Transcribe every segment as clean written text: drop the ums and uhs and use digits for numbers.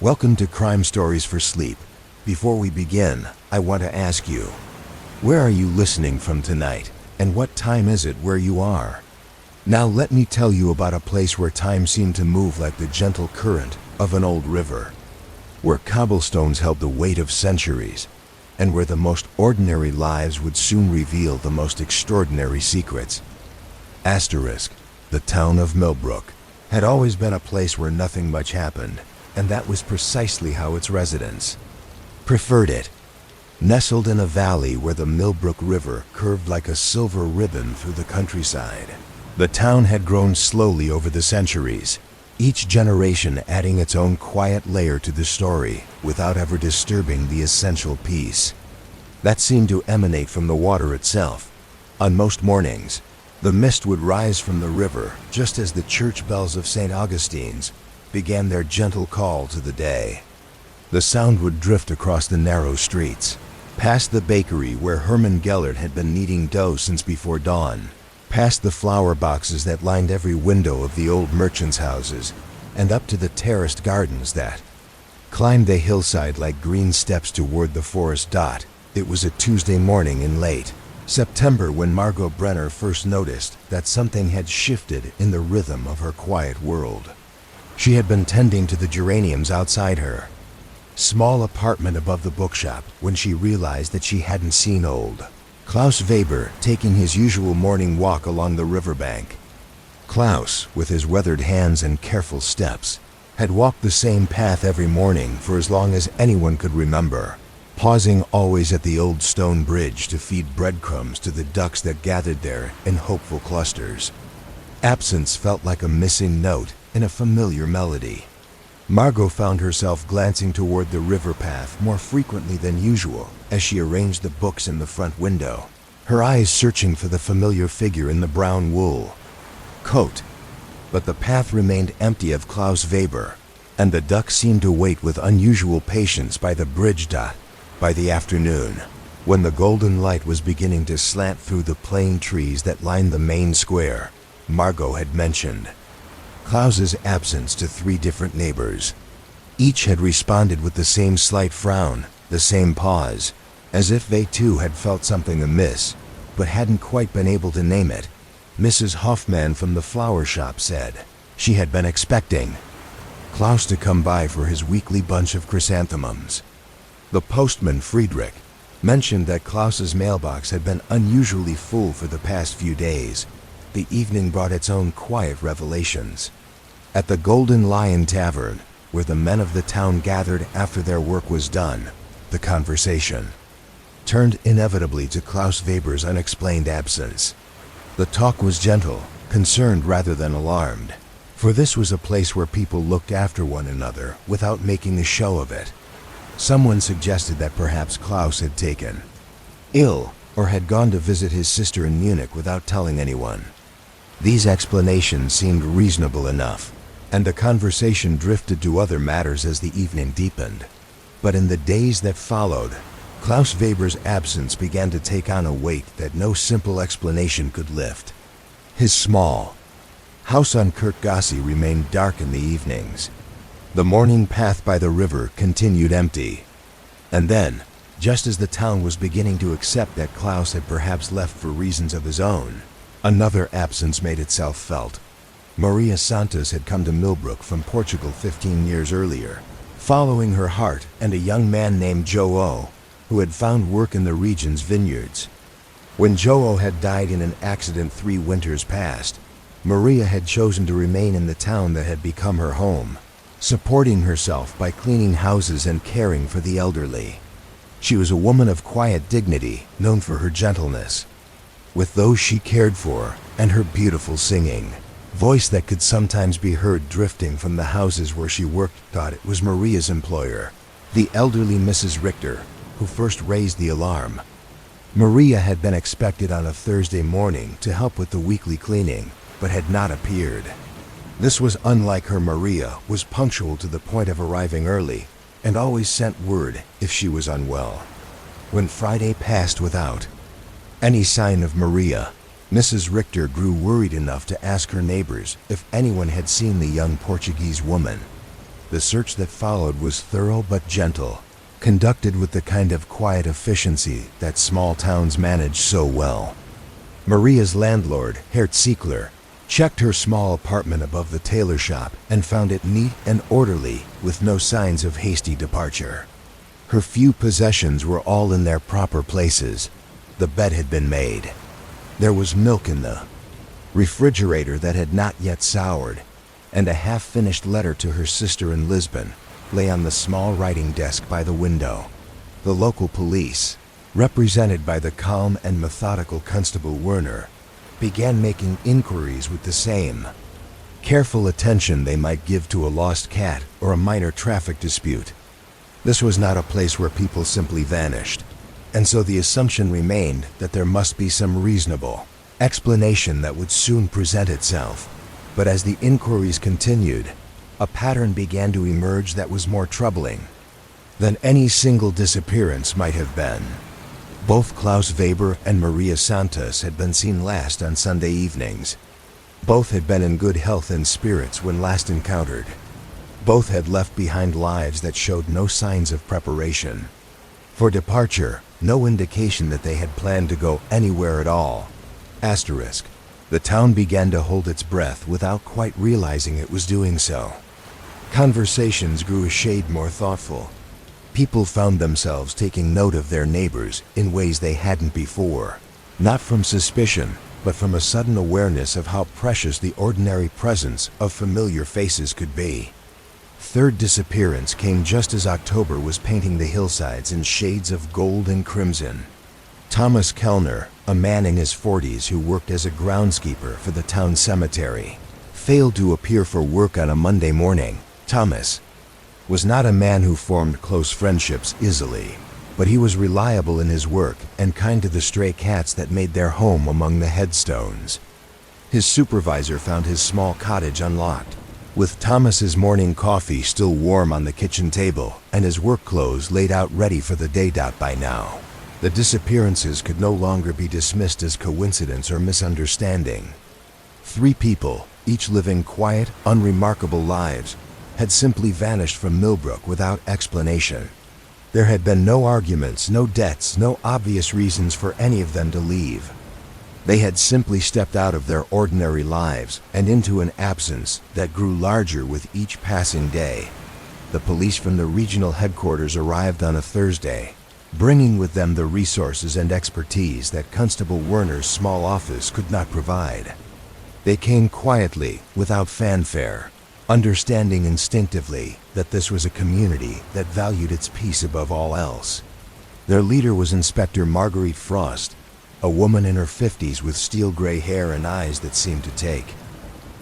Welcome to Crime Stories for Sleep. Before we begin, I want to ask you, where are you listening from tonight, and what time is it where you are? Now let me tell you about a place where time seemed to move like the gentle current of an old river, where cobblestones held the weight of centuries, and where the most ordinary lives would soon reveal the most extraordinary secrets. Asterisk, the town of Millbrook had always been a place where nothing much happened, and that was precisely how its residents preferred it. Nestled in a valley where the Millbrook River curved like a silver ribbon through the countryside, the town had grown slowly over the centuries, each generation adding its own quiet layer to the story without ever disturbing the essential peace that seemed to emanate from the water itself. On most mornings, the mist would rise from the river just as the church bells of St. Augustine's began their gentle call to the day. The sound would drift across the narrow streets, past the bakery where Herman Gellert had been kneading dough since before dawn, past the flower boxes that lined every window of the old merchants' houses, and up to the terraced gardens that climbed the hillside like green steps toward the forest dot. It was a Tuesday morning in late September when Margot Brenner first noticed that something had shifted in the rhythm of her quiet world. She had been tending to the geraniums outside her small apartment above the bookshop when she realized that she hadn't seen old Klaus Weber taking his usual morning walk along the riverbank. Klaus, with his weathered hands and careful steps, had walked the same path every morning for as long as anyone could remember, pausing always at the old stone bridge to feed breadcrumbs to the ducks that gathered there in hopeful clusters. Absence felt like a missing note in a familiar melody. Margot found herself glancing toward the river path more frequently than usual as she arranged the books in the front window, her eyes searching for the familiar figure in the brown wool coat. But the path remained empty of Klaus Weber, and the ducks seemed to wait with unusual patience by the bridge dot. By the afternoon, when the golden light was beginning to slant through the plane trees that lined the main square, Margot had mentioned Klaus's absence to 3 different neighbors. Each had responded with the same slight frown, the same pause, as if they too had felt something amiss, but hadn't quite been able to name it. Mrs. Hoffman from the flower shop said she had been expecting Klaus to come by for his weekly bunch of chrysanthemums. The postman, Friedrich, mentioned that Klaus's mailbox had been unusually full for the past few days. The evening brought its own quiet revelations. At the Golden Lion Tavern, where the men of the town gathered after their work was done, the conversation turned inevitably to Klaus Weber's unexplained absence. The talk was gentle, concerned rather than alarmed, for this was a place where people looked after one another without making a show of it. Someone suggested that perhaps Klaus had taken ill or had gone to visit his sister in Munich without telling anyone. These explanations seemed reasonable enough, and the conversation drifted to other matters as the evening deepened. But in the days that followed, Klaus Weber's absence began to take on a weight that no simple explanation could lift. His small house on Kirkgasse remained dark in the evenings. The morning path by the river continued empty. And then, just as the town was beginning to accept that Klaus had perhaps left for reasons of his own, another absence made itself felt. Maria Santos had come to Millbrook from Portugal 15 years earlier, following her heart and a young man named Joe, who had found work in the region's vineyards. When Joe had died in an accident 3 winters past, Maria had chosen to remain in the town that had become her home, supporting herself by cleaning houses and caring for the elderly. She was a woman of quiet dignity, known for her gentleness with those she cared for, and her beautiful singing voice that could sometimes be heard drifting from the houses where she worked. It was Maria's employer, the elderly Mrs. Richter, who first raised the alarm. Maria had been expected on a Thursday morning to help with the weekly cleaning, but had not appeared. This was unlike her. Maria was punctual to the point of arriving early, and always sent word if she was unwell. When Friday passed without any sign of Maria, Mrs. Richter grew worried enough to ask her neighbors if anyone had seen the young Portuguese woman. The search that followed was thorough but gentle, conducted with the kind of quiet efficiency that small towns manage so well. Maria's landlord, Herr Ziegler, checked her small apartment above the tailor shop and found it neat and orderly with no signs of hasty departure. Her few possessions were all in their proper places. The bed had been made. There was milk in the refrigerator that had not yet soured, and a half-finished letter to her sister in Lisbon lay on the small writing desk by the window. The local police, represented by the calm and methodical Constable Werner, began making inquiries with the same careful attention they might give to a lost cat or a minor traffic dispute. This was not a place where people simply vanished, and so the assumption remained that there must be some reasonable explanation that would soon present itself. But as the inquiries continued, a pattern began to emerge that was more troubling than any single disappearance might have been. Both Klaus Weber and Maria Santos had been seen last on Sunday evenings. Both had been in good health and spirits when last encountered. Both had left behind lives that showed no signs of preparation for departure, no indication that they had planned to go anywhere at all. Asterisk. The town began to hold its breath without quite realizing it was doing so. Conversations grew a shade more thoughtful. People found themselves taking note of their neighbors in ways they hadn't before, not from suspicion, but from a sudden awareness of how precious the ordinary presence of familiar faces could be. Third disappearance came just as October was painting the hillsides in shades of gold and crimson. Thomas Kellner, a man in his 40s who worked as a groundskeeper for the town cemetery, failed to appear for work on a Monday morning. Thomas was not a man who formed close friendships easily, but he was reliable in his work and kind to the stray cats that made their home among the headstones. His supervisor found his small cottage unlocked, with Thomas's morning coffee still warm on the kitchen table and his work clothes laid out ready for the day. By now, the disappearances could no longer be dismissed as coincidence or misunderstanding. 3 people, each living quiet, unremarkable lives, had simply vanished from Millbrook without explanation. There had been no arguments, no debts, no obvious reasons for any of them to leave. They had simply stepped out of their ordinary lives and into an absence that grew larger with each passing day. The police from the regional headquarters arrived on a Thursday, bringing with them the resources and expertise that Constable Werner's small office could not provide. They came quietly, without fanfare, understanding instinctively that this was a community that valued its peace above all else. Their leader was Inspector Marguerite Frost, a woman in her 50s with steel-gray hair and eyes that seemed to take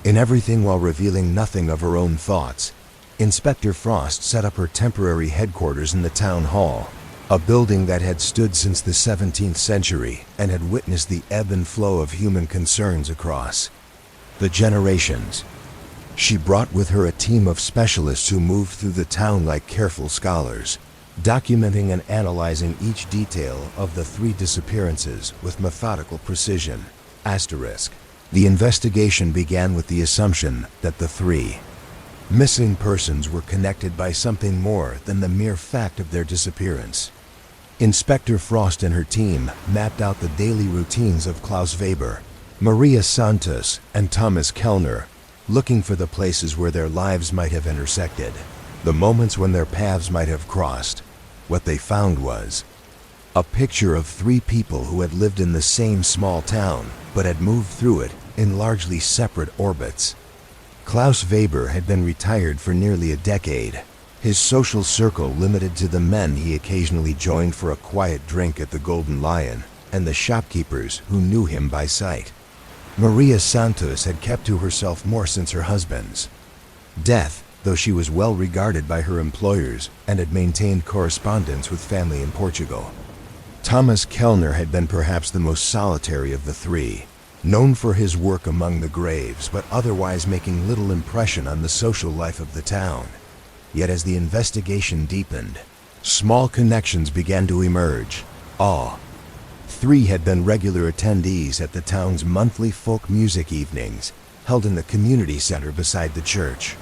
in everything while revealing nothing of her own thoughts. Inspector Frost set up her temporary headquarters in the town hall, a building that had stood since the 17th century and had witnessed the ebb and flow of human concerns across the generations. She brought with her a team of specialists who moved through the town like careful scholars, documenting and analyzing each detail of the 3 disappearances with methodical precision. Asterisk. The investigation began with the assumption that the 3 missing persons were connected by something more than the mere fact of their disappearance. Inspector Frost and her team mapped out the daily routines of Klaus Weber, Maria Santos, and Thomas Kellner, looking for the places where their lives might have intersected, the moments when their paths might have crossed. What they found was a picture of 3 people who had lived in the same small town, but had moved through it in largely separate orbits. Klaus Weber had been retired for nearly a decade, his social circle limited to the men he occasionally joined for a quiet drink at the Golden Lion, and the shopkeepers who knew him by sight. Maria Santos had kept to herself more since her husband's death, though she was well regarded by her employers and had maintained correspondence with family in Portugal. Thomas Kellner had been perhaps the most solitary of the 3, known for his work among the graves but otherwise making little impression on the social life of the town. Yet as the investigation deepened, small connections began to emerge. All 3 had been regular attendees at the town's monthly folk music evenings, held in the community center beside the church.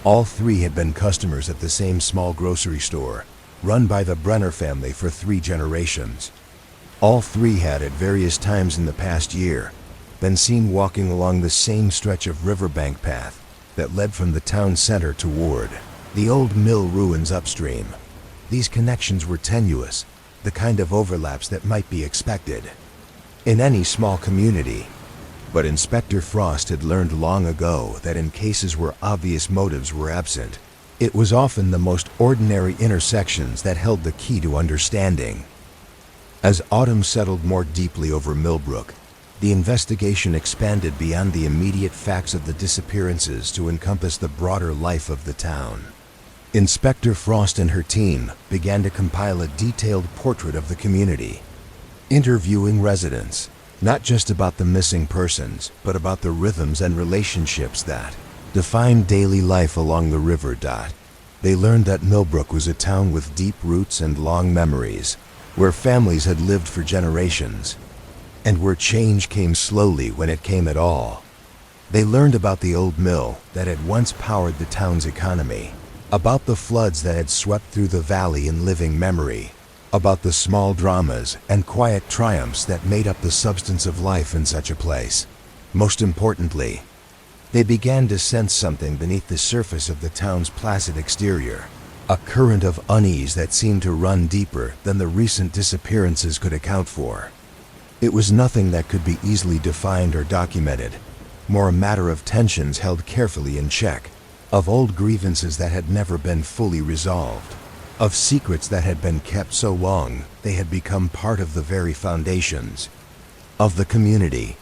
All three had been customers at the same small grocery store, run by the Brenner family for 3 generations. All three had, at various times in the past year, been seen walking along the same stretch of riverbank path that led from the town center toward the old mill ruins upstream. These connections were tenuous, the kind of overlaps that might be expected in any small community. But Inspector Frost had learned long ago that in cases where obvious motives were absent, it was often the most ordinary intersections that held the key to understanding. As autumn settled more deeply over Millbrook, the investigation expanded beyond the immediate facts of the disappearances to encompass the broader life of the town. Inspector Frost and her team began to compile a detailed portrait of the community, interviewing residents, not just about the missing persons, but about the rhythms and relationships that defined daily life along the river. They learned that Millbrook was a town with deep roots and long memories, where families had lived for generations, and where change came slowly when it came at all. They learned about the old mill that had once powered the town's economy, about the floods that had swept through the valley in living memory, about the small dramas and quiet triumphs that made up the substance of life in such a place. Most importantly, they began to sense something beneath the surface of the town's placid exterior, a current of unease that seemed to run deeper than the recent disappearances could account for. It was nothing that could be easily defined or documented, more a matter of tensions held carefully in check, of old grievances that had never been fully resolved, of secrets that had been kept so long they had become part of the very foundations of the community.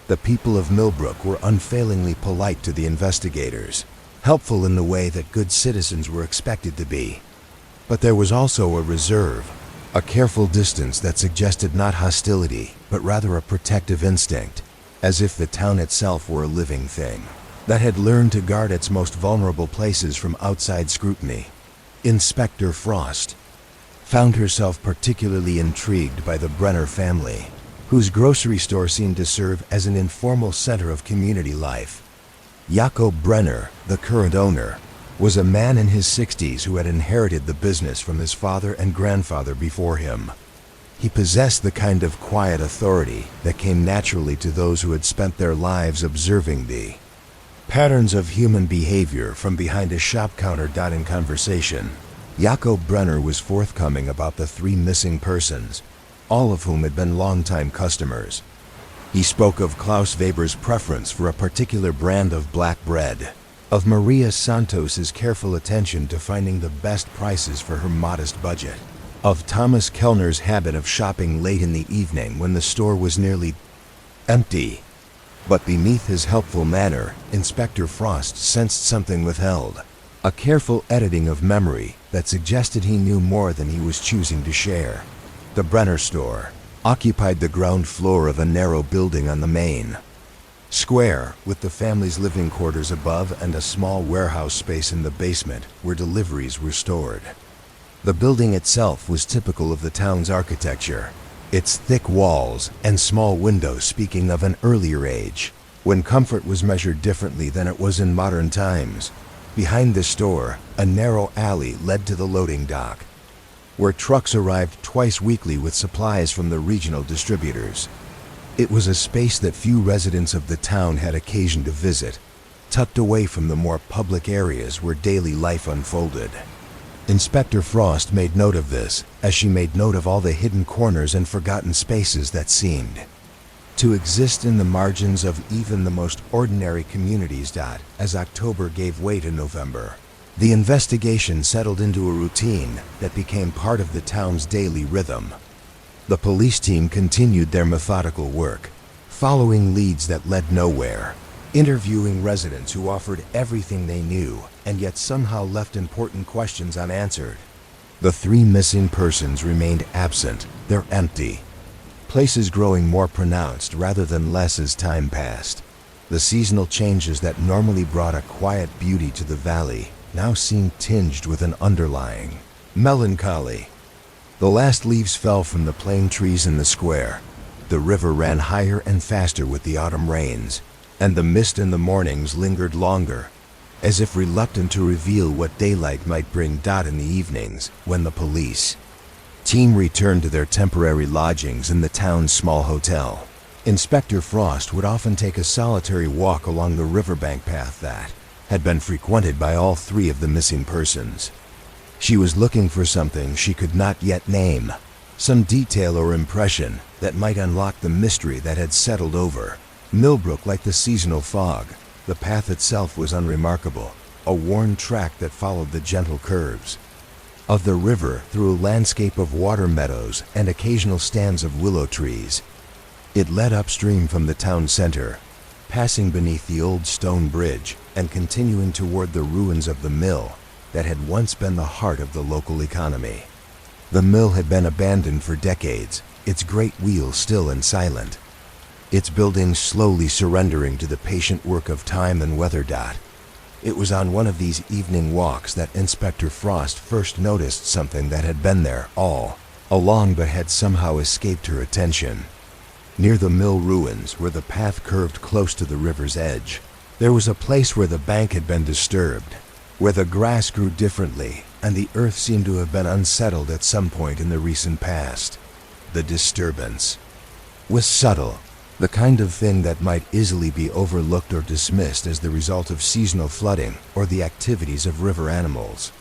The people of Millbrook were unfailingly polite to the investigators, helpful in the way that good citizens were expected to be. But there was also a reserve, a careful distance that suggested not hostility, but rather a protective instinct, as if the town itself were a living thing that had learned to guard its most vulnerable places from outside scrutiny. Inspector Frost found herself particularly intrigued by the Brenner family, whose grocery store seemed to serve as an informal center of community life. Jakob Brenner, the current owner, was a man in his 60s who had inherited the business from his father and grandfather before him. He possessed the kind of quiet authority that came naturally to those who had spent their lives observing the patterns of human behavior from behind a shop counter. In conversation, Jakob Brenner was forthcoming about the 3 missing persons, all of whom had been longtime customers. He spoke of Klaus Weber's preference for a particular brand of black bread, of Maria Santos's careful attention to finding the best prices for her modest budget, of Thomas Kellner's habit of shopping late in the evening when the store was nearly empty. But beneath his helpful manner, Inspector Frost sensed something withheld, a careful editing of memory that suggested he knew more than he was choosing to share. The Brenner store occupied the ground floor of a narrow building on the main square, with the family's living quarters above and a small warehouse space in the basement where deliveries were stored. The building itself was typical of the town's architecture, its thick walls and small windows speaking of an earlier age, when comfort was measured differently than it was in modern times. Behind the store, a narrow alley led to the loading dock, where trucks arrived twice weekly with supplies from the regional distributors. It was a space that few residents of the town had occasion to visit, tucked away from the more public areas where daily life unfolded. Inspector Frost made note of this, as she made note of all the hidden corners and forgotten spaces that seemed to exist in the margins of even the most ordinary communities. As October gave way to November, the investigation settled into a routine that became part of the town's daily rhythm. The police team continued their methodical work, following leads that led nowhere, interviewing residents who offered everything they knew and yet somehow left important questions unanswered. The 3 missing persons remained absent, their empty places growing more pronounced rather than less as time passed. The seasonal changes that normally brought a quiet beauty to the valley now seemed tinged with an underlying melancholy. The last leaves fell from the plane trees in the square. The river ran higher and faster with the autumn rains, and the mist in the mornings lingered longer, as if reluctant to reveal what daylight might bring. In the evenings, when the police team returned to their temporary lodgings in the town's small hotel, Inspector Frost would often take a solitary walk along the riverbank path that had been frequented by all three of the missing persons. She was looking for something she could not yet name, some detail or impression that might unlock the mystery that had settled over Millbrook like the seasonal fog. The path itself was unremarkable, a worn track that followed the gentle curves of the river through a landscape of water meadows and occasional stands of willow trees. It led upstream from the town center, passing beneath the old stone bridge and continuing toward the ruins of the mill that had once been the heart of the local economy. The mill had been abandoned for decades, its great wheels still and silent, its buildings slowly surrendering to the patient work of time and weather. It was on one of these evening walks that Inspector Frost first noticed something that had been there all along but had somehow escaped her attention. Near the mill ruins, where the path curved close to the river's edge, there was a place where the bank had been disturbed, where the grass grew differently and the earth seemed to have been unsettled at some point in the recent past. The disturbance was subtle, the kind of thing that might easily be overlooked or dismissed as the result of seasonal flooding or the activities of river animals.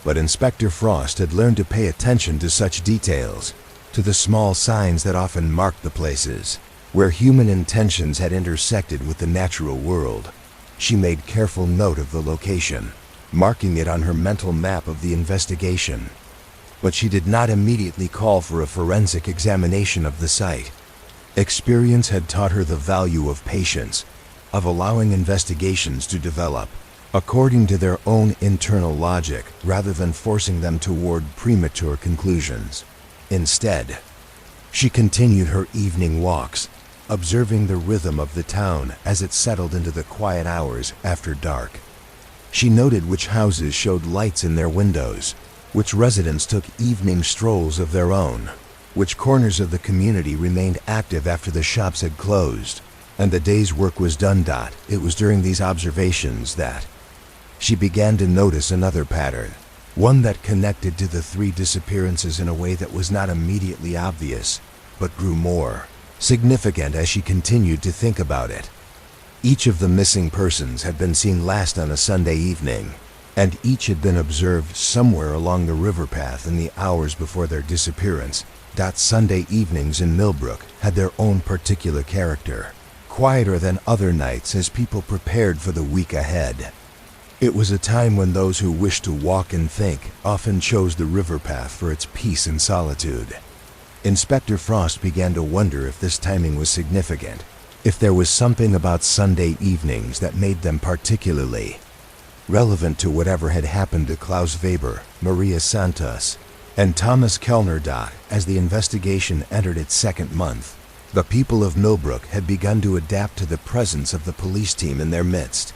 But Inspector Frost had learned to pay attention to such details, to the small signs that often marked the places where human intentions had intersected with the natural world. She made careful note of the location, marking it on her mental map of the investigation. But she did not immediately call for a forensic examination of the site. Experience had taught her the value of patience, of allowing investigations to develop according to their own internal logic rather than forcing them toward premature conclusions. Instead, she continued her evening walks, observing the rhythm of the town as it settled into the quiet hours after dark. She noted which houses showed lights in their windows, which residents took evening strolls of their own, which corners of the community remained active after the shops had closed, and the day's work was done. It was during these observations that she began to notice another pattern, one that connected to the three disappearances in a way that was not immediately obvious, but grew more significant as she continued to think about it. Each of the missing persons had been seen last on a Sunday evening, and each had been observed somewhere along the river path in the hours before their disappearance. Sunday evenings in Millbrook had their own particular character, quieter than other nights as people prepared for the week ahead. It was a time when those who wished to walk and think often chose the river path for its peace and solitude. Inspector Frost began to wonder if this timing was significant, if there was something about Sunday evenings that made them particularly relevant to whatever had happened to Klaus Weber, Maria Santos, and Thomas Kellner. As the investigation entered its second month, the people of Millbrook had begun to adapt to the presence of the police team in their midst.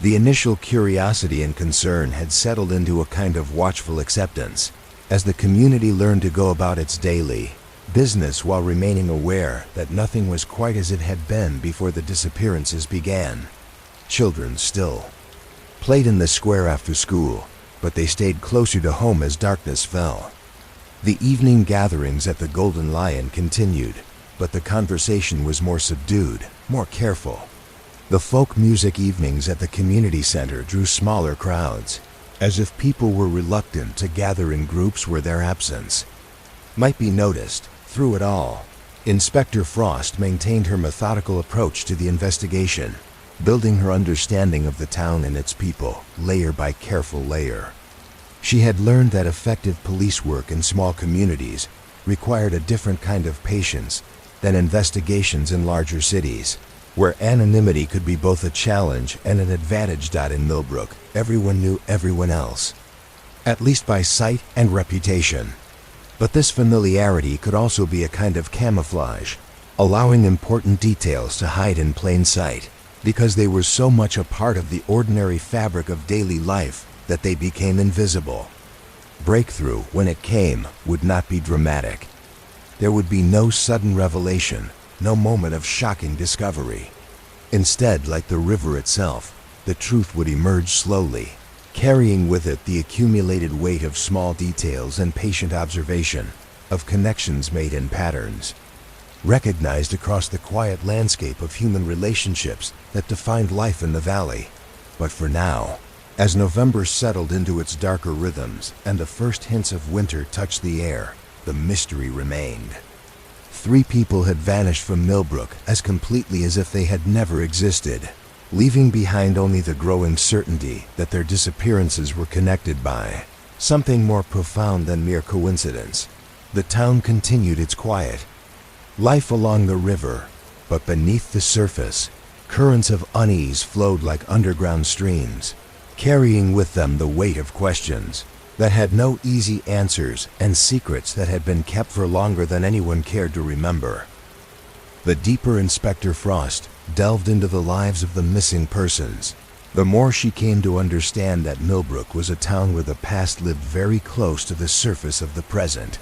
The initial curiosity and concern had settled into a kind of watchful acceptance, as the community learned to go about its daily business while remaining aware that nothing was quite as it had been before the disappearances began. Children still played in the square after school, but they stayed closer to home as darkness fell. The evening gatherings at the Golden Lion continued, but the conversation was more subdued, more careful. The folk music evenings at the community center drew smaller crowds, as if people were reluctant to gather in groups where their absence might be noticed. Through it all, Inspector Frost maintained her methodical approach to the investigation, building her understanding of the town and its people, layer by careful layer. She had learned that effective police work in small communities required a different kind of patience than investigations in larger cities, where anonymity could be both a challenge and an advantage. In Millbrook, everyone knew everyone else, at least by sight and reputation. But this familiarity could also be a kind of camouflage, allowing important details to hide in plain sight, because they were so much a part of the ordinary fabric of daily life that they became invisible. Breakthrough, when it came, would not be dramatic. There would be no sudden revelation, no moment of shocking discovery. Instead, like the river itself, the truth would emerge slowly, carrying with it the accumulated weight of small details and patient observation of connections made in patterns, recognized across the quiet landscape of human relationships that defined life in the valley. But for now, as November settled into its darker rhythms and the first hints of winter touched the air, the mystery remained. 3 people had vanished from Millbrook as completely as if they had never existed, leaving behind only the growing certainty that their disappearances were connected by something more profound than mere coincidence. The town continued its quiet life along the river, but beneath the surface, currents of unease flowed like underground streams, carrying with them the weight of questions that had no easy answers and secrets that had been kept for longer than anyone cared to remember. The deeper Inspector Frost delved into the lives of the missing persons, the more she came to understand that Millbrook was a town where the past lived very close to the surface of the present.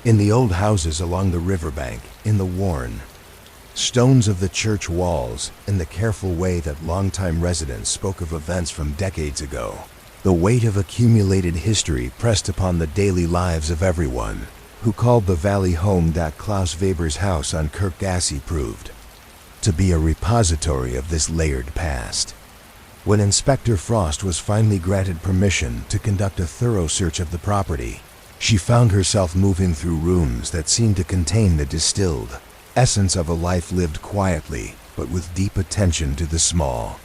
In the old houses along the riverbank, in the worn stones of the church walls, in the careful way that longtime residents spoke of events from decades ago, the weight of accumulated history pressed upon the daily lives of everyone who called the valley home. That Klaus Weber's house on Kirkgasse proved to be a repository of this layered past. When Inspector Frost was finally granted permission to conduct a thorough search of the property, she found herself moving through rooms that seemed to contain the distilled essence of a life lived quietly, but with deep attention to the small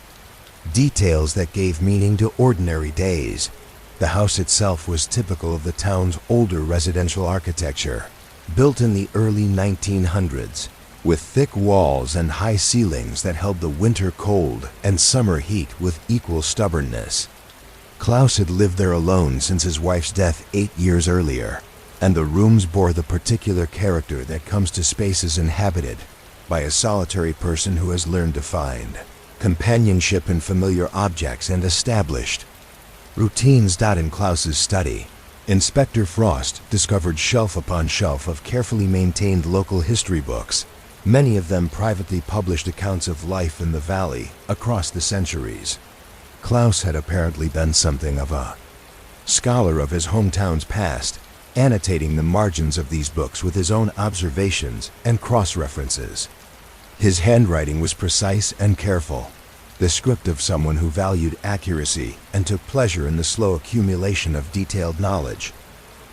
details that gave meaning to ordinary days. The house itself was typical of the town's older residential architecture, built in the early 1900s, with thick walls and high ceilings that held the winter cold and summer heat with equal stubbornness. Klaus had lived there alone since his wife's death 8 years earlier, and the rooms bore the particular character that comes to spaces inhabited by a solitary person who has learned to find companionship in familiar objects and established routines. In Klaus's study, Inspector Frost discovered shelf upon shelf of carefully maintained local history books, many of them privately published accounts of life in the valley across the centuries. Klaus had apparently been something of a scholar of his hometown's past, annotating the margins of these books with his own observations and cross-references. His handwriting was precise and careful, the script of someone who valued accuracy and took pleasure in the slow accumulation of detailed knowledge.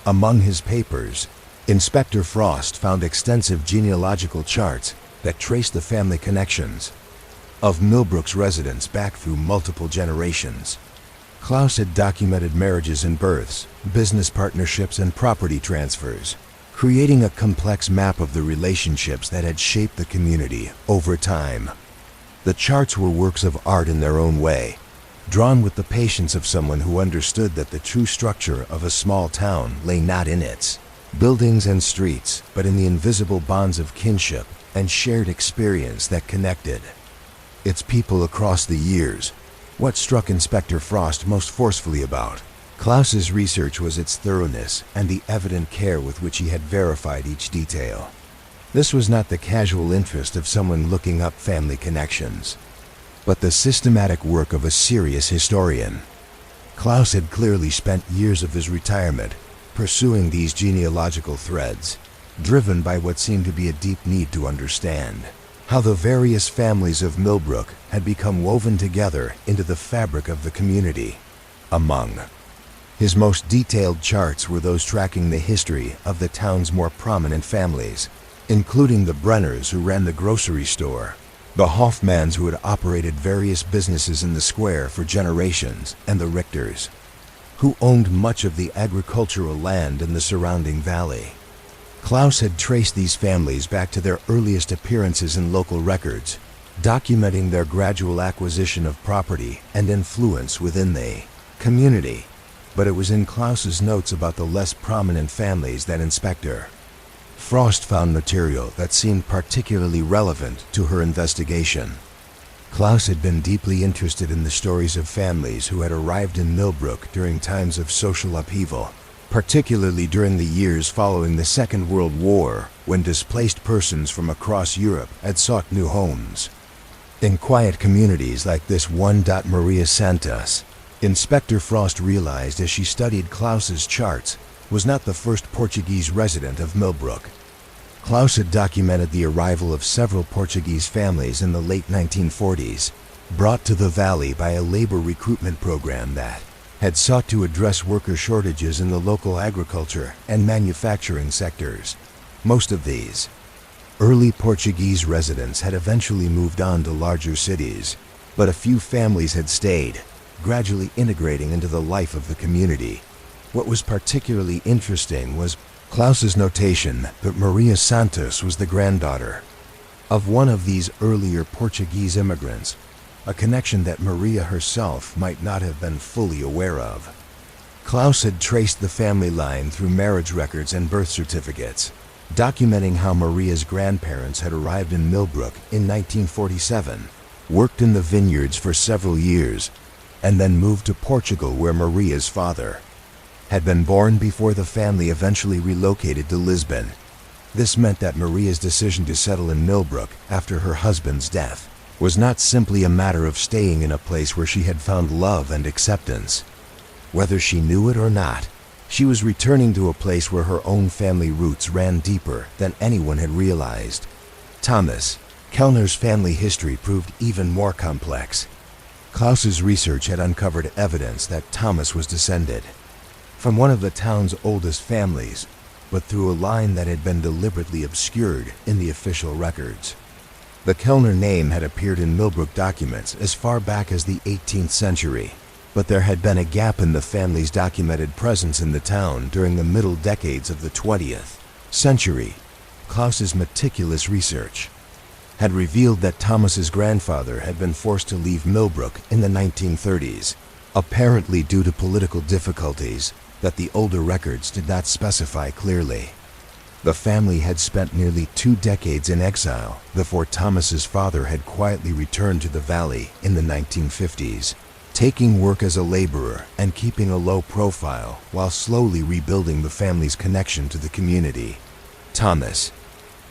Among his papers, Inspector Frost found extensive genealogical charts that traced the family connections of Millbrook's residents back through multiple generations. Klaus had documented marriages and births, business partnerships and property transfers, creating a complex map of the relationships that had shaped the community over time. The charts were works of art in their own way, drawn with the patience of someone who understood that the true structure of a small town lay not in its buildings and streets, but in the invisible bonds of kinship and shared experience that connected its people across the years. What struck Inspector Frost most forcefully about Klaus's research was its thoroughness and the evident care with which he had verified each detail. This was not the casual interest of someone looking up family connections, but the systematic work of a serious historian. Klaus had clearly spent years of his retirement pursuing these genealogical threads, driven by what seemed to be a deep need to understand how the various families of Millbrook had become woven together into the fabric of the community. Among his most detailed charts were those tracking the history of the town's more prominent families, including the Brenners who ran the grocery store, the Hoffmans who had operated various businesses in the square for generations, and the Richters, who owned much of the agricultural land in the surrounding valley. Klaus had traced these families back to their earliest appearances in local records, documenting their gradual acquisition of property and influence within the community. But it was in Klaus's notes about the less prominent families that Inspector Frost found material that seemed particularly relevant to her investigation. Klaus had been deeply interested in the stories of families who had arrived in Millbrook during times of social upheaval, particularly during the years following the Second World War, when displaced persons from across Europe had sought new homes. In quiet communities like this one, Maria Santos, Inspector Frost realized as she studied Klaus's charts, was not the first Portuguese resident of Millbrook. Klaus had documented the arrival of several Portuguese families in the late 1940s, brought to the valley by a labor recruitment program that had sought to address worker shortages in the local agriculture and manufacturing sectors. Most of these early Portuguese residents had eventually moved on to larger cities, but a few families had stayed, gradually integrating into the life of the community. What was particularly interesting was Klaus's notation that Maria Santos was the granddaughter of one of these earlier Portuguese immigrants, a connection that Maria herself might not have been fully aware of. Klaus had traced the family line through marriage records and birth certificates, documenting how Maria's grandparents had arrived in Millbrook in 1947, worked in the vineyards for several years, and then moved to Portugal, where Maria's father had been born before the family eventually relocated to Lisbon. This meant that Maria's decision to settle in Millbrook after her husband's death was not simply a matter of staying in a place where she had found love and acceptance. Whether she knew it or not, she was returning to a place where her own family roots ran deeper than anyone had realized. Thomas Kellner's family history proved even more complex. Klaus's research had uncovered evidence that Thomas was descended from one of the town's oldest families, but through a line that had been deliberately obscured in the official records. The Kellner name had appeared in Millbrook documents as far back as the 18th century, but there had been a gap in the family's documented presence in the town during the middle decades of the 20th century. Klaus's meticulous research had revealed that Thomas's grandfather had been forced to leave Millbrook in the 1930s, apparently due to political difficulties that the older records did not specify clearly. The family had spent nearly 2 decades in exile before Thomas's father had quietly returned to the valley in the 1950s, taking work as a laborer and keeping a low profile while slowly rebuilding the family's connection to the community. Thomas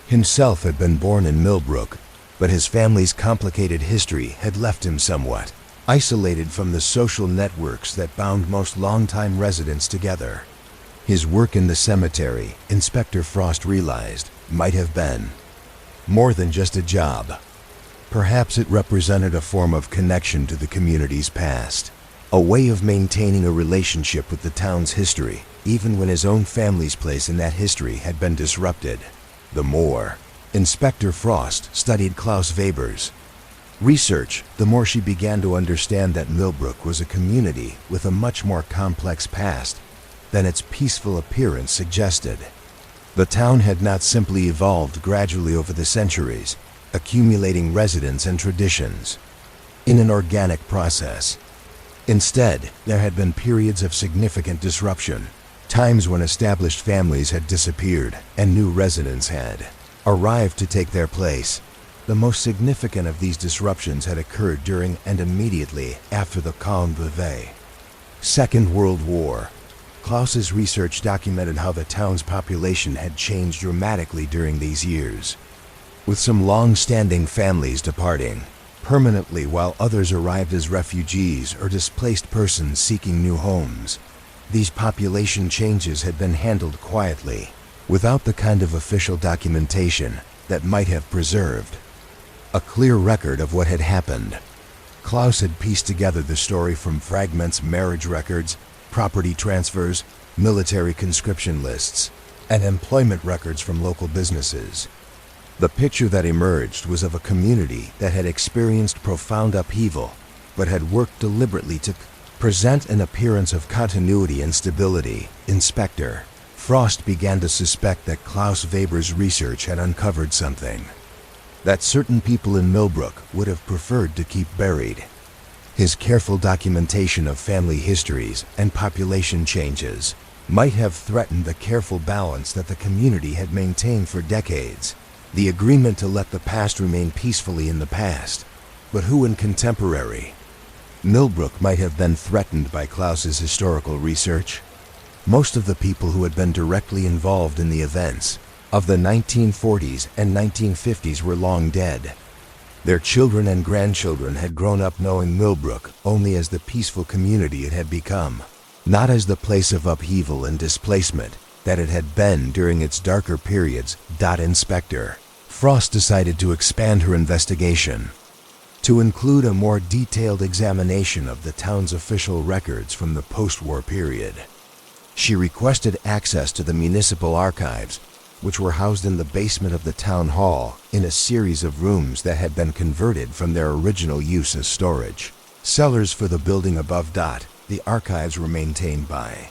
himself had been born in Millbrook, but his family's complicated history had left him somewhat isolated from the social networks that bound most longtime residents together. His work in the cemetery, Inspector Frost realized, might have been more than just a job. Perhaps it represented a form of connection to the community's past, a way of maintaining a relationship with the town's history, even when his own family's place in that history had been disrupted. The more Inspector Frost studied Klaus Weber's research, the more she began to understand that Millbrook was a community with a much more complex past than its peaceful appearance suggested. The town had not simply evolved gradually over the centuries, accumulating residents and traditions in an organic process. Instead, there had been periods of significant disruption, times when established families had disappeared and new residents had arrived to take their place. The most significant of these disruptions had occurred during and immediately after the Second World War. Klaus's research documented how the town's population had changed dramatically during these years, with some long-standing families departing permanently while others arrived as refugees or displaced persons seeking new homes. These population changes had been handled quietly, without the kind of official documentation that might have preserved a clear record of what had happened. Klaus had pieced together the story from fragments, marriage records, property transfers, military conscription lists, and employment records from local businesses. The picture that emerged was of a community that had experienced profound upheaval, but had worked deliberately to present an appearance of continuity and stability. Inspector Frost began to suspect that Klaus Weber's research had uncovered something that certain people in Millbrook would have preferred to keep buried. His careful documentation of family histories and population changes might have threatened the careful balance that the community had maintained for decades, the agreement to let the past remain peacefully in the past. But who in contemporary Millbrook might have been threatened by Klaus's historical research? Most of the people who had been directly involved in the events of the 1940s and 1950s were long dead. Their children and grandchildren had grown up knowing Millbrook only as the peaceful community it had become, not as the place of upheaval and displacement that it had been during its darker periods. Inspector Frost decided to expand her investigation to include a more detailed examination of the town's official records from the post-war period. She requested access to the municipal archives, which were housed in the basement of the town hall in a series of rooms that had been converted from their original use as storage cellars for the building above. The archives were maintained by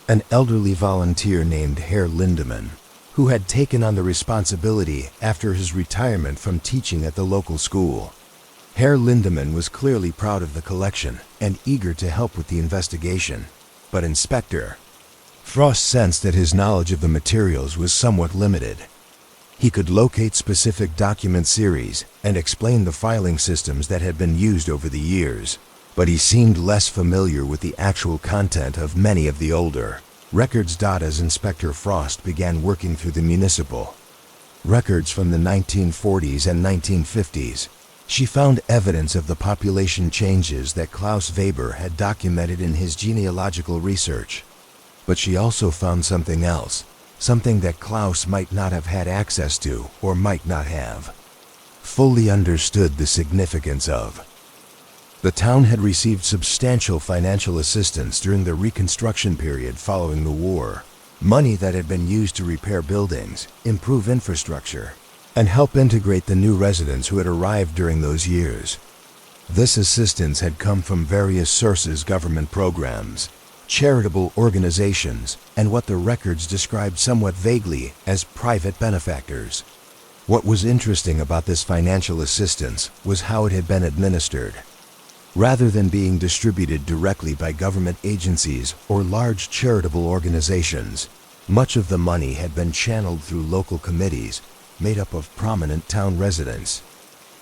an elderly volunteer named Herr Lindemann, who had taken on the responsibility after his retirement from teaching at the local school. Herr Lindemann was clearly proud of the collection and eager to help with the investigation, but Inspector Frost sensed that his knowledge of the materials was somewhat limited. He could locate specific document series and explain the filing systems that had been used over the years, but he seemed less familiar with the actual content of many of the older records. As Inspector Frost began working through the municipal records from the 1940s and 1950s, she found evidence of the population changes that Klaus Weber had documented in his genealogical research. But she also found something else, something that Klaus might not have had access to or might not have fully understood the significance of. The town had received substantial financial assistance during the Reconstruction period following the war, money that had been used to repair buildings, improve infrastructure, and help integrate the new residents who had arrived during those years. This assistance had come from various sources: government programs, charitable organizations, and what the records described somewhat vaguely as private benefactors. What was interesting about this financial assistance was how it had been administered. Rather than being distributed directly by government agencies or large charitable organizations, much of the money had been channeled through local committees made up of prominent town residents.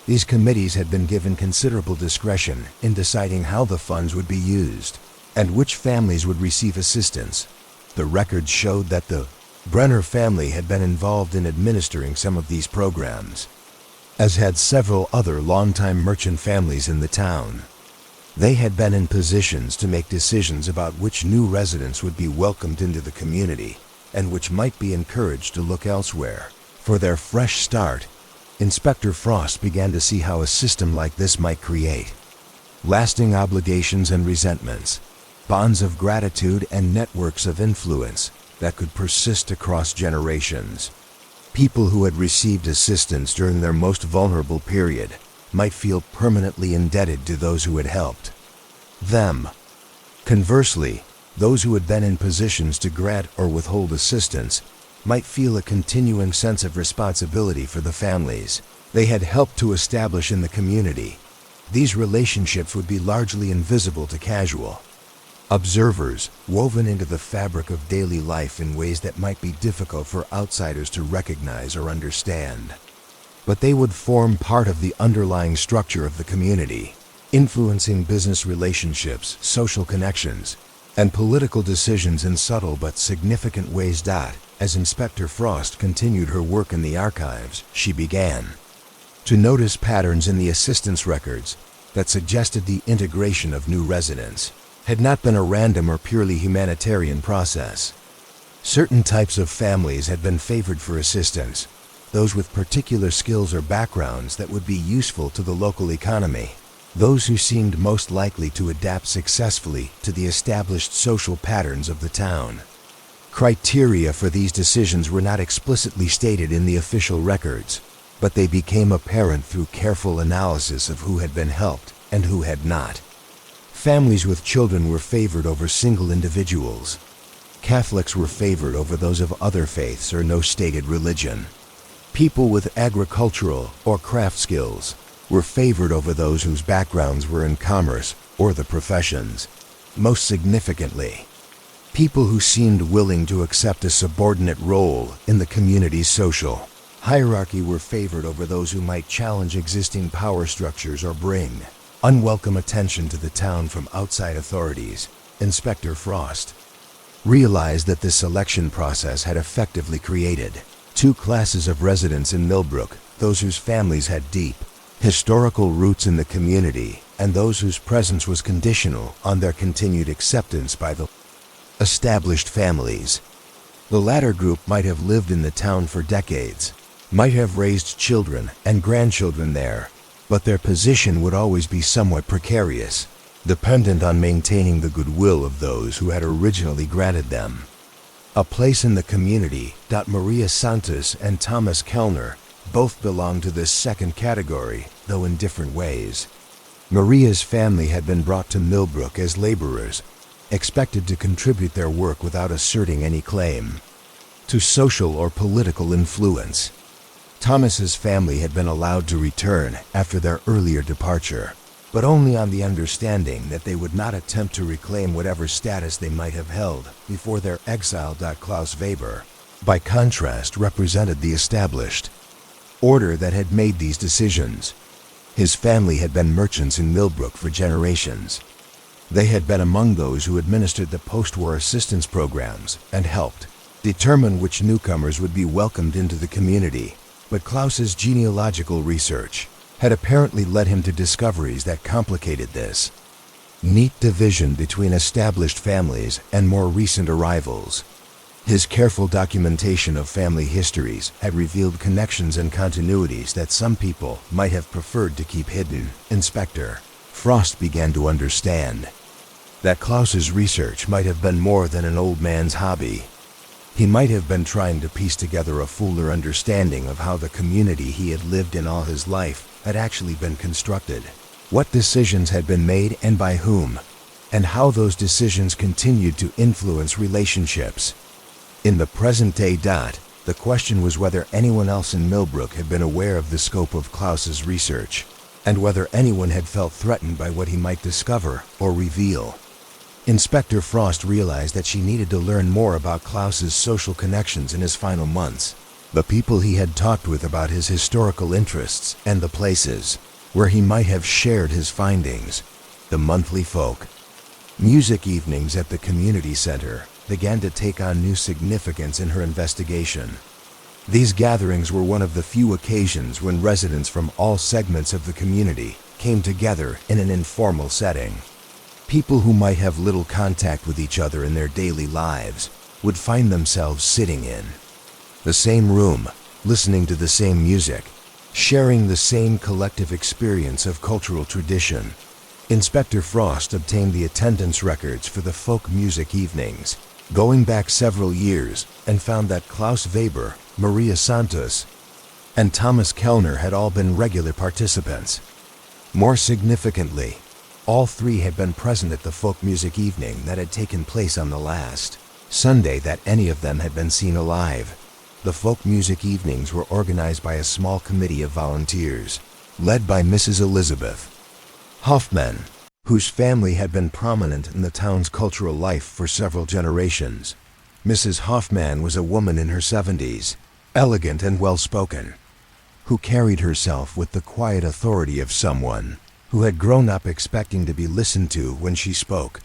These committees had been given considerable discretion in deciding how the funds would be used and which families would receive assistance. The records showed that the Brenner family had been involved in administering some of these programs, as had several other longtime merchant families in the town. They had been in positions to make decisions about which new residents would be welcomed into the community and which might be encouraged to look elsewhere for their fresh start. Inspector Frost began to see how a system like this might create lasting obligations and resentments, bonds of gratitude and networks of influence that could persist across generations. People who had received assistance during their most vulnerable period might feel permanently indebted to those who had helped them. Conversely, those who had been in positions to grant or withhold assistance might feel a continuing sense of responsibility for the families they had helped to establish in the community. These relationships would be largely invisible to casual observers, woven into the fabric of daily life in ways that might be difficult for outsiders to recognize or understand. But they would form part of the underlying structure of the community, influencing business relationships, social connections, and political decisions in subtle but significant ways. As Inspector Frost continued her work in the archives, she began to notice patterns in the assistance records that suggested the integration of new residents had not been a random or purely humanitarian process. Certain types of families had been favored for assistance, those with particular skills or backgrounds that would be useful to the local economy, those who seemed most likely to adapt successfully to the established social patterns of the town. Criteria for these decisions were not explicitly stated in the official records, but they became apparent through careful analysis of who had been helped and who had not. Families with children were favored over single individuals. Catholics were favored over those of other faiths or no stated religion. People with agricultural or craft skills were favored over those whose backgrounds were in commerce or the professions. Most significantly, people who seemed willing to accept a subordinate role in the community's social hierarchy were favored over those who might challenge existing power structures or bring unwelcome attention to the town from outside authorities. Inspector Frost realized that this selection process had effectively created two classes of residents in Millbrook: those whose families had deep, historical roots in the community, and those whose presence was conditional on their continued acceptance by the established families. The latter group might have lived in the town for decades, might have raised children and grandchildren there, but their position would always be somewhat precarious, dependent on maintaining the goodwill of those who had originally granted them a place in the community. Maria Santos and Thomas Kellner both belonged to this second category, though in different ways. Maria's family had been brought to Millbrook as laborers, expected to contribute their work without asserting any claim to social or political influence. Thomas's family had been allowed to return after their earlier departure, but only on the understanding that they would not attempt to reclaim whatever status they might have held before their exile. Klaus Weber, by contrast, represented the established order that had made these decisions. His family had been merchants in Millbrook for generations. They had been among those who administered the post-war assistance programs and helped determine which newcomers would be welcomed into the community. But Klaus's genealogical research had apparently led him to discoveries that complicated this neat division between established families and more recent arrivals. His careful documentation of family histories had revealed connections and continuities that some people might have preferred to keep hidden. Inspector Frost began to understand that Klaus's research might have been more than an old man's hobby. He might have been trying to piece together a fuller understanding of how the community he had lived in all his life had actually been constructed, what decisions had been made and by whom, and how those decisions continued to influence relationships. In the present day, the question was whether anyone else in Millbrook had been aware of the scope of Klaus's research, and whether anyone had felt threatened by what he might discover or reveal. Inspector Frost realized that she needed to learn more about Klaus's social connections in his final months, the people he had talked with about his historical interests, and the places where he might have shared his findings. The monthly folk music evenings at the community center began to take on new significance in her investigation. These gatherings were one of the few occasions when residents from all segments of the community came together in an informal setting. People who might have little contact with each other in their daily lives would find themselves sitting in the same room, listening to the same music, sharing the same collective experience of cultural tradition. Inspector Frost obtained the attendance records for the folk music evenings, going back several years, and found that Klaus Weber, Maria Santos, and Thomas Kellner had all been regular participants. More significantly, all three had been present at the folk music evening that had taken place on the last Sunday that any of them had been seen alive. The folk music evenings were organized by a small committee of volunteers, led by Mrs. Elizabeth Hoffman, whose family had been prominent in the town's cultural life for several generations. Mrs. Hoffman was a woman in her 70s, elegant and well-spoken, who carried herself with the quiet authority of someone who had grown up expecting to be listened to when she spoke.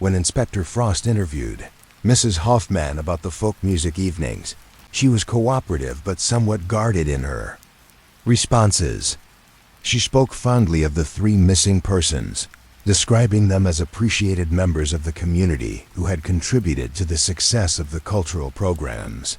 When Inspector Frost interviewed Mrs. Hoffman about the folk music evenings, she was cooperative but somewhat guarded in her responses. She spoke fondly of the three missing persons, describing them as appreciated members of the community who had contributed to the success of the cultural programs.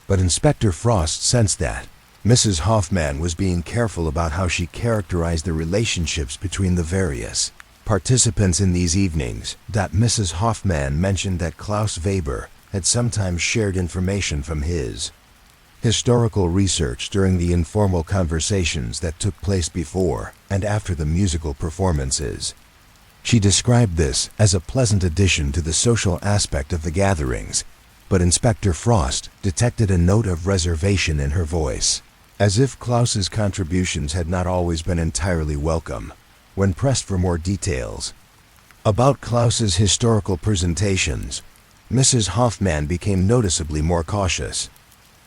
But Inspector Frost sensed that Mrs. Hoffman was being careful about how she characterized the relationships between the various participants in these evenings. Mrs. Hoffman mentioned that Klaus Weber had sometimes shared information from his historical research during the informal conversations that took place before and after the musical performances. She described this as a pleasant addition to the social aspect of the gatherings, but Inspector Frost detected a note of reservation in her voice, as if Klaus's contributions had not always been entirely welcome. When pressed for more details about Klaus's historical presentations, Mrs. Hoffman became noticeably more cautious.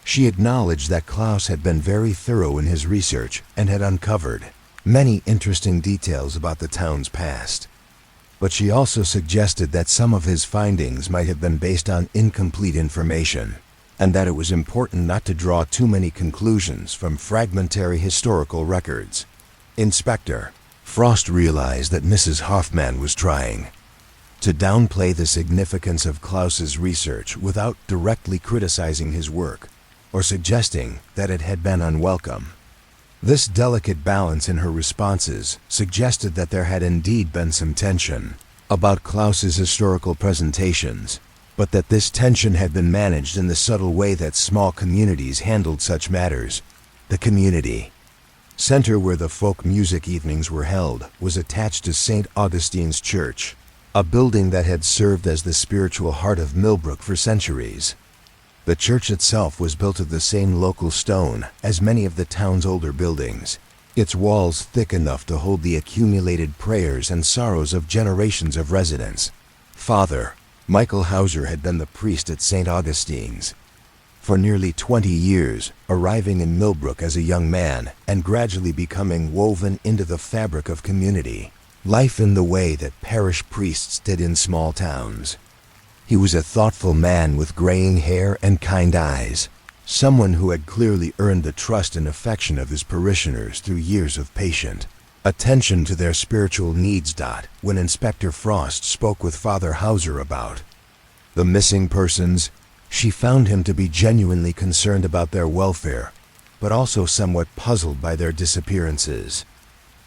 She acknowledged that Klaus had been very thorough in his research and had uncovered many interesting details about the town's past. But she also suggested that some of his findings might have been based on incomplete information, and that it was important not to draw too many conclusions from fragmentary historical records. Inspector Frost realized that Mrs. Hoffman was trying to downplay the significance of Klaus's research without directly criticizing his work or suggesting that it had been unwelcome. This delicate balance in her responses suggested that there had indeed been some tension about Klaus's historical presentations, but that this tension had been managed in the subtle way that small communities handled such matters. The community center where the folk music evenings were held was attached to St. Augustine's Church, a building that had served as the spiritual heart of Millbrook for centuries. The church itself was built of the same local stone as many of the town's older buildings, its walls thick enough to hold the accumulated prayers and sorrows of generations of residents. Father Michael Hauser had been the priest at St. Augustine's for nearly 20 years, arriving in Millbrook as a young man and gradually becoming woven into the fabric of community life in the way that parish priests did in small towns. He was a thoughtful man with graying hair and kind eyes, someone who had clearly earned the trust and affection of his parishioners through years of patient attention to their spiritual needs. When Inspector Frost spoke with Father Hauser about the missing persons, she found him to be genuinely concerned about their welfare, but also somewhat puzzled by their disappearances.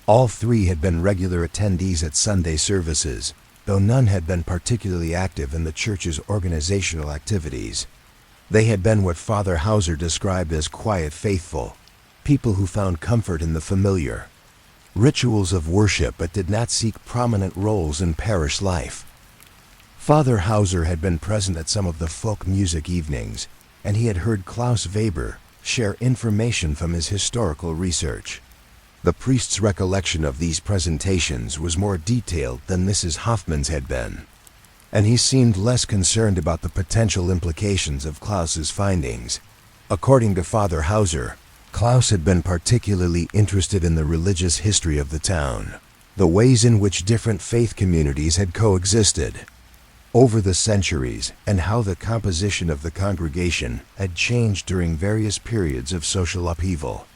All three had been regular attendees at Sunday services, though none had been particularly active in the church's organizational activities. They had been what Father Hauser described as quiet faithful, people who found comfort in the familiar rituals of worship but did not seek prominent roles in parish life. Father Hauser had been present at some of the folk music evenings, and he had heard Klaus Weber share information from his historical research. The priest's recollection of these presentations was more detailed than Mrs. Hoffman's had been, and he seemed less concerned about the potential implications of Klaus's findings. According to Father Hauser, Klaus had been particularly interested in the religious history of the town, the ways in which different faith communities had coexisted over the centuries, and how the composition of the congregation had changed during various periods of social upheaval.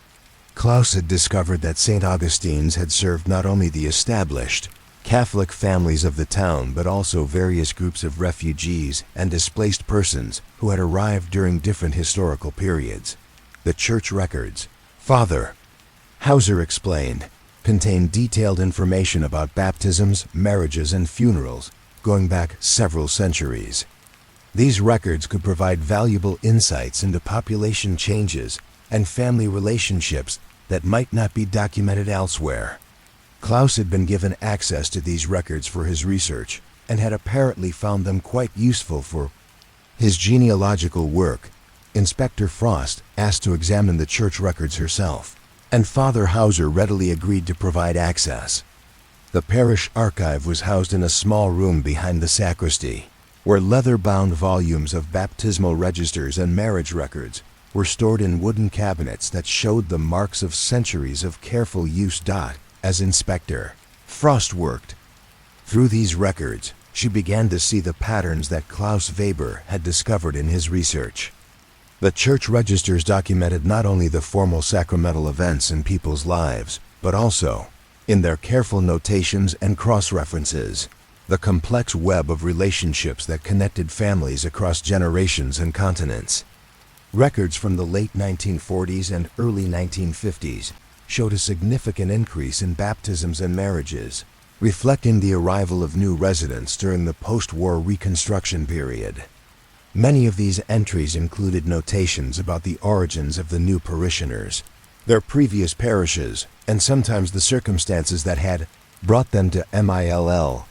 Klaus had discovered that St. Augustine's had served not only the established Catholic families of the town, but also various groups of refugees and displaced persons who had arrived during different historical periods. The church records, Father Hauser explained, contained detailed information about baptisms, marriages, and funerals going back several centuries. These records could provide valuable insights into population changes and family relationships that might not be documented elsewhere. Klaus had been given access to these records for his research and had apparently found them quite useful for his genealogical work. Inspector Frost asked to examine the church records herself, and Father Hauser readily agreed to provide access. The parish archive was housed in a small room behind the sacristy, where leather-bound volumes of baptismal registers and marriage records were stored in wooden cabinets that showed the marks of centuries of careful use. As Inspector Frost worked through these records, she began to see the patterns that Klaus Weber had discovered in his research. The church registers documented not only the formal sacramental events in people's lives, but also, in their careful notations and cross-references, the complex web of relationships that connected families across generations and continents. Records from the late 1940s and early 1950s showed a significant increase in baptisms and marriages, reflecting the arrival of new residents during the post-war Reconstruction period. Many of these entries included notations about the origins of the new parishioners, their previous parishes, and sometimes the circumstances that had brought them to Millbrook.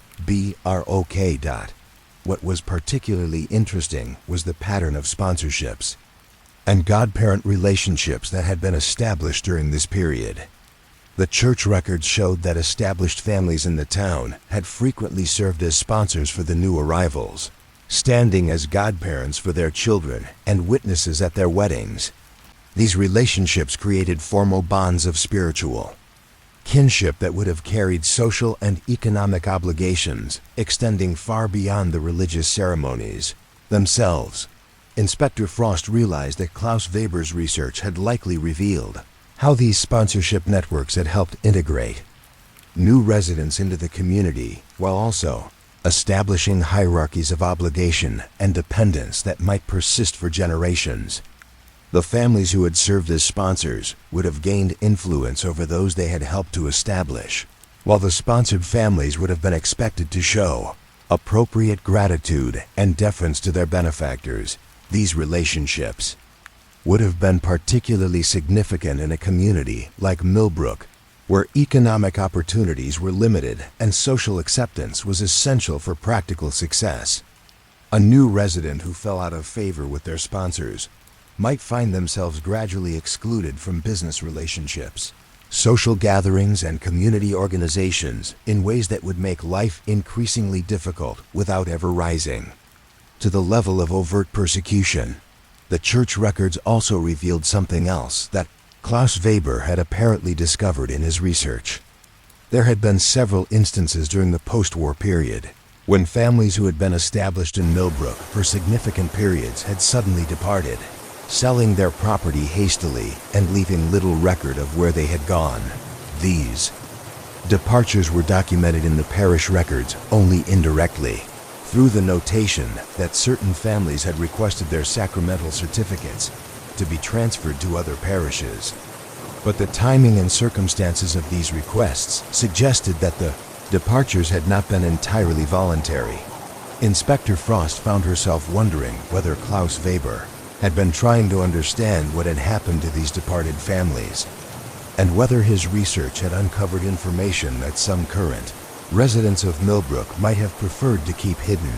What was particularly interesting was the pattern of sponsorships and godparent relationships that had been established during this period. The church records showed that established families in the town had frequently served as sponsors for the new arrivals, standing as godparents for their children and witnesses at their weddings. These relationships created formal bonds of spiritual kinship that would have carried social and economic obligations, extending far beyond the religious ceremonies themselves. Inspector Frost realized that Klaus Weber's research had likely revealed How these sponsorship networks had helped integrate new residents into the community while also establishing hierarchies of obligation and dependence that might persist for generations. The families who had served as sponsors would have gained influence over those they had helped to establish, while the sponsored families would have been expected to show appropriate gratitude and deference to their benefactors. These relationships would have been particularly significant in a community like Millbrook, where economic opportunities were limited and social acceptance was essential for practical success. A new resident who fell out of favor with their sponsors might find themselves gradually excluded from business relationships, social gatherings, and community organizations in ways that would make life increasingly difficult without ever rising to the level of overt persecution. The church records also revealed something else that Klaus Weber had apparently discovered in his research. There had been several instances during the post-war period when families who had been established in Millbrook for significant periods had suddenly departed, selling their property hastily and leaving little record of where they had gone. These departures were documented in the parish records only indirectly, through the notation that certain families had requested their sacramental certificates to be transferred to other parishes. But the timing and circumstances of these requests suggested that the departures had not been entirely voluntary. Inspector Frost found herself wondering whether Klaus Weber had been trying to understand what had happened to these departed families, and whether his research had uncovered information that some current residents of Millbrook might have preferred to keep hidden.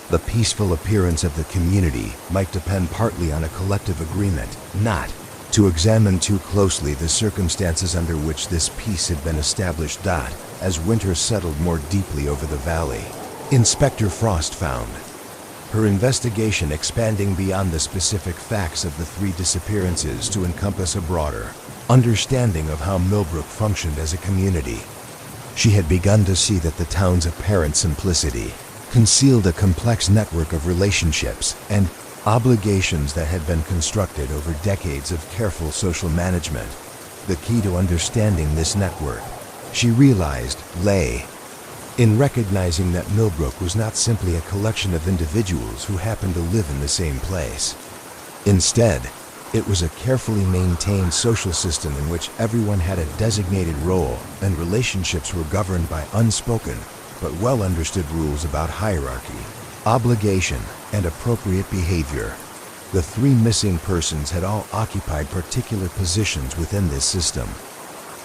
The peaceful appearance of the community might depend partly on a collective agreement not to examine too closely the circumstances under which this peace had been established. As winter settled more deeply over the valley, Inspector Frost found her investigation expanding beyond the specific facts of the 3 disappearances to encompass a broader understanding of how Millbrook functioned as a community. She had begun to see that the town's apparent simplicity concealed a complex network of relationships and obligations that had been constructed over decades of careful social management. The key to understanding this network, she realized, lay in recognizing that Millbrook was not simply a collection of individuals who happened to live in the same place. Instead, it was a carefully maintained social system in which everyone had a designated role and relationships were governed by unspoken but well-understood rules about hierarchy, obligation, and appropriate behavior. The 3 missing persons had all occupied particular positions within this system.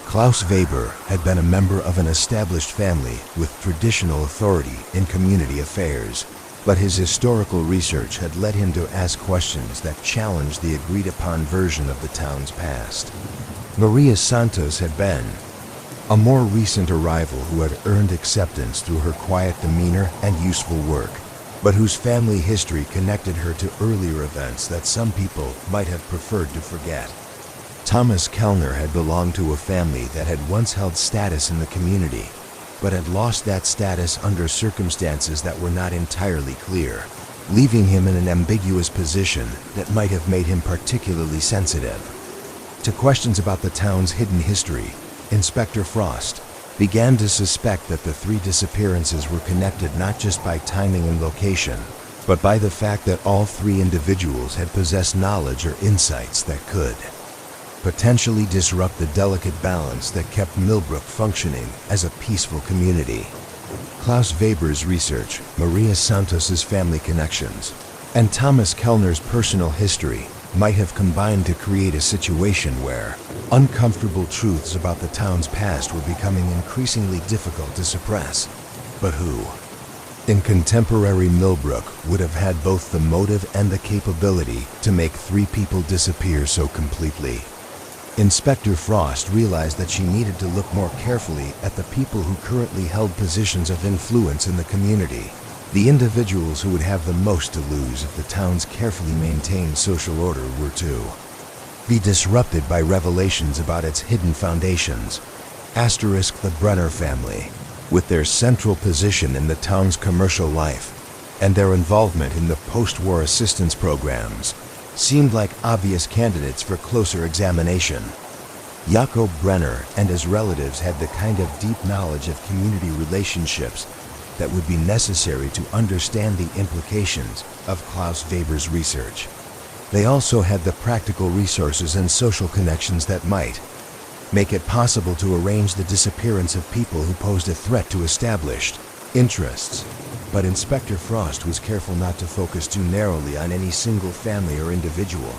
Klaus Weber had been a member of an established family with traditional authority in community affairs, but his historical research had led him to ask questions that challenged the agreed-upon version of the town's past. Maria Santos had been a more recent arrival who had earned acceptance through her quiet demeanor and useful work, but whose family history connected her to earlier events that some people might have preferred to forget. Thomas Kellner had belonged to a family that had once held status in the community, but had lost that status under circumstances that were not entirely clear, leaving him in an ambiguous position that might have made him particularly sensitive to questions about the town's hidden history. Inspector Frost began to suspect that the 3 disappearances were connected not just by timing and location, but by the fact that all 3 individuals had possessed knowledge or insights that could potentially disrupt the delicate balance that kept Millbrook functioning as a peaceful community. Klaus Weber's research, Maria Santos's family connections, and Thomas Kellner's personal history might have combined to create a situation where uncomfortable truths about the town's past were becoming increasingly difficult to suppress. But who, in contemporary Millbrook, would have had both the motive and the capability to make 3 people disappear so completely? Inspector Frost realized that she needed to look more carefully at the people who currently held positions of influence in the community, the individuals who would have the most to lose if the town's carefully maintained social order were to be disrupted by revelations about its hidden foundations. The Brenner family, with their central position in the town's commercial life and their involvement in the post-war assistance programs, seemed like obvious candidates for closer examination. Jakob Brenner and his relatives had the kind of deep knowledge of community relationships that would be necessary to understand the implications of Klaus Weber's research. They also had the practical resources and social connections that might make it possible to arrange the disappearance of people who posed a threat to established interests. But Inspector Frost was careful not to focus too narrowly on any single family or individual.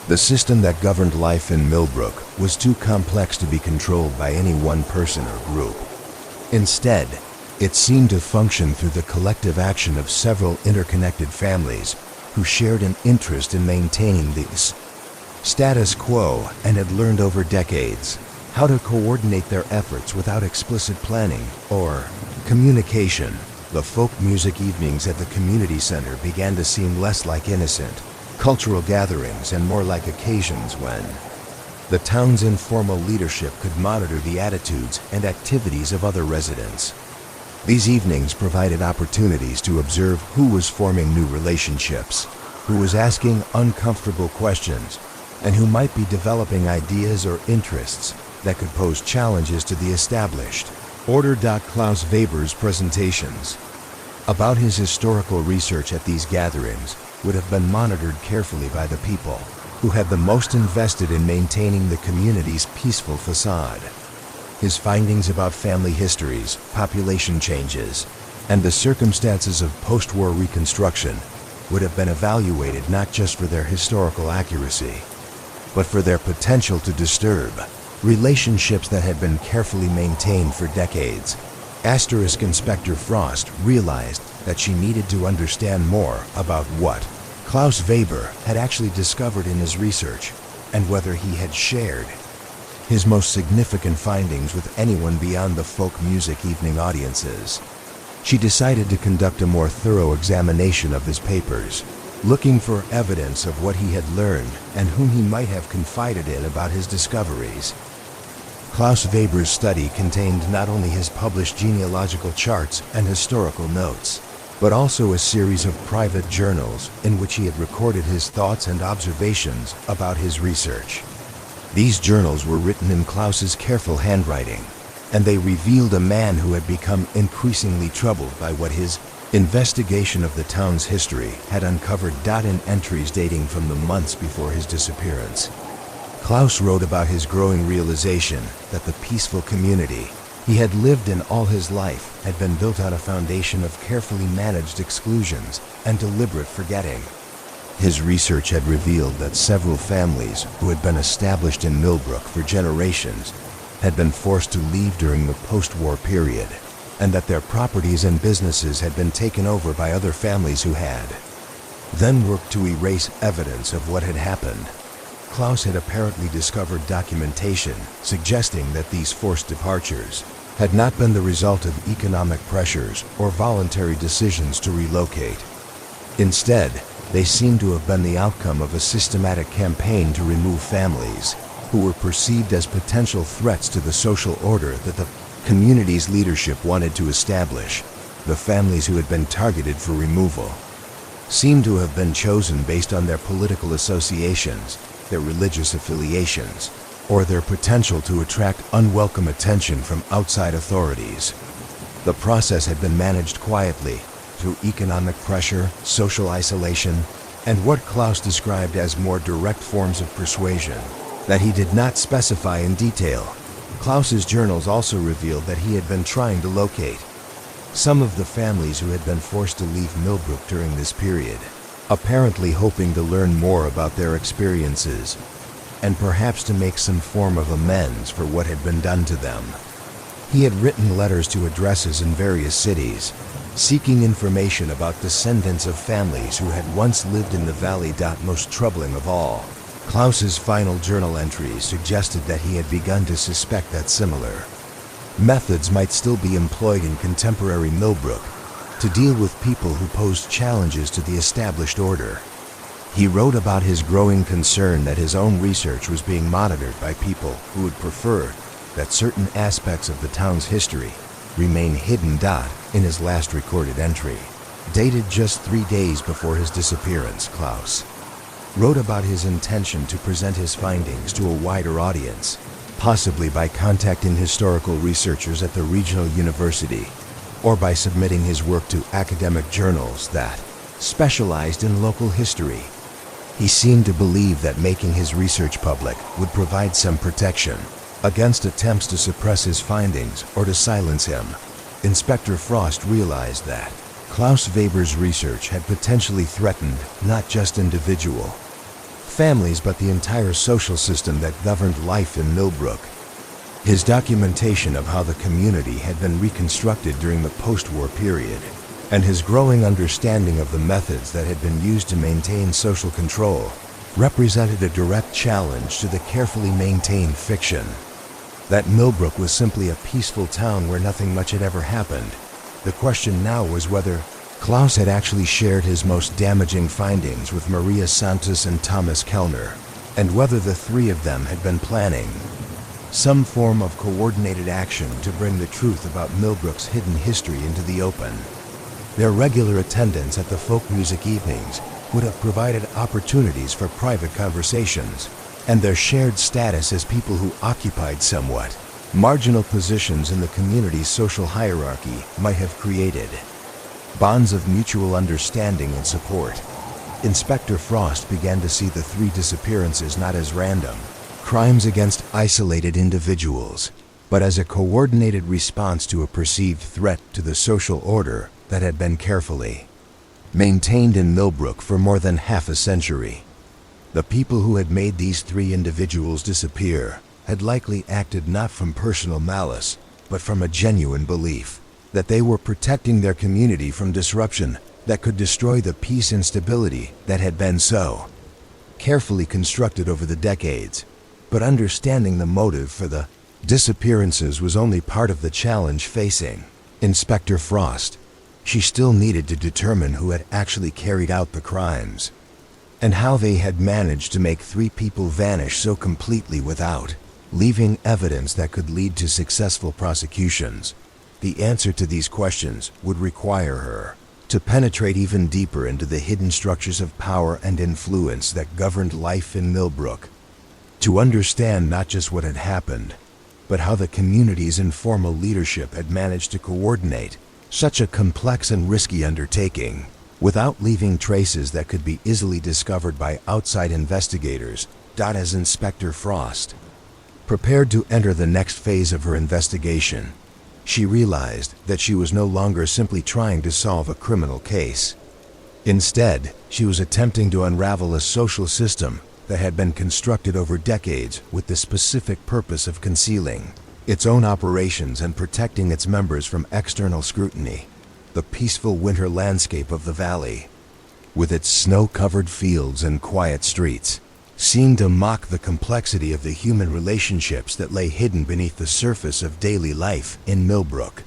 The system that governed life in Millbrook was too complex to be controlled by any one person or group. Instead, it seemed to function through the collective action of several interconnected families who shared an interest in maintaining the status quo and had learned over decades how to coordinate their efforts without explicit planning or communication. The folk music evenings at the community center began to seem less like innocent cultural gatherings and more like occasions when the town's informal leadership could monitor the attitudes and activities of other residents. These evenings provided opportunities to observe who was forming new relationships, who was asking uncomfortable questions, and who might be developing ideas or interests that could pose challenges to the established order. Klaus Weber's presentations about his historical research at these gatherings would have been monitored carefully by the people who had the most invested in maintaining the community's peaceful facade. His findings about family histories, population changes, and the circumstances of post-war reconstruction would have been evaluated not just for their historical accuracy, but for their potential to disturb relationships that had been carefully maintained for decades. Inspector Frost realized that she needed to understand more about what Klaus Weber had actually discovered in his research and whether he had shared his most significant findings with anyone beyond the folk music evening audiences. She decided to conduct a more thorough examination of his papers, looking for evidence of what he had learned and whom he might have confided in about his discoveries. Klaus Weber's study contained not only his published genealogical charts and historical notes, but also a series of private journals in which he had recorded his thoughts and observations about his research. These journals were written in Klaus's careful handwriting, and they revealed a man who had become increasingly troubled by what his investigation of the town's history had uncovered. In entries dating from the months before his disappearance, Klaus wrote about his growing realization that the peaceful community he had lived in all his life had been built on a foundation of carefully managed exclusions and deliberate forgetting. His research had revealed that several families who had been established in Millbrook for generations had been forced to leave during the post-war period, and that their properties and businesses had been taken over by other families who had then worked to erase evidence of what had happened. Klaus had apparently discovered documentation suggesting that these forced departures had not been the result of economic pressures or voluntary decisions to relocate. Instead, they seemed to have been the outcome of a systematic campaign to remove families who were perceived as potential threats to the social order that the community's leadership wanted to establish. The families who had been targeted for removal seemed to have been chosen based on their political associations, their religious affiliations, or their potential to attract unwelcome attention from outside authorities. The process had been managed quietly through economic pressure, social isolation, and what Klaus described as more direct forms of persuasion that he did not specify in detail. Klaus's journals also revealed that he had been trying to locate some of the families who had been forced to leave Millbrook during this period, apparently hoping to learn more about their experiences and perhaps to make some form of amends for what had been done to them. He had written letters to addresses in various cities, seeking information about descendants of families who had once lived in the valley. Most troubling of all, Klaus's final journal entries suggested that he had begun to suspect that similar methods might still be employed in contemporary Millbrook to deal with people who posed challenges to the established order. He wrote about his growing concern that his own research was being monitored by people who would prefer that certain aspects of the town's history remain hidden. In his last recorded entry, dated just 3 days before his disappearance, Klaus wrote about his intention to present his findings to a wider audience, possibly by contacting historical researchers at the regional university, or by submitting his work to academic journals that specialized in local history. He seemed to believe that making his research public would provide some protection against attempts to suppress his findings or to silence him. Inspector Frost realized that Klaus Weber's research had potentially threatened not just individual families but the entire social system that governed life in Millbrook. His documentation of how the community had been reconstructed during the post-war period, and his growing understanding of the methods that had been used to maintain social control, represented a direct challenge to the carefully maintained fiction that Millbrook was simply a peaceful town where nothing much had ever happened. The question now was whether Klaus had actually shared his most damaging findings with Maria Santos and Thomas Kellner, and whether the three of them had been planning some form of coordinated action to bring the truth about Millbrook's hidden history into the open. Their regular attendance at the folk music evenings would have provided opportunities for private conversations, and their shared status as people who occupied somewhat marginal positions in the community's social hierarchy might have created bonds of mutual understanding and support. Inspector Frost began to see the three disappearances not as random crimes against isolated individuals, but as a coordinated response to a perceived threat to the social order that had been carefully maintained in Millbrook for more than half a century. The people who had made these three individuals disappear had likely acted not from personal malice, but from a genuine belief that they were protecting their community from disruption that could destroy the peace and stability that had been so carefully constructed over the decades. But understanding the motive for the disappearances was only part of the challenge facing Inspector Frost. She still needed to determine who had actually carried out the crimes, and how they had managed to make three people vanish so completely without leaving evidence that could lead to successful prosecutions. The answer to these questions would require her to penetrate even deeper into the hidden structures of power and influence that governed life in Millbrook, to understand not just what had happened, but how the community's informal leadership had managed to coordinate such a complex and risky undertaking without leaving traces that could be easily discovered by outside investigators. As Inspector Frost prepared to enter the next phase of her investigation, she realized that she was no longer simply trying to solve a criminal case. Instead, she was attempting to unravel a social system that had been constructed over decades with the specific purpose of concealing its own operations and protecting its members from external scrutiny. The peaceful winter landscape of the valley, with its snow-covered fields and quiet streets, seemed to mock the complexity of the human relationships that lay hidden beneath the surface of daily life in Millbrook.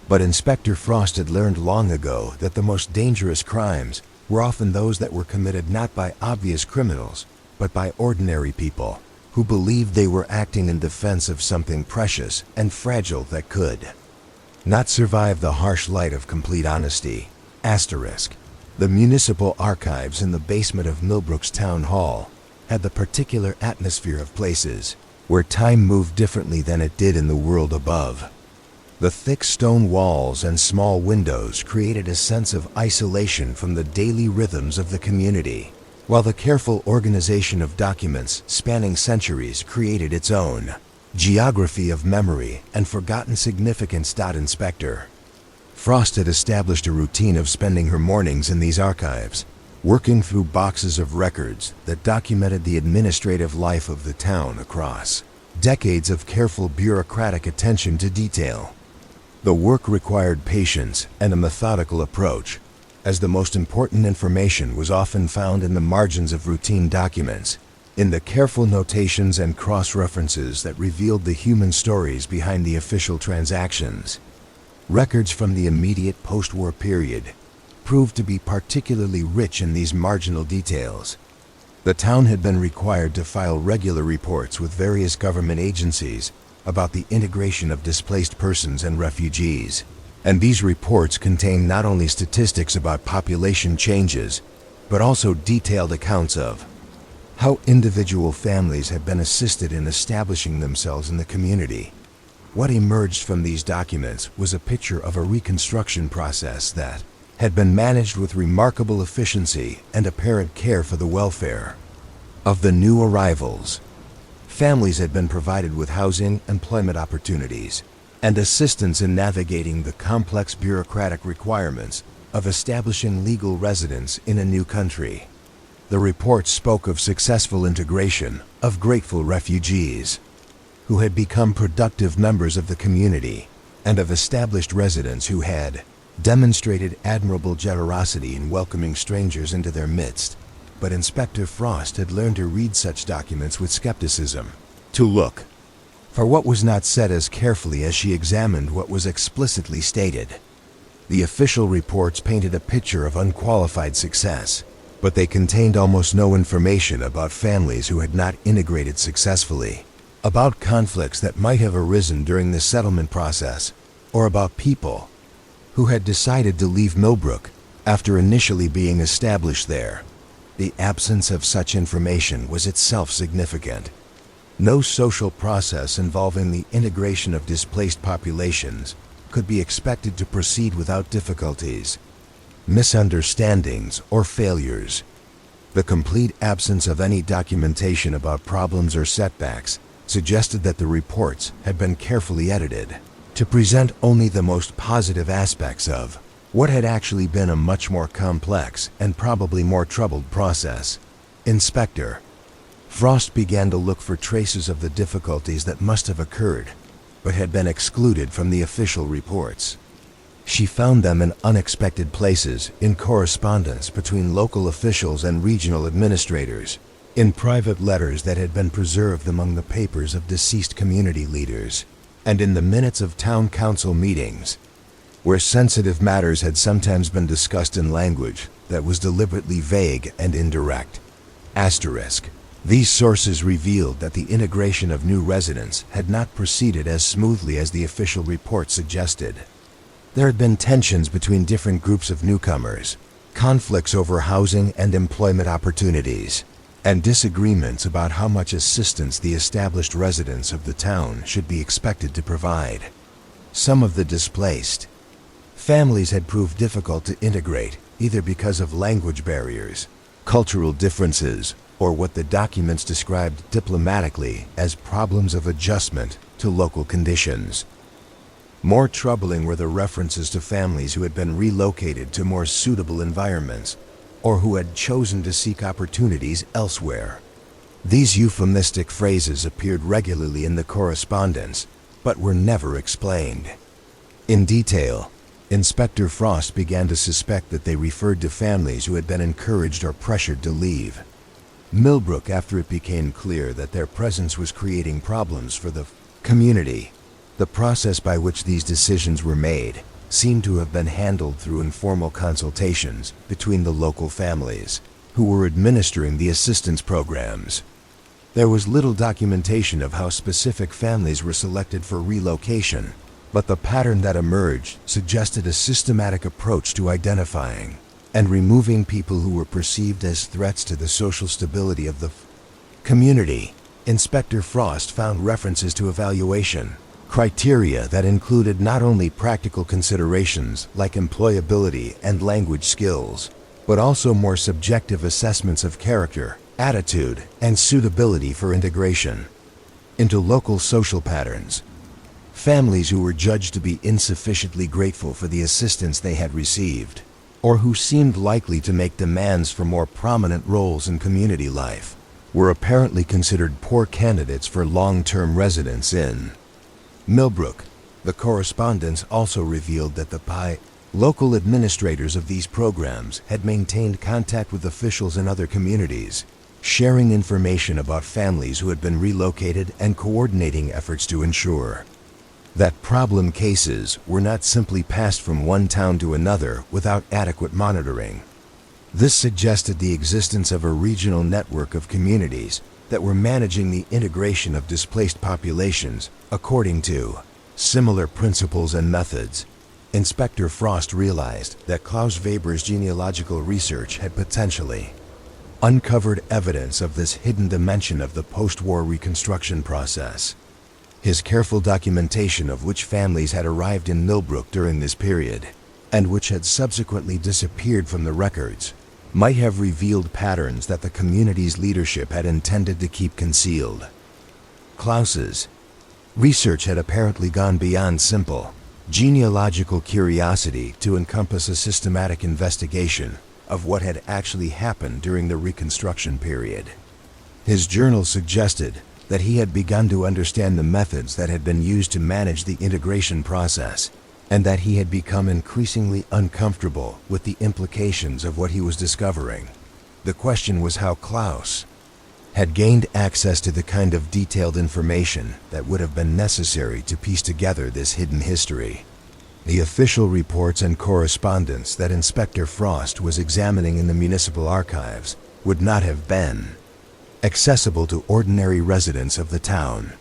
But Inspector Frost had learned long ago that the most dangerous crimes were often those that were committed not by obvious criminals, but by ordinary people who believed they were acting in defense of something precious and fragile that could not survive the harsh light of complete honesty. The municipal archives in the basement of Millbrook's town hall had the particular atmosphere of places where time moved differently than it did in the world above. The thick stone walls and small windows created a sense of isolation from the daily rhythms of the community, while the careful organization of documents spanning centuries created its own geography of memory and forgotten significance. Inspector Frost had established a routine of spending her mornings in these archives, working through boxes of records that documented the administrative life of the town across decades of careful bureaucratic attention to detail. The work required patience and a methodical approach, as the most important information was often found in the margins of routine documents, in the careful notations and cross-references that revealed the human stories behind the official transactions. Records from the immediate post-war period proved to be particularly rich in these marginal details. The town had been required to file regular reports with various government agencies about the integration of displaced persons and refugees, and these reports contained not only statistics about population changes, but also detailed accounts of how individual families had been assisted in establishing themselves in the community. What emerged from these documents was a picture of a reconstruction process that had been managed with remarkable efficiency and apparent care for the welfare of the new arrivals. Families had been provided with housing, employment opportunities, and assistance in navigating the complex bureaucratic requirements of establishing legal residence in a new country. The report spoke of successful integration of grateful refugees who had become productive members of the community, and of established residents who had demonstrated admirable generosity in welcoming strangers into their midst. But Inspector Frost had learned to read such documents with skepticism, to look for what was not said as carefully as she examined what was explicitly stated. The official reports painted a picture of unqualified success, but they contained almost no information about families who had not integrated successfully, about conflicts that might have arisen during the settlement process, or about people who had decided to leave Millbrook after initially being established there. The absence of such information was itself significant. No social process involving the integration of displaced populations could be expected to proceed without difficulties, misunderstandings, or failures. The complete absence of any documentation about problems or setbacks suggested that the reports had been carefully edited to present only the most positive aspects of what had actually been a much more complex and probably more troubled process. Inspector Frost began to look for traces of the difficulties that must have occurred, but had been excluded from the official reports. She found them in unexpected places, in correspondence between local officials and regional administrators, in private letters that had been preserved among the papers of deceased community leaders, and in the minutes of town council meetings, where sensitive matters had sometimes been discussed in language that was deliberately vague and indirect. Asterisk. These sources revealed that the integration of new residents had not proceeded as smoothly as the official report suggested. There had been tensions between different groups of newcomers, conflicts over housing and employment opportunities, and disagreements about how much assistance the established residents of the town should be expected to provide. Some of the displaced families had proved difficult to integrate, either because of language barriers, cultural differences, or what the documents described diplomatically as problems of adjustment to local conditions. More troubling were the references to families who had been relocated to more suitable environments, or who had chosen to seek opportunities elsewhere. These euphemistic phrases appeared regularly in the correspondence, but were never explained in detail. Inspector Frost began to suspect that they referred to families who had been encouraged or pressured to leave Millbrook after it became clear that their presence was creating problems for the community. The process by which these decisions were made seemed to have been handled through informal consultations between the local families who were administering the assistance programs. There was little documentation of how specific families were selected for relocation, but the pattern that emerged suggested a systematic approach to identifying and removing people who were perceived as threats to the social stability of the community. Inspector Frost found references to evaluation criteria that included not only practical considerations like employability and language skills, but also more subjective assessments of character, attitude, and suitability for integration into local social patterns. Families who were judged to be insufficiently grateful for the assistance they had received, or who seemed likely to make demands for more prominent roles in community life, were apparently considered poor candidates for long-term residence in Millbrook. The correspondence also revealed that the local administrators of these programs had maintained contact with officials in other communities, sharing information about families who had been relocated and coordinating efforts to ensure that problem cases were not simply passed from one town to another without adequate monitoring. This suggested the existence of a regional network of communities that were managing the integration of displaced populations according to similar principles and methods. Inspector Frost realized that Klaus Weber's genealogical research had potentially uncovered evidence of this hidden dimension of the post-war reconstruction process. His careful documentation of which families had arrived in Millbrook during this period, and which had subsequently disappeared from the records, might have revealed patterns that the community's leadership had intended to keep concealed. Klaus's research had apparently gone beyond simple genealogical curiosity to encompass a systematic investigation of what had actually happened during the Reconstruction period. His journal suggested that he had begun to understand the methods that had been used to manage the integration process, and that he had become increasingly uncomfortable with the implications of what he was discovering. The question was how Klaus had gained access to the kind of detailed information that would have been necessary to piece together this hidden history. The official reports and correspondence that Inspector Frost was examining in the municipal archives would not have been accessible to ordinary residents of the town.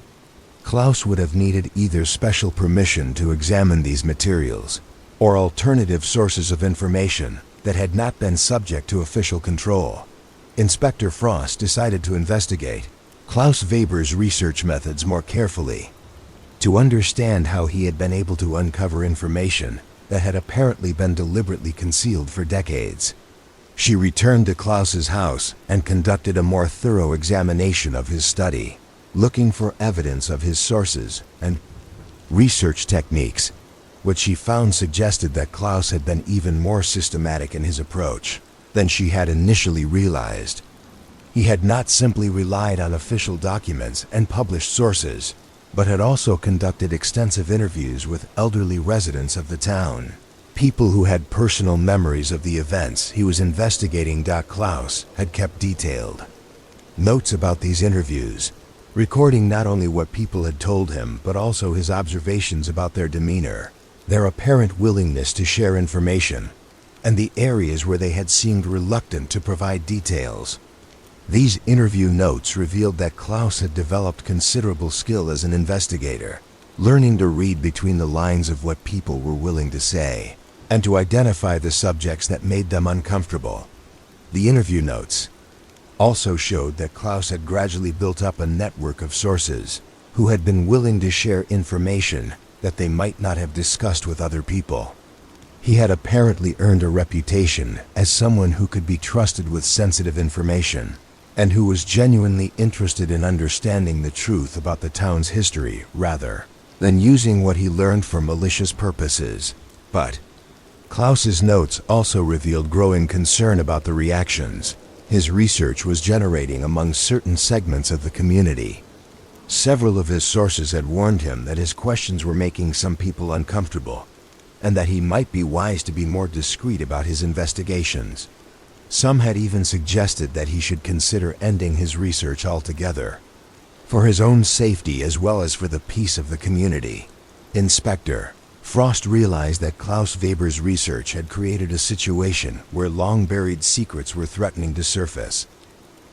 Klaus would have needed either special permission to examine these materials or alternative sources of information that had not been subject to official control. Inspector Frost decided to investigate Klaus Weber's research methods more carefully, to understand how he had been able to uncover information that had apparently been deliberately concealed for decades. She returned to Klaus's house and conducted a more thorough examination of his study, looking for evidence of his sources and research techniques. What she found suggested that Klaus had been even more systematic in his approach than she had initially realized. He had not simply relied on official documents and published sources, but had also conducted extensive interviews with elderly residents of the town, people who had personal memories of the events he was investigating. Klaus had kept detailed notes about these interviews, recording not only what people had told him but also his observations about their demeanor, their apparent willingness to share information, and the areas where they had seemed reluctant to provide details. These interview notes revealed that Klaus had developed considerable skill as an investigator, learning to read between the lines of what people were willing to say, and to identify the subjects that made them uncomfortable. The interview notes also showed that Klaus had gradually built up a network of sources who had been willing to share information that they might not have discussed with other people. He had apparently earned a reputation as someone who could be trusted with sensitive information, and who was genuinely interested in understanding the truth about the town's history rather than using what he learned for malicious purposes. But Klaus's notes also revealed growing concern about the reactions his research was generating among certain segments of the community. Several of his sources had warned him that his questions were making some people uncomfortable, and that he might be wise to be more discreet about his investigations. Some had even suggested that he should consider ending his research altogether, for his own safety as well as for the peace of the community. Inspector Frost realized that Klaus Weber's research had created a situation where long-buried secrets were threatening to surface,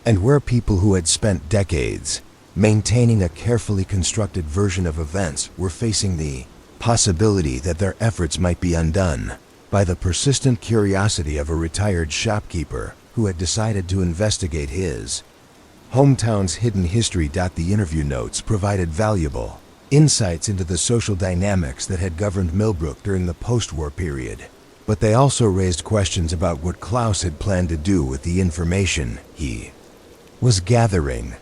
and where people who had spent decades maintaining a carefully constructed version of events were facing the possibility that their efforts might be undone by the persistent curiosity of a retired shopkeeper who had decided to investigate his hometown's hidden history. The interview notes provided valuable insights into the social dynamics that had governed Millbrook during the post-war period, but they also raised questions about what Klaus had planned to do with the information he was gathering.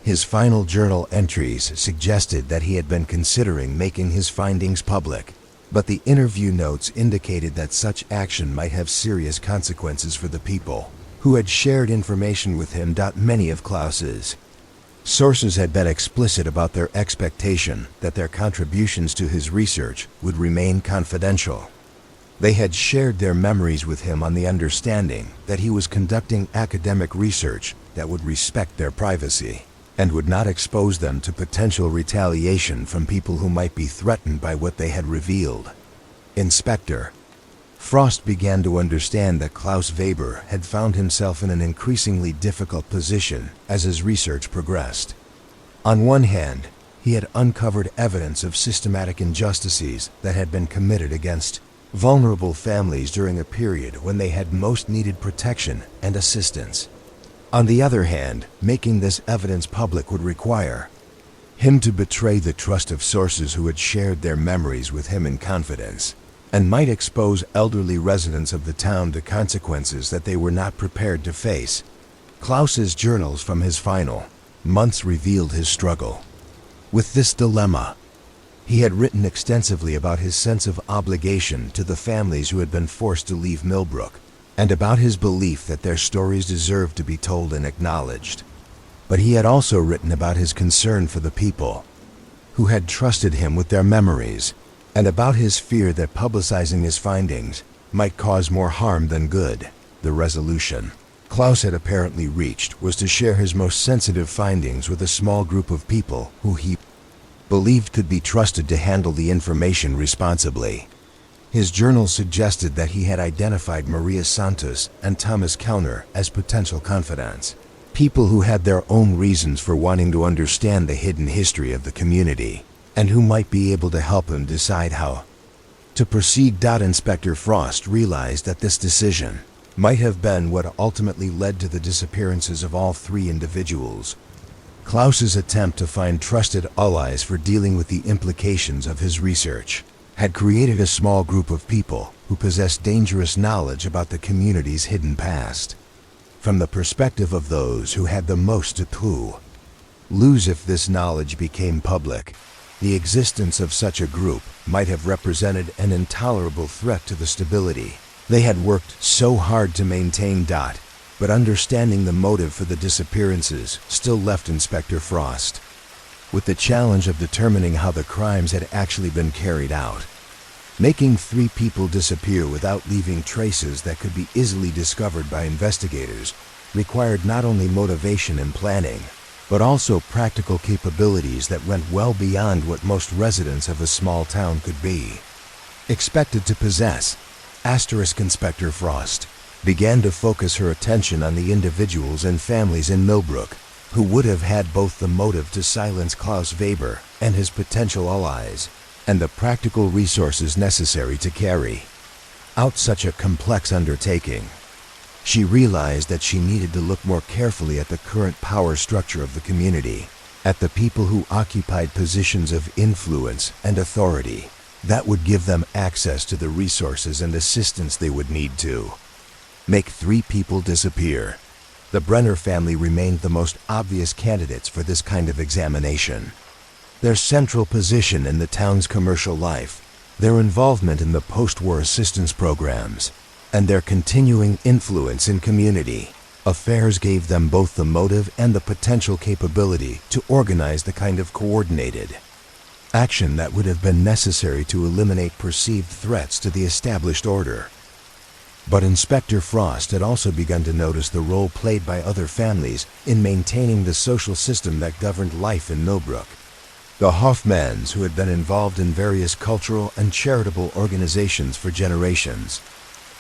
His final journal entries suggested that he had been considering making his findings public, but the interview notes indicated that such action might have serious consequences for the people who had shared information with him. Many of Klaus's sources had been explicit about their expectation that their contributions to his research would remain confidential. They had shared their memories with him on the understanding that he was conducting academic research that would respect their privacy and would not expose them to potential retaliation from people who might be threatened by what they had revealed. Inspector Frost began to understand that Klaus Weber had found himself in an increasingly difficult position as his research progressed. On one hand, he had uncovered evidence of systematic injustices that had been committed against vulnerable families during a period when they had most needed protection and assistance. On the other hand, making this evidence public would require him to betray the trust of sources who had shared their memories with him in confidence, and might expose elderly residents of the town to consequences that they were not prepared to face. Klaus's journals from his final months revealed his struggle with this dilemma. He had written extensively about his sense of obligation to the families who had been forced to leave Millbrook, and about his belief that their stories deserved to be told and acknowledged. But he had also written about his concern for the people who had trusted him with their memories, and about his fear that publicizing his findings might cause more harm than good. The resolution Klaus had apparently reached was to share his most sensitive findings with a small group of people who he believed could be trusted to handle the information responsibly. His journal suggested that he had identified Maria Santos and Thomas Kellner as potential confidants, people who had their own reasons for wanting to understand the hidden history of the community, and who might be able to help him decide how to proceed. Inspector Frost realized that this decision might have been what ultimately led to the disappearances of all three individuals. Klaus's attempt to find trusted allies for dealing with the implications of his research had created a small group of people who possessed dangerous knowledge about the community's hidden past. From the perspective of those who had the most to lose if this knowledge became public, the existence of such a group might have represented an intolerable threat to the stability they had worked so hard to maintain. But understanding the motive for the disappearances still left Inspector Frost with the challenge of determining how the crimes had actually been carried out. Making three people disappear without leaving traces that could be easily discovered by investigators required not only motivation and planning, but also practical capabilities that went well beyond what most residents of a small town could be expected to possess. Inspector Frost began to focus her attention on the individuals and families in Millbrook who would have had both the motive to silence Klaus Weber and his potential allies, and the practical resources necessary to carry out such a complex undertaking. She realized that she needed to look more carefully at the current power structure of the community, at the people who occupied positions of influence and authority that would give them access to the resources and assistance they would need to make three people disappear. The Brenner family remained the most obvious candidates for this kind of examination. Their central position in the town's commercial life, their involvement in the post-war assistance programs, and their continuing influence in community affairs gave them both the motive and the potential capability to organize the kind of coordinated action that would have been necessary to eliminate perceived threats to the established order. But Inspector Frost had also begun to notice the role played by other families in maintaining the social system that governed life in Millbrook. The Hoffmans, who had been involved in various cultural and charitable organizations for generations,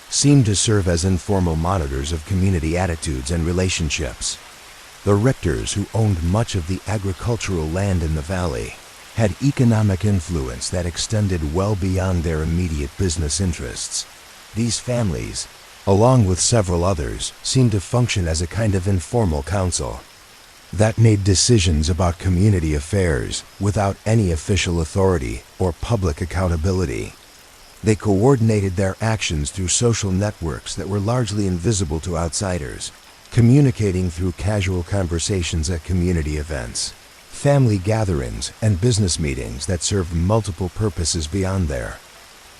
seemed to serve as informal monitors of community attitudes and relationships. The Richters, who owned much of the agricultural land in the valley, had economic influence that extended well beyond their immediate business interests. These families, along with several others, seemed to function as a kind of informal council that made decisions about community affairs without any official authority or public accountability. They coordinated their actions through social networks that were largely invisible to outsiders, communicating through casual conversations at community events, family gatherings, and business meetings that served multiple purposes beyond their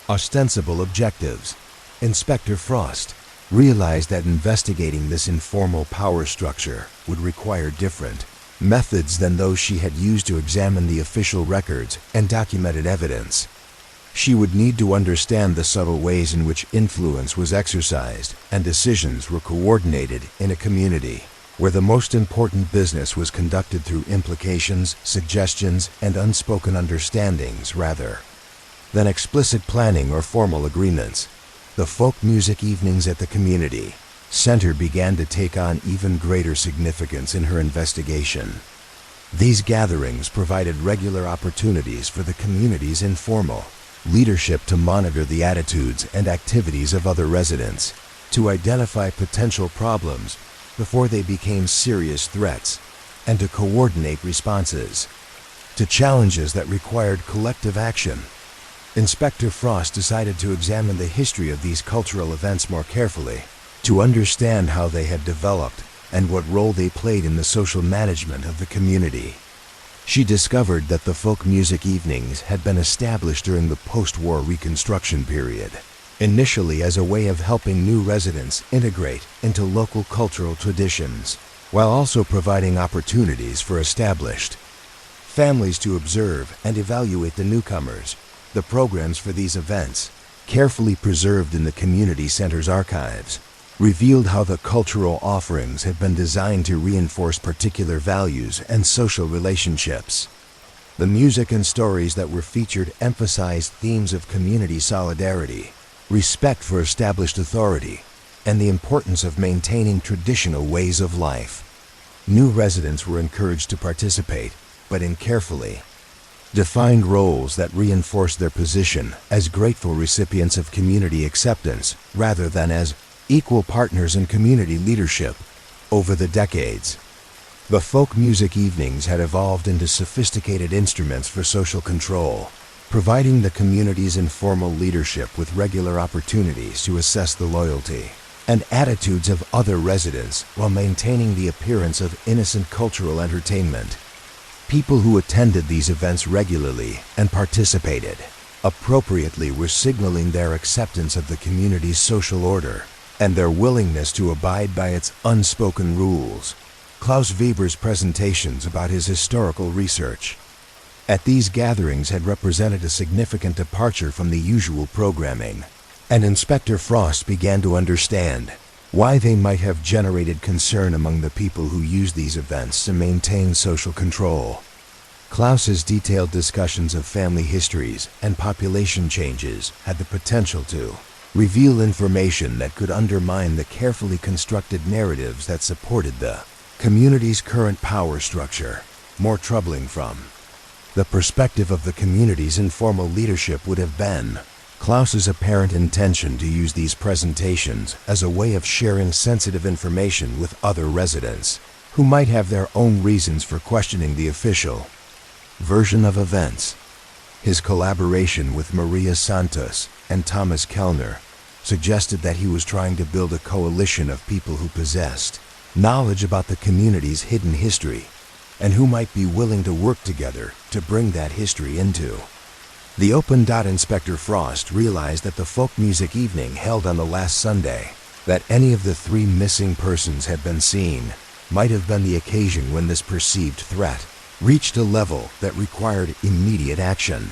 ostensible objectives. Inspector Frost realized that investigating this informal power structure would require different methods than those she had used to examine the official records and documented evidence. She would need to understand the subtle ways in which influence was exercised and decisions were coordinated in a community where the most important business was conducted through implications, suggestions, and unspoken understandings rather than explicit planning or formal agreements. The folk music evenings at the community center began to take on even greater significance in her investigation. These gatherings provided regular opportunities for the community's informal leadership to monitor the attitudes and activities of other residents, to identify potential problems, before they became serious threats, and to coordinate responses to challenges that required collective action. Inspector Frost decided to examine the history of these cultural events more carefully, to understand how they had developed and what role they played in the social management of the community. She discovered that the folk music evenings had been established during the post-war Reconstruction period, initially as a way of helping new residents integrate into local cultural traditions, while also providing opportunities for established families to observe and evaluate the newcomers. The programs for these events, carefully preserved in the community center's archives, revealed how the cultural offerings had been designed to reinforce particular values and social relationships. The music and stories that were featured emphasized themes of community solidarity, respect for established authority, and the importance of maintaining traditional ways of life. New residents were encouraged to participate, but in carefully defined roles that reinforced their position as grateful recipients of community acceptance rather than as equal partners in community leadership. Over the decades, the folk music evenings had evolved into sophisticated instruments for social control, providing the community's informal leadership with regular opportunities to assess the loyalty and attitudes of other residents while maintaining the appearance of innocent cultural entertainment. People who attended these events regularly and participated appropriately were signaling their acceptance of the community's social order and their willingness to abide by its unspoken rules. Klaus Weber's presentations about his historical research at these gatherings had represented a significant departure from the usual programming, and Inspector Frost began to understand why they might have generated concern among the people who used these events to maintain social control. Klaus's detailed discussions of family histories and population changes had the potential to reveal information that could undermine the carefully constructed narratives that supported the community's current power structure. More troubling from the perspective of the community's informal leadership would have been Klaus's apparent intention to use these presentations as a way of sharing sensitive information with other residents who might have their own reasons for questioning the official version of events. His collaboration with Maria Santos and Thomas Kellner suggested that he was trying to build a coalition of people who possessed knowledge about the community's hidden history and who might be willing to work together to bring that history into the open. Inspector Frost realized that the folk music evening held on the last Sunday, that any of the 3 missing persons had been seen, might have been the occasion when this perceived threat reached a level that required immediate action.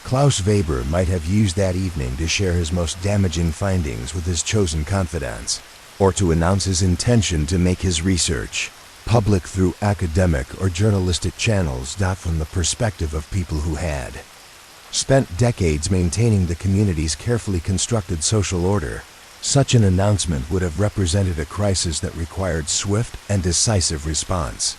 Klaus Weber might have used that evening to share his most damaging findings with his chosen confidants, or to announce his intention to make his research public through academic or journalistic channels. From the perspective of people who had spent decades maintaining the community's carefully constructed social order, such an announcement would have represented a crisis that required swift and decisive response.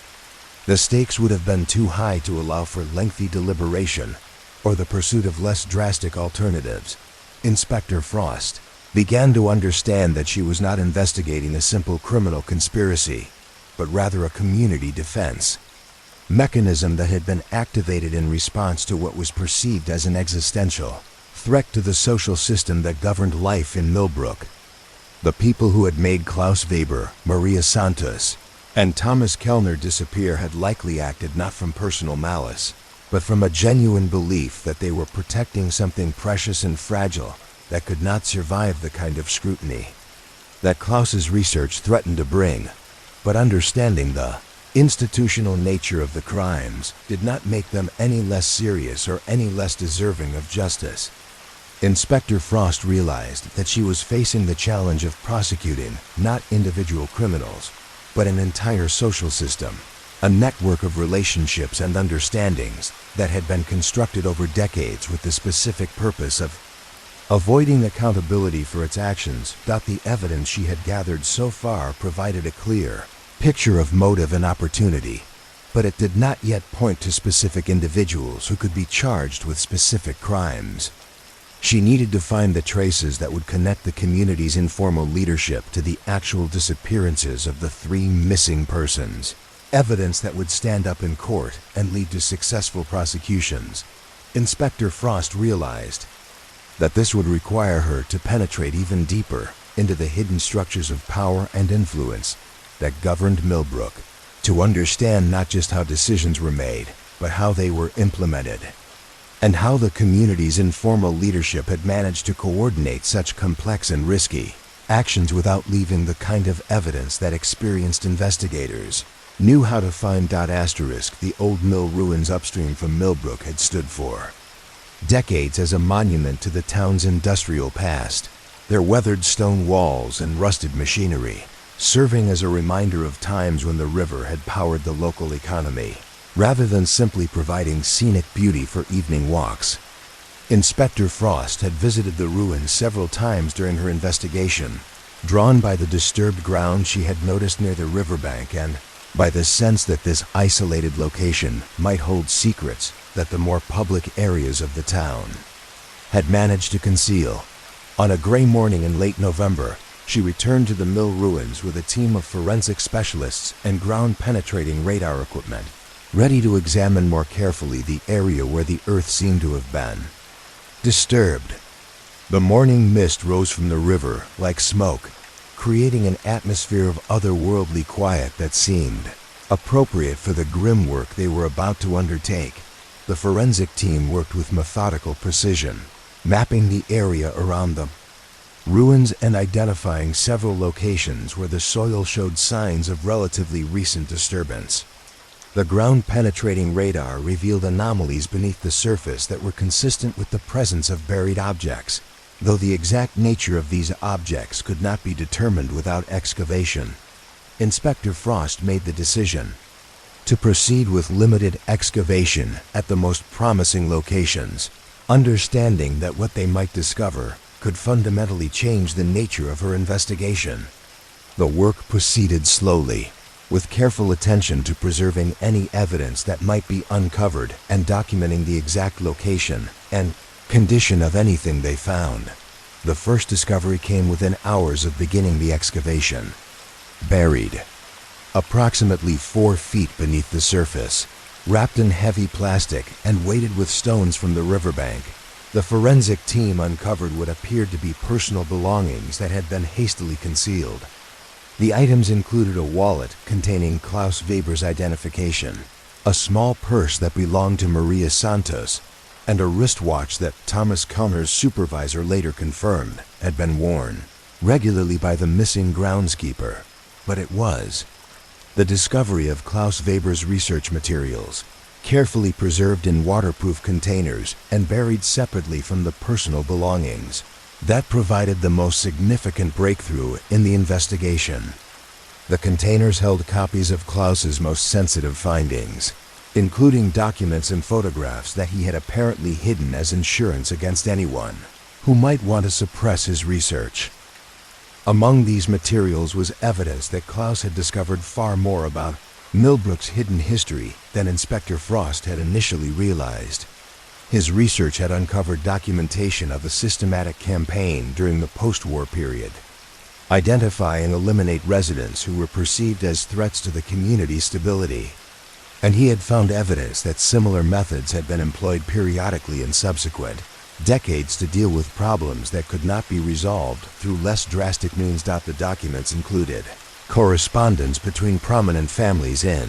The stakes would have been too high to allow for lengthy deliberation or the pursuit of less drastic alternatives. Inspector Frost began to understand that she was not investigating a simple criminal conspiracy, but rather a community defense mechanism that had been activated in response to what was perceived as an existential threat to the social system that governed life in Millbrook. The people who had made Klaus Weber, Maria Santos, and Thomas Kellner disappear had likely acted not from personal malice, but from a genuine belief that they were protecting something precious and fragile that could not survive the kind of scrutiny that Klaus's research threatened to bring. But understanding the institutional nature of the crimes did not make them any less serious or any less deserving of justice. Inspector Frost realized that she was facing the challenge of prosecuting not individual criminals, but an entire social system, a network of relationships and understandings that had been constructed over decades with the specific purpose of avoiding accountability for its actions. The evidence she had gathered so far provided a clear picture of motive and opportunity, but it did not yet point to specific individuals who could be charged with specific crimes. She needed to find the traces that would connect the community's informal leadership to the actual disappearances of the 3 missing persons. Evidence that would stand up in court and lead to successful prosecutions. Inspector Frost realized that this would require her to penetrate even deeper into the hidden structures of power and influence that governed Millbrook, to understand not just how decisions were made, but how they were implemented, and how the community's informal leadership had managed to coordinate such complex and risky actions without leaving the kind of evidence that experienced investigators knew how to find. The old mill ruins upstream from Millbrook had stood for decades as a monument to the town's industrial past, their weathered stone walls and rusted machinery serving as a reminder of times when the river had powered the local economy, rather than simply providing scenic beauty for evening walks. Inspector Frost had visited the ruins several times during her investigation, drawn by the disturbed ground she had noticed near the riverbank and by the sense that this isolated location might hold secrets that the more public areas of the town had managed to conceal. On a gray morning in late November, she returned to the mill ruins with a team of forensic specialists and ground-penetrating radar equipment, ready to examine more carefully the area where the earth seemed to have been disturbed. The morning mist rose from the river like smoke, creating an atmosphere of otherworldly quiet that seemed appropriate for the grim work they were about to undertake. The forensic team worked with methodical precision, mapping the area around them ruins and identifying several locations where the soil showed signs of relatively recent disturbance. The ground-penetrating radar revealed anomalies beneath the surface that were consistent with the presence of buried objects, though the exact nature of these objects could not be determined without excavation. Inspector Frost made the decision to proceed with limited excavation at the most promising locations, understanding that what they might discover could fundamentally change the nature of her investigation. The work proceeded slowly, with careful attention to preserving any evidence that might be uncovered and documenting the exact location and condition of anything they found. The first discovery came within hours of beginning the excavation. Buried, approximately 4 feet beneath the surface, wrapped in heavy plastic and weighted with stones from the riverbank, the forensic team uncovered what appeared to be personal belongings that had been hastily concealed. The items included a wallet containing Klaus Weber's identification, a small purse that belonged to Maria Santos, and a wristwatch that Thomas Connor's supervisor later confirmed had been worn regularly by the missing groundskeeper. But it was the discovery of Klaus Weber's research materials, carefully preserved in waterproof containers and buried separately from the personal belongings, that provided the most significant breakthrough in the investigation. The containers held copies of Klaus's most sensitive findings, including documents and photographs that he had apparently hidden as insurance against anyone who might want to suppress his research. Among these materials was evidence that Klaus had discovered far more about Millbrook's hidden history than Inspector Frost had initially realized. His research had uncovered documentation of a systematic campaign during the post-war period, identify and eliminate residents who were perceived as threats to the community's stability, and he had found evidence that similar methods had been employed periodically in subsequent decades to deal with problems that could not be resolved through less drastic means. The documents included correspondence between prominent families in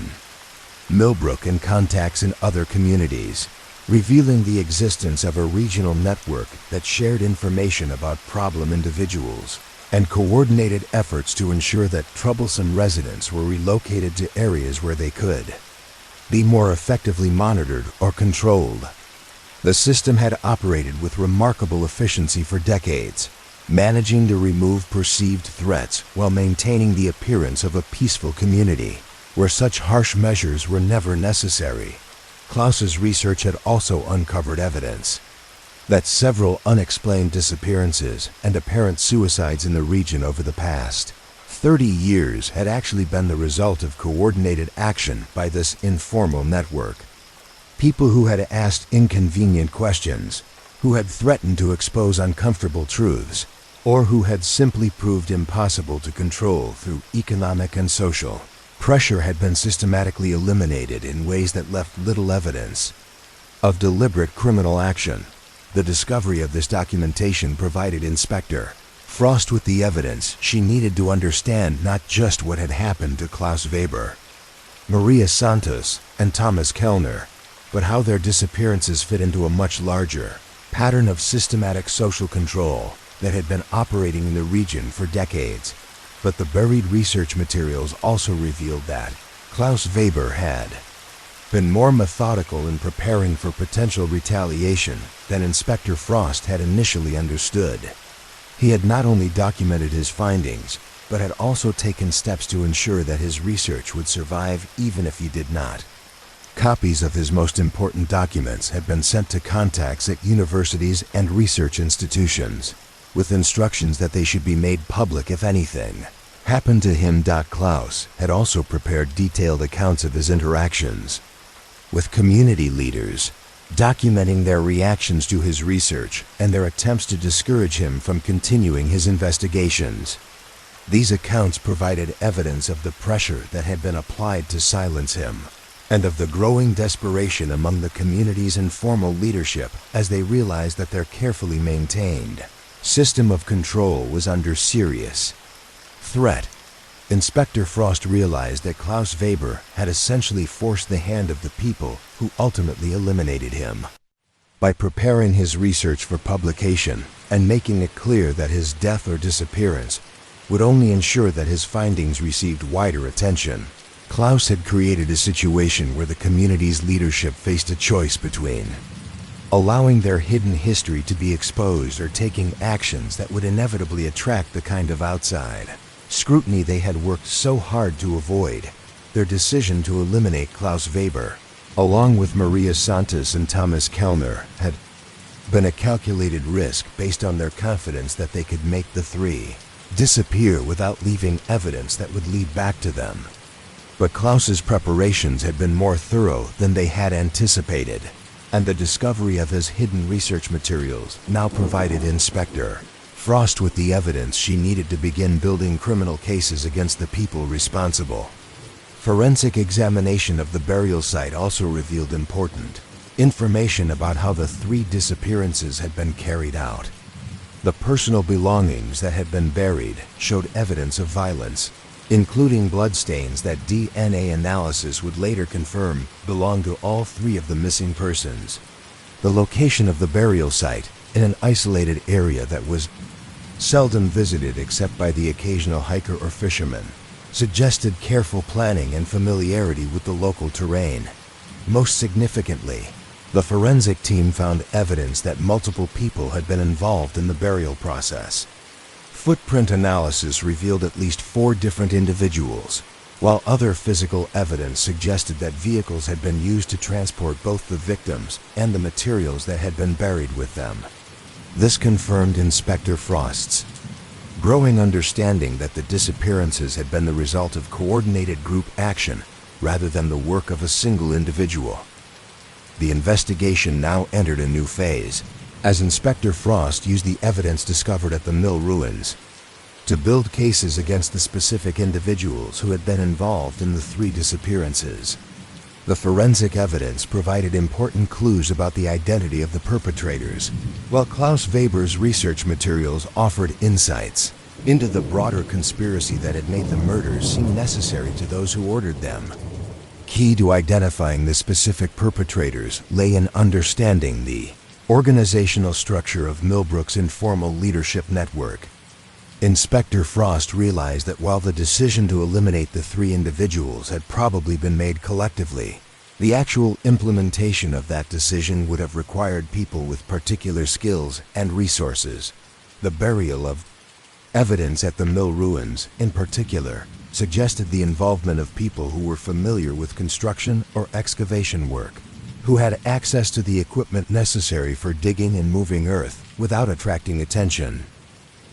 Millbrook and contacts in other communities, revealing the existence of a regional network that shared information about problem individuals and coordinated efforts to ensure that troublesome residents were relocated to areas where they could be more effectively monitored or controlled. The system had operated with remarkable efficiency for decades, managing to remove perceived threats while maintaining the appearance of a peaceful community where such harsh measures were never necessary. Klaus's research had also uncovered evidence that several unexplained disappearances and apparent suicides in the region over the past 30 years had actually been the result of coordinated action by this informal network. People who had asked inconvenient questions, who had threatened to expose uncomfortable truths, or who had simply proved impossible to control through economic and social pressure, had been systematically eliminated in ways that left little evidence of deliberate criminal action. The discovery of this documentation provided Inspector Frost with the evidence she needed to understand not just what had happened to Klaus Weber, Maria Santos, and Thomas Kellner, but how their disappearances fit into a much larger pattern of systematic social control that had been operating in the region for decades. But the buried research materials also revealed that Klaus Weber had been more methodical in preparing for potential retaliation than Inspector Frost had initially understood. He had not only documented his findings, but had also taken steps to ensure that his research would survive even if he did not. Copies of his most important documents had been sent to contacts at universities and research institutions, with instructions that they should be made public if anything happened to him. Klaus had also prepared detailed accounts of his interactions with community leaders, documenting their reactions to his research and their attempts to discourage him from continuing his investigations. These accounts provided evidence of the pressure that had been applied to silence him, and of the growing desperation among the community's informal leadership as they realized that their carefully maintained system of control was under serious threat. Inspector Frost realized that Klaus Weber had essentially forced the hand of the people who ultimately eliminated him. By preparing his research for publication and making it clear that his death or disappearance would only ensure that his findings received wider attention, Klaus had created a situation where the community's leadership faced a choice between allowing their hidden history to be exposed or taking actions that would inevitably attract the kind of outside scrutiny they had worked so hard to avoid. Their decision to eliminate Klaus Weber, along with Maria Santos and Thomas Kellner, had been a calculated risk based on their confidence that they could make the three disappear without leaving evidence that would lead back to them. But Klaus's preparations had been more thorough than they had anticipated, and the discovery of his hidden research materials now provided Inspector Frost with the evidence she needed to begin building criminal cases against the people responsible. Forensic examination of the burial site also revealed important information about how the three disappearances had been carried out. The personal belongings that had been buried showed evidence of violence, including bloodstains that DNA analysis would later confirm belonged to all three of the missing persons. The location of the burial site, in an isolated area that was seldom visited except by the occasional hiker or fisherman, suggested careful planning and familiarity with the local terrain. Most significantly, the forensic team found evidence that multiple people had been involved in the burial process. Footprint analysis revealed at least 4 different individuals, while other physical evidence suggested that vehicles had been used to transport both the victims and the materials that had been buried with them. This confirmed Inspector Frost's growing understanding that the disappearances had been the result of coordinated group action rather than the work of a single individual. The investigation now entered a new phase, as Inspector Frost used the evidence discovered at the mill ruins to build cases against the specific individuals who had been involved in the 3 disappearances. The forensic evidence provided important clues about the identity of the perpetrators, while Klaus Weber's research materials offered insights into the broader conspiracy that had made the murders seem necessary to those who ordered them. Key to identifying the specific perpetrators lay in understanding the organizational structure of Millbrook's informal leadership network. Inspector Frost realized that while the decision to eliminate the 3 individuals had probably been made collectively, the actual implementation of that decision would have required people with particular skills and resources. The burial of evidence at the mill ruins, in particular, suggested the involvement of people who were familiar with construction or excavation work, who had access to the equipment necessary for digging and moving earth without attracting attention.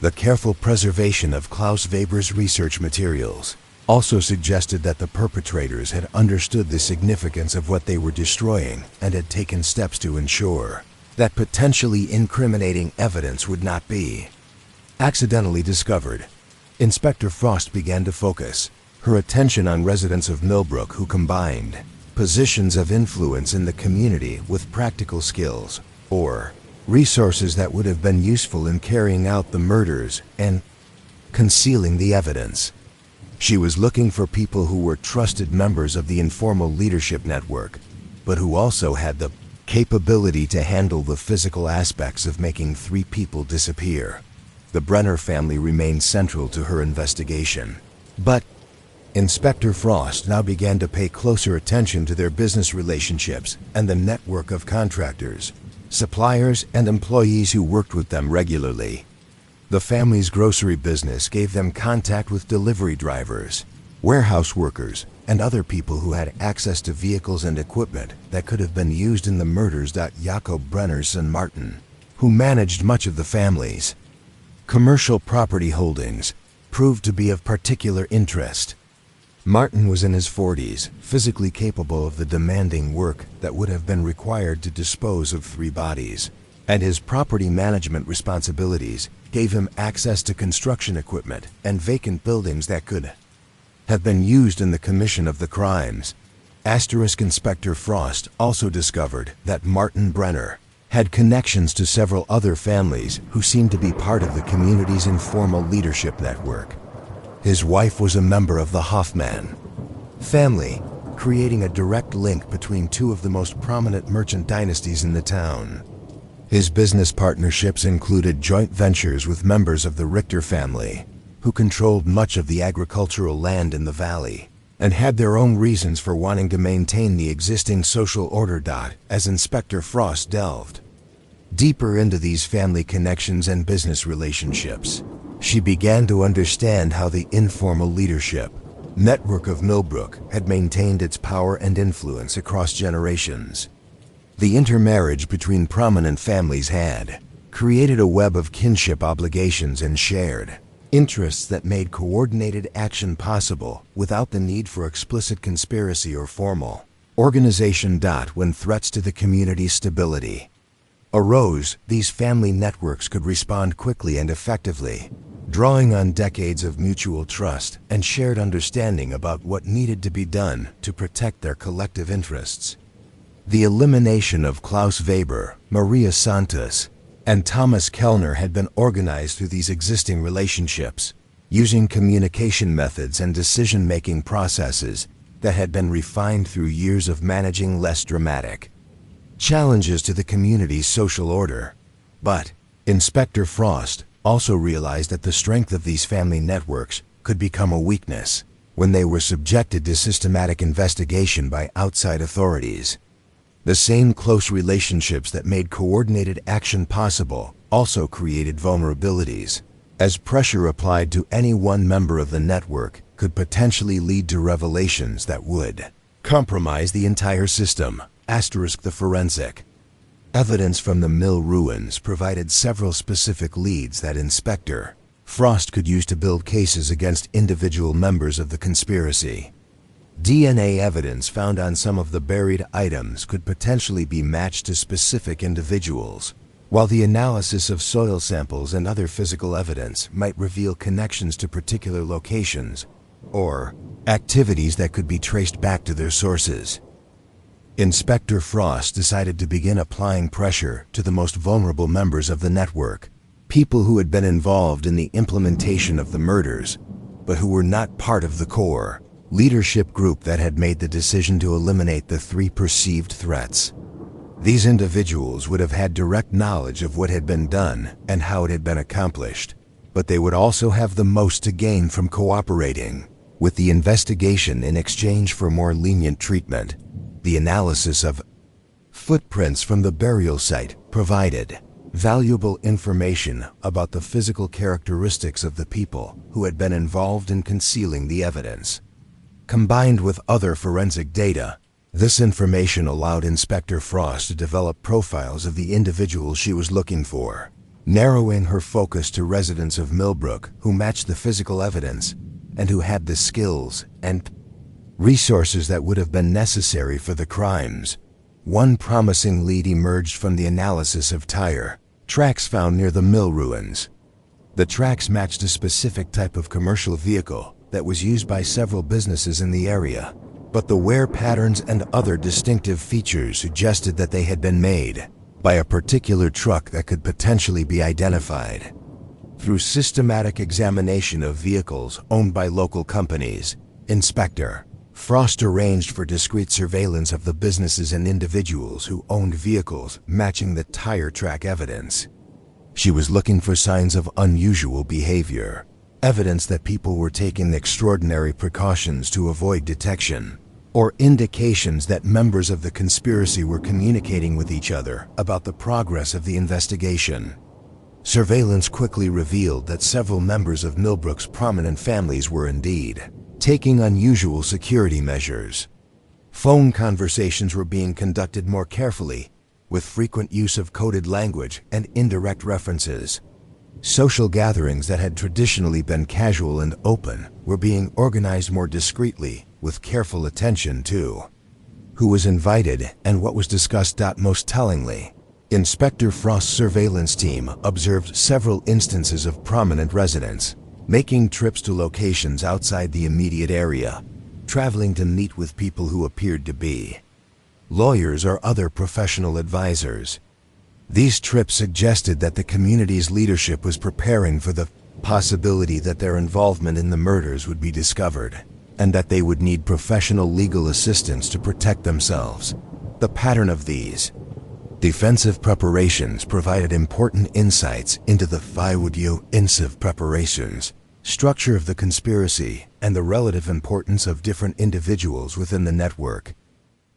The careful preservation of Klaus Weber's research materials also suggested that the perpetrators had understood the significance of what they were destroying and had taken steps to ensure that potentially incriminating evidence would not be accidentally discovered. Inspector Frost began to focus her attention on residents of Millbrook who combined positions of influence in the community with practical skills or resources that would have been useful in carrying out the murders and concealing the evidence. She was looking for people who were trusted members of the informal leadership network, but who also had the capability to handle the physical aspects of making 3 people disappear. The Brenner family remained central to her investigation, but Inspector Frost now began to pay closer attention to their business relationships and the network of contractors, suppliers, and employees who worked with them regularly. The family's grocery business gave them contact with delivery drivers, warehouse workers, and other people who had access to vehicles and equipment that could have been used in the murders. Jacob Brenner's son Martin, who managed much of the family's commercial property holdings, proved to be of particular interest. Martin was in his 40s, physically capable of the demanding work that would have been required to dispose of 3 bodies, and his property management responsibilities gave him access to construction equipment and vacant buildings that could have been used in the commission of the crimes. Inspector Frost also discovered that Martin Brenner had connections to several other families who seemed to be part of the community's informal leadership network. His wife was a member of the Hoffman family, creating a direct link between 2 of the most prominent merchant dynasties in the town. His business partnerships included joint ventures with members of the Richter family, who controlled much of the agricultural land in the valley, and had their own reasons for wanting to maintain the existing social order. As Inspector Frost delved deeper into these family connections and business relationships, she began to understand how the informal leadership network of Millbrook had maintained its power and influence across generations. The intermarriage between prominent families had created a web of kinship obligations and shared interests that made coordinated action possible without the need for explicit conspiracy or formal organization. When threats to the community's stability arose, these family networks could respond quickly and effectively, drawing on decades of mutual trust and shared understanding about what needed to be done to protect their collective interests. The elimination of Klaus Weber, Maria Santos, and Thomas Kellner had been organized through these existing relationships, using communication methods and decision-making processes that had been refined through years of managing less dramatic challenges to the community's social order. But Inspector Frost also realized that the strength of these family networks could become a weakness when they were subjected to systematic investigation by outside authorities. The same close relationships that made coordinated action possible also created vulnerabilities, as pressure applied to any one member of the network could potentially lead to revelations that would compromise the entire system. The forensic evidence from the mill ruins provided several specific leads that Inspector Frost could use to build cases against individual members of the conspiracy. DNA evidence found on some of the buried items could potentially be matched to specific individuals, while the analysis of soil samples and other physical evidence might reveal connections to particular locations or activities that could be traced back to their sources. Inspector Frost decided to begin applying pressure to the most vulnerable members of the network, people who had been involved in the implementation of the murders, but who were not part of the core leadership group that had made the decision to eliminate the 3 perceived threats. These individuals would have had direct knowledge of what had been done and how it had been accomplished, but they would also have the most to gain from cooperating with the investigation in exchange for more lenient treatment. The analysis of footprints from the burial site provided valuable information about the physical characteristics of the people who had been involved in concealing the evidence. Combined with other forensic data, this information allowed Inspector Frost to develop profiles of the individuals she was looking for, narrowing her focus to residents of Millbrook who matched the physical evidence and who had the skills and resources that would have been necessary for the crimes. One promising lead emerged from the analysis of tire tracks found near the mill ruins. The tracks matched a specific type of commercial vehicle that was used by several businesses in the area, but the wear patterns and other distinctive features suggested that they had been made by a particular truck that could potentially be identified. Through systematic examination of vehicles owned by local companies, Inspector Frost arranged for discreet surveillance of the businesses and individuals who owned vehicles matching the tire track evidence. She was looking for signs of unusual behavior, evidence that people were taking extraordinary precautions to avoid detection, or indications that members of the conspiracy were communicating with each other about the progress of the investigation. Surveillance quickly revealed that several members of Millbrook's prominent families were indeed taking unusual security measures. Phone conversations were being conducted more carefully, with frequent use of coded language and indirect references. Social gatherings that had traditionally been casual and open were being organized more discreetly, with careful attention to who was invited and what was discussed. Most tellingly, Inspector Frost's surveillance team observed several instances of prominent residents making trips to locations outside the immediate area, traveling to meet with people who appeared to be lawyers or other professional advisors. These trips suggested that the community's leadership was preparing for the possibility that their involvement in the murders would be discovered, and that they would need professional legal assistance to protect themselves. The pattern of these defensive preparations provided important insights into the immersive preparations, structure of the conspiracy, and the relative importance of different individuals within the network.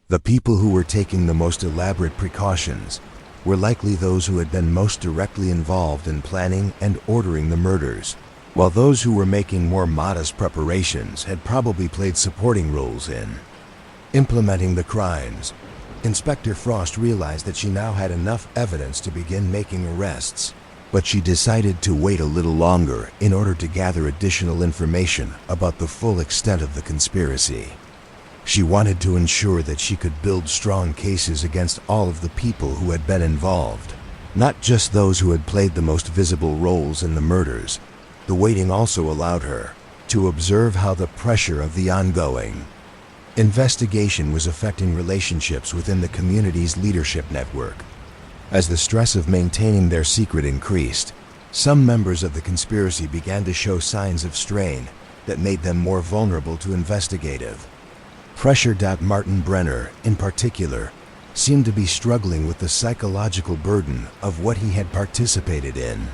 The people who were taking the most elaborate precautions were likely those who had been most directly involved in planning and ordering the murders, while those who were making more modest preparations had probably played supporting roles in implementing the crimes. Inspector Frost realized that she now had enough evidence to begin making arrests, but she decided to wait a little longer in order to gather additional information about the full extent of the conspiracy. She wanted to ensure that she could build strong cases against all of the people who had been involved, not just those who had played the most visible roles in the murders. The waiting also allowed her to observe how the pressure of the ongoing investigation was affecting relationships within the community's leadership network. As the stress of maintaining their secret increased, some members of the conspiracy began to show signs of strain that made them more vulnerable to investigative pressure. Martin Brenner, in particular, seemed to be struggling with the psychological burden of what he had participated in.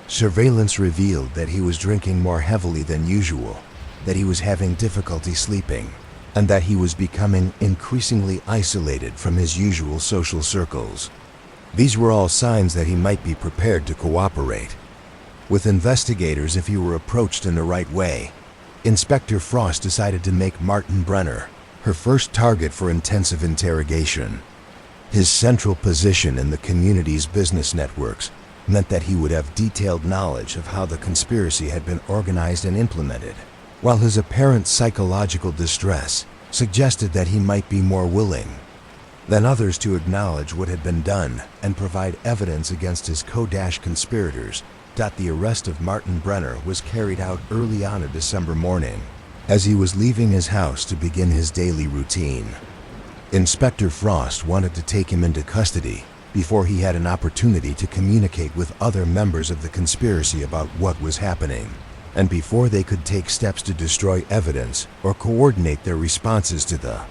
Surveillance revealed that he was drinking more heavily than usual, that he was having difficulty sleeping, and that he was becoming increasingly isolated from his usual social circles. These were all signs that he might be prepared to cooperate with investigators if he were approached in the right way. Inspector Frost decided to make Martin Brenner her first target for intensive interrogation. His central position in the community's business networks meant that he would have detailed knowledge of how the conspiracy had been organized and implemented, while his apparent psychological distress suggested that he might be more willing than others to acknowledge what had been done and provide evidence against his co-conspirators. The arrest of Martin Brenner was carried out early on a December morning, as he was leaving his house to begin his daily routine. Inspector Frost wanted to take him into custody before he had an opportunity to communicate with other members of the conspiracy about what was happening, and before they could take steps to destroy evidence or coordinate their responses to the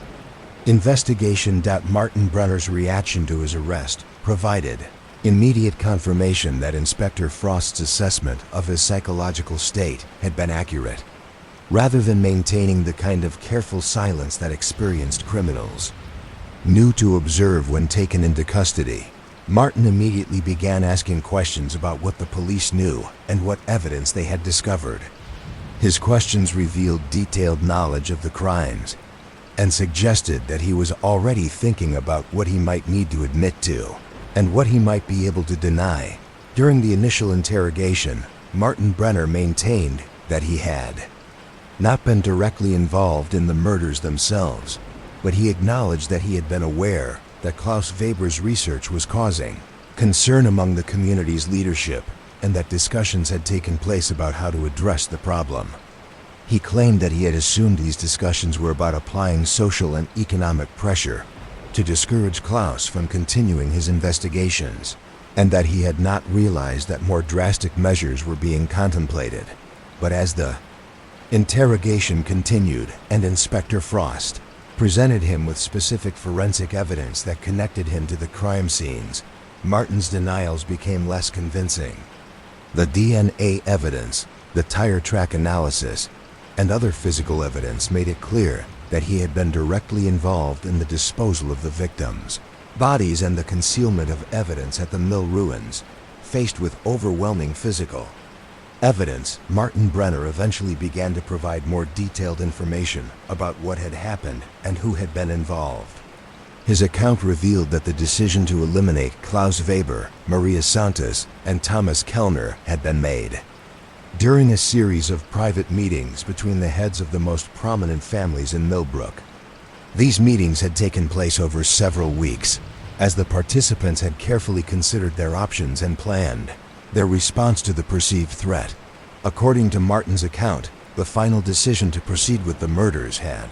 investigation. Martin Brenner's reaction to his arrest provided immediate confirmation that Inspector Frost's assessment of his psychological state had been accurate. Rather than maintaining the kind of careful silence that experienced criminals knew to observe when taken into custody, Martin immediately began asking questions about what the police knew and what evidence they had discovered. His questions revealed detailed knowledge of the crimes and suggested that he was already thinking about what he might need to admit to and what he might be able to deny. During the initial interrogation, Martin Brenner maintained that he had not been directly involved in the murders themselves, but he acknowledged that he had been aware that Klaus Weber's research was causing concern among the community's leadership, and that discussions had taken place about how to address the problem. He claimed that he had assumed these discussions were about applying social and economic pressure to discourage Klaus from continuing his investigations, and that he had not realized that more drastic measures were being contemplated. But as the interrogation continued and Inspector Frost presented him with specific forensic evidence that connected him to the crime scenes, Martin's denials became less convincing. The DNA evidence, the tire track analysis, and other physical evidence made it clear that he had been directly involved in the disposal of the victims' bodies and the concealment of evidence at the mill ruins. Faced with overwhelming physical evidence, Martin Brenner eventually began to provide more detailed information about what had happened and who had been involved. His account revealed that the decision to eliminate Klaus Weber, Maria Santos, and Thomas Kellner had been made during a series of private meetings between the heads of the most prominent families in Millbrook. These meetings had taken place over several weeks, as the participants had carefully considered their options and planned their response to the perceived threat. According to Martin's account, the final decision to proceed with the murders had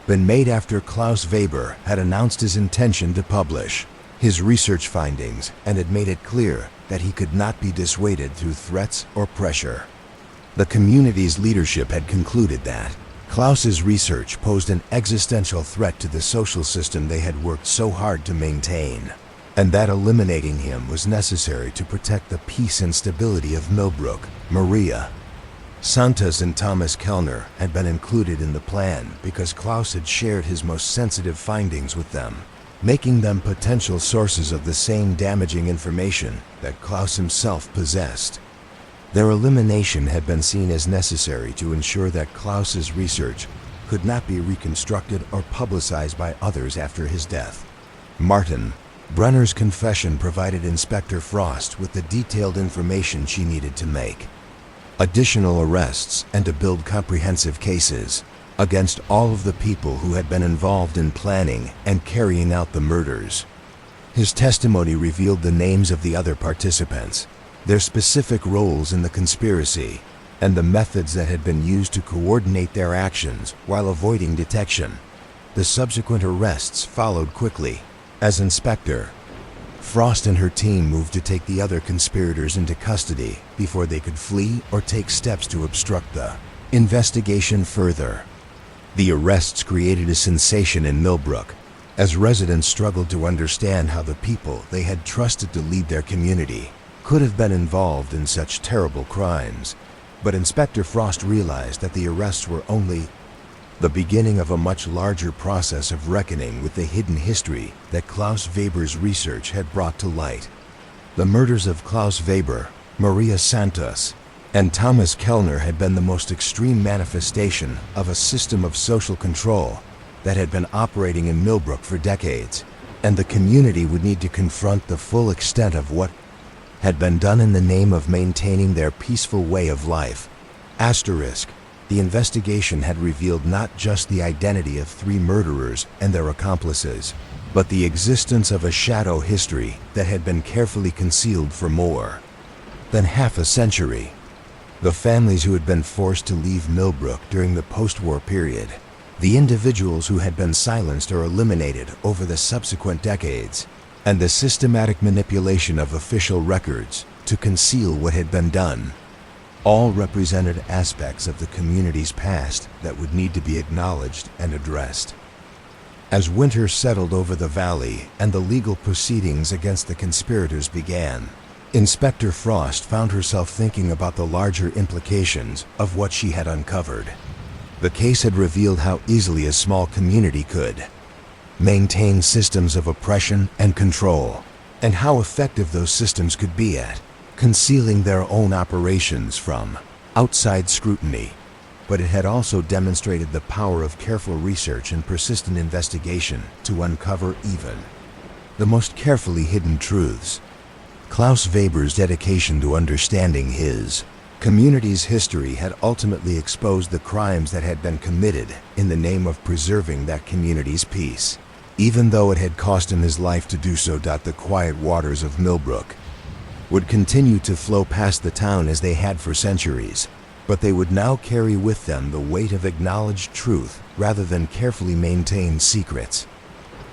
been made after Klaus Weber had announced his intention to publish his research findings and had made it clear that he could not be dissuaded through threats or pressure. The community's leadership had concluded that Klaus's research posed an existential threat to the social system they had worked so hard to maintain, and that eliminating him was necessary to protect the peace and stability of Millbrook. Maria Santos and Thomas Kellner had been included in the plan because Klaus had shared his most sensitive findings with them, making them potential sources of the same damaging information that Klaus himself possessed. Their elimination had been seen as necessary to ensure that Klaus's research could not be reconstructed or publicized by others after his death. Martin Brenner's confession provided Inspector Frost with the detailed information she needed to make additional arrests and to build comprehensive cases against all of the people who had been involved in planning and carrying out the murders. His testimony revealed the names of the other participants, their specific roles in the conspiracy, and the methods that had been used to coordinate their actions while avoiding detection. The subsequent arrests followed quickly, as Inspector Frost and her team moved to take the other conspirators into custody before they could flee or take steps to obstruct the investigation further. The arrests created a sensation in Millbrook, as residents struggled to understand how the people they had trusted to lead their community could have been involved in such terrible crimes. But Inspector Frost realized that the arrests were only the beginning of a much larger process of reckoning with the hidden history that Klaus Weber's research had brought to light. The murders of Klaus Weber, Maria Santos, and Thomas Kellner had been the most extreme manifestation of a system of social control that had been operating in Millbrook for decades, and the community would need to confront the full extent of what had been done in the name of maintaining their peaceful way of life. Asterisk. The investigation had revealed not just the identity of 3 murderers and their accomplices, but the existence of a shadow history that had been carefully concealed for more than half a century. The families who had been forced to leave Millbrook during the post-war period, the individuals who had been silenced or eliminated over the subsequent decades, and the systematic manipulation of official records to conceal what had been done, all represented aspects of the community's past that would need to be acknowledged and addressed. As winter settled over the valley and the legal proceedings against the conspirators began, Inspector Frost found herself thinking about the larger implications of what she had uncovered. The case had revealed how easily a small community could maintain systems of oppression and control, and how effective those systems could be at concealing their own operations from outside scrutiny. But it had also demonstrated the power of careful research and persistent investigation to uncover even the most carefully hidden truths. Klaus Weber's dedication to understanding his community's history had ultimately exposed the crimes that had been committed in the name of preserving that community's peace. even though it had cost him his life to do so. The quiet waters of Millbrook would continue to flow past the town as they had for centuries, but they would now carry with them the weight of acknowledged truth rather than carefully maintained secrets.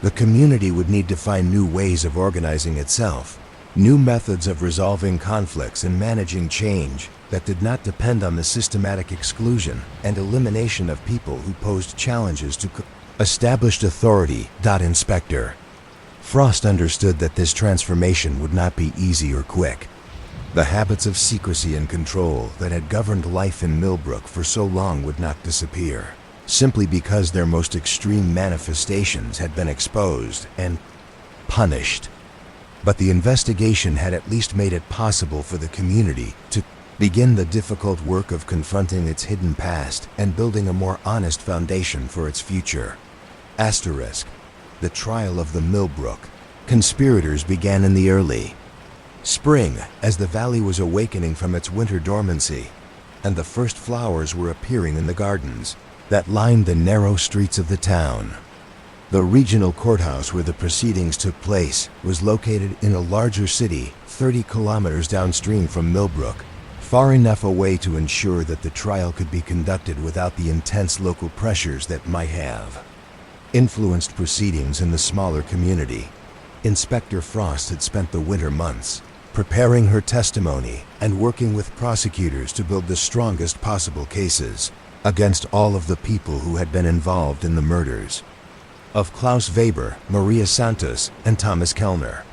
The community would need to find new ways of organizing itself, new methods of resolving conflicts and managing change that did not depend on the systematic exclusion and elimination of people who posed challenges to established authority. Inspector Frost understood that this transformation would not be easy or quick. The habits of secrecy and control that had governed life in Millbrook for so long would not disappear, simply because their most extreme manifestations had been exposed and punished. But the investigation had at least made it possible for the community to begin the difficult work of confronting its hidden past and building a more honest foundation for its future. The trial of the Millbrook conspirators began in the early spring, as the valley was awakening from its winter dormancy, and the first flowers were appearing in the gardens that lined the narrow streets of the town. The regional courthouse where the proceedings took place was located in a larger city 30 kilometers downstream from Millbrook, far enough away to ensure that the trial could be conducted without the intense local pressures that might have influenced proceedings in the smaller community. Inspector Frost had spent the winter months preparing her testimony and working with prosecutors to build the strongest possible cases against all of the people who had been involved in the murders of Klaus Weber, Maria Santos, and Thomas Kellner.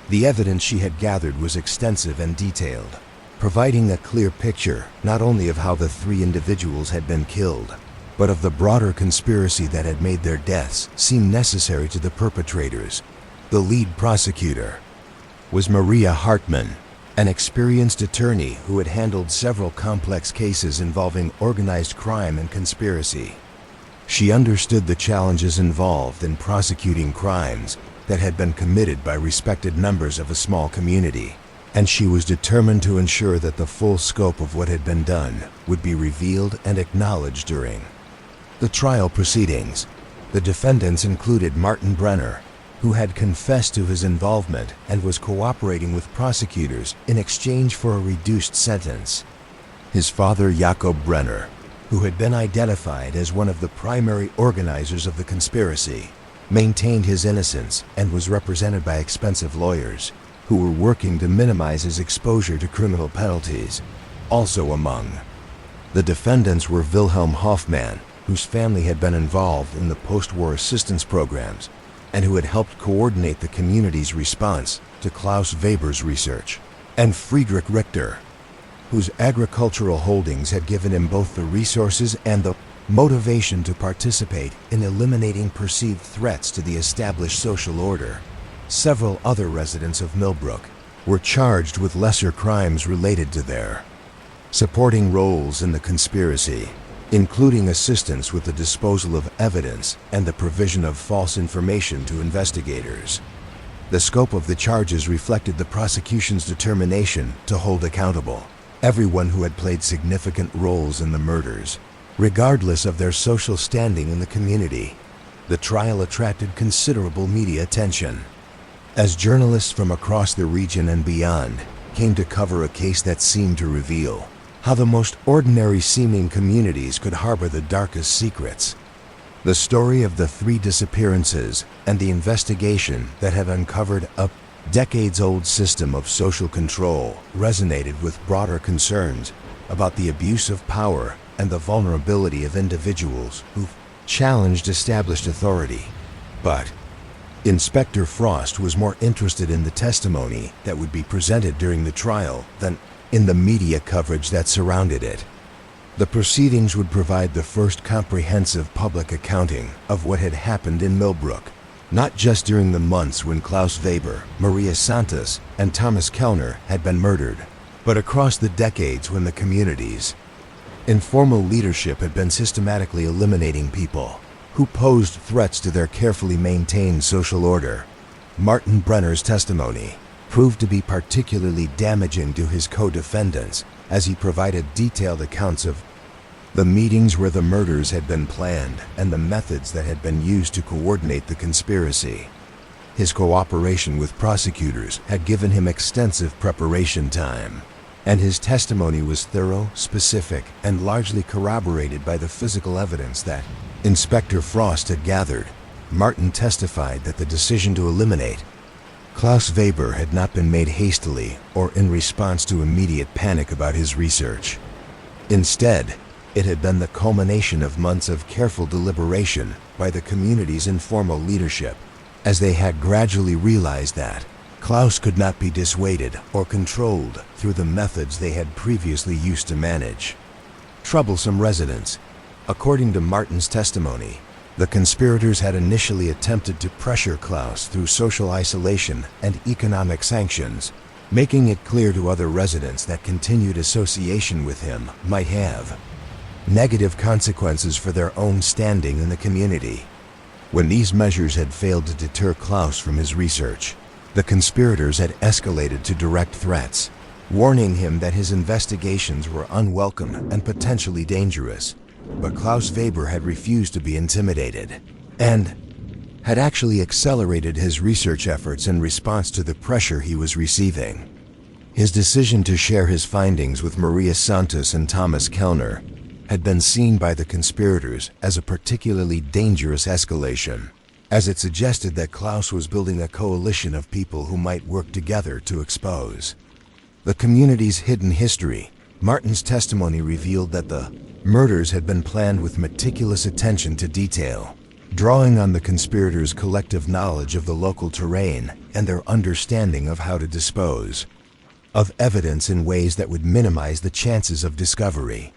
The evidence she had gathered was extensive and detailed, providing a clear picture not only of how the three individuals had been killed, but of the broader conspiracy that had made their deaths seem necessary to the perpetrators. The lead prosecutor was Maria Hartman, an experienced attorney who had handled several complex cases involving organized crime and conspiracy. She understood the challenges involved in prosecuting crimes that had been committed by respected members of a small community, and she was determined to ensure that the full scope of what had been done would be revealed and acknowledged during the trial proceedings. The defendants included Martin Brenner, who had confessed to his involvement and was cooperating with prosecutors in exchange for a reduced sentence. His father, Jakob Brenner, who had been identified as one of the primary organizers of the conspiracy, maintained his innocence and was represented by expensive lawyers who were working to minimize his exposure to criminal penalties. Also among the defendants were Wilhelm Hoffmann, whose family had been involved in the post-war assistance programs and who had helped coordinate the community's response to Klaus Weber's research, and Friedrich Richter, whose agricultural holdings had given him both the resources and the motivation to participate in eliminating perceived threats to the established social order. Several other residents of Millbrook were charged with lesser crimes related to their supporting roles in the conspiracy, including assistance with the disposal of evidence and the provision of false information to investigators. The scope of the charges reflected the prosecution's determination to hold accountable everyone who had played significant roles in the murders, regardless of their social standing in the community. The trial attracted considerable media attention, as journalists from across the region and beyond came to cover a case that seemed to reveal how the most ordinary-seeming communities could harbor the darkest secrets. The story of the three disappearances and the investigation that had uncovered a decades-old system of social control resonated with broader concerns about the abuse of power and the vulnerability of individuals who challenged established authority. But Inspector Frost was more interested in the testimony that would be presented during the trial than in the media coverage that surrounded it. The proceedings would provide the first comprehensive public accounting of what had happened in Millbrook, not just during the months when Klaus Weber, Maria Santos, and Thomas Kellner had been murdered, but across the decades when the community's informal leadership had been systematically eliminating people who posed threats to their carefully maintained social order. Martin Brenner's testimony proved to be particularly damaging to his co-defendants, as he provided detailed accounts of the meetings where the murders had been planned, and the methods that had been used to coordinate the conspiracy. His cooperation with prosecutors had given him extensive preparation time, and his testimony was thorough, specific, and largely corroborated by the physical evidence that Inspector Frost had gathered. Martin testified that the decision to eliminate Klaus Weber had not been made hastily or in response to immediate panic about his research. Instead, it had been the culmination of months of careful deliberation by the community's informal leadership, as they had gradually realized that Klaus could not be dissuaded or controlled through the methods they had previously used to manage troublesome residents. According to Martin's testimony, the conspirators had initially attempted to pressure Klaus through social isolation and economic sanctions, making it clear to other residents that continued association with him might have negative consequences for their own standing in the community. When these measures had failed to deter Klaus from his research, the conspirators had escalated to direct threats, warning him that his investigations were unwelcome and potentially dangerous. But Klaus Weber had refused to be intimidated, and had actually accelerated his research efforts in response to the pressure he was receiving. His decision to share his findings with Maria Santos and Thomas Kellner had been seen by the conspirators as a particularly dangerous escalation, as it suggested that Klaus was building a coalition of people who might work together to expose the community's hidden history. Martin's testimony revealed that the murders had been planned with meticulous attention to detail, drawing on the conspirators' collective knowledge of the local terrain and their understanding of how to dispose of evidence in ways that would minimize the chances of discovery.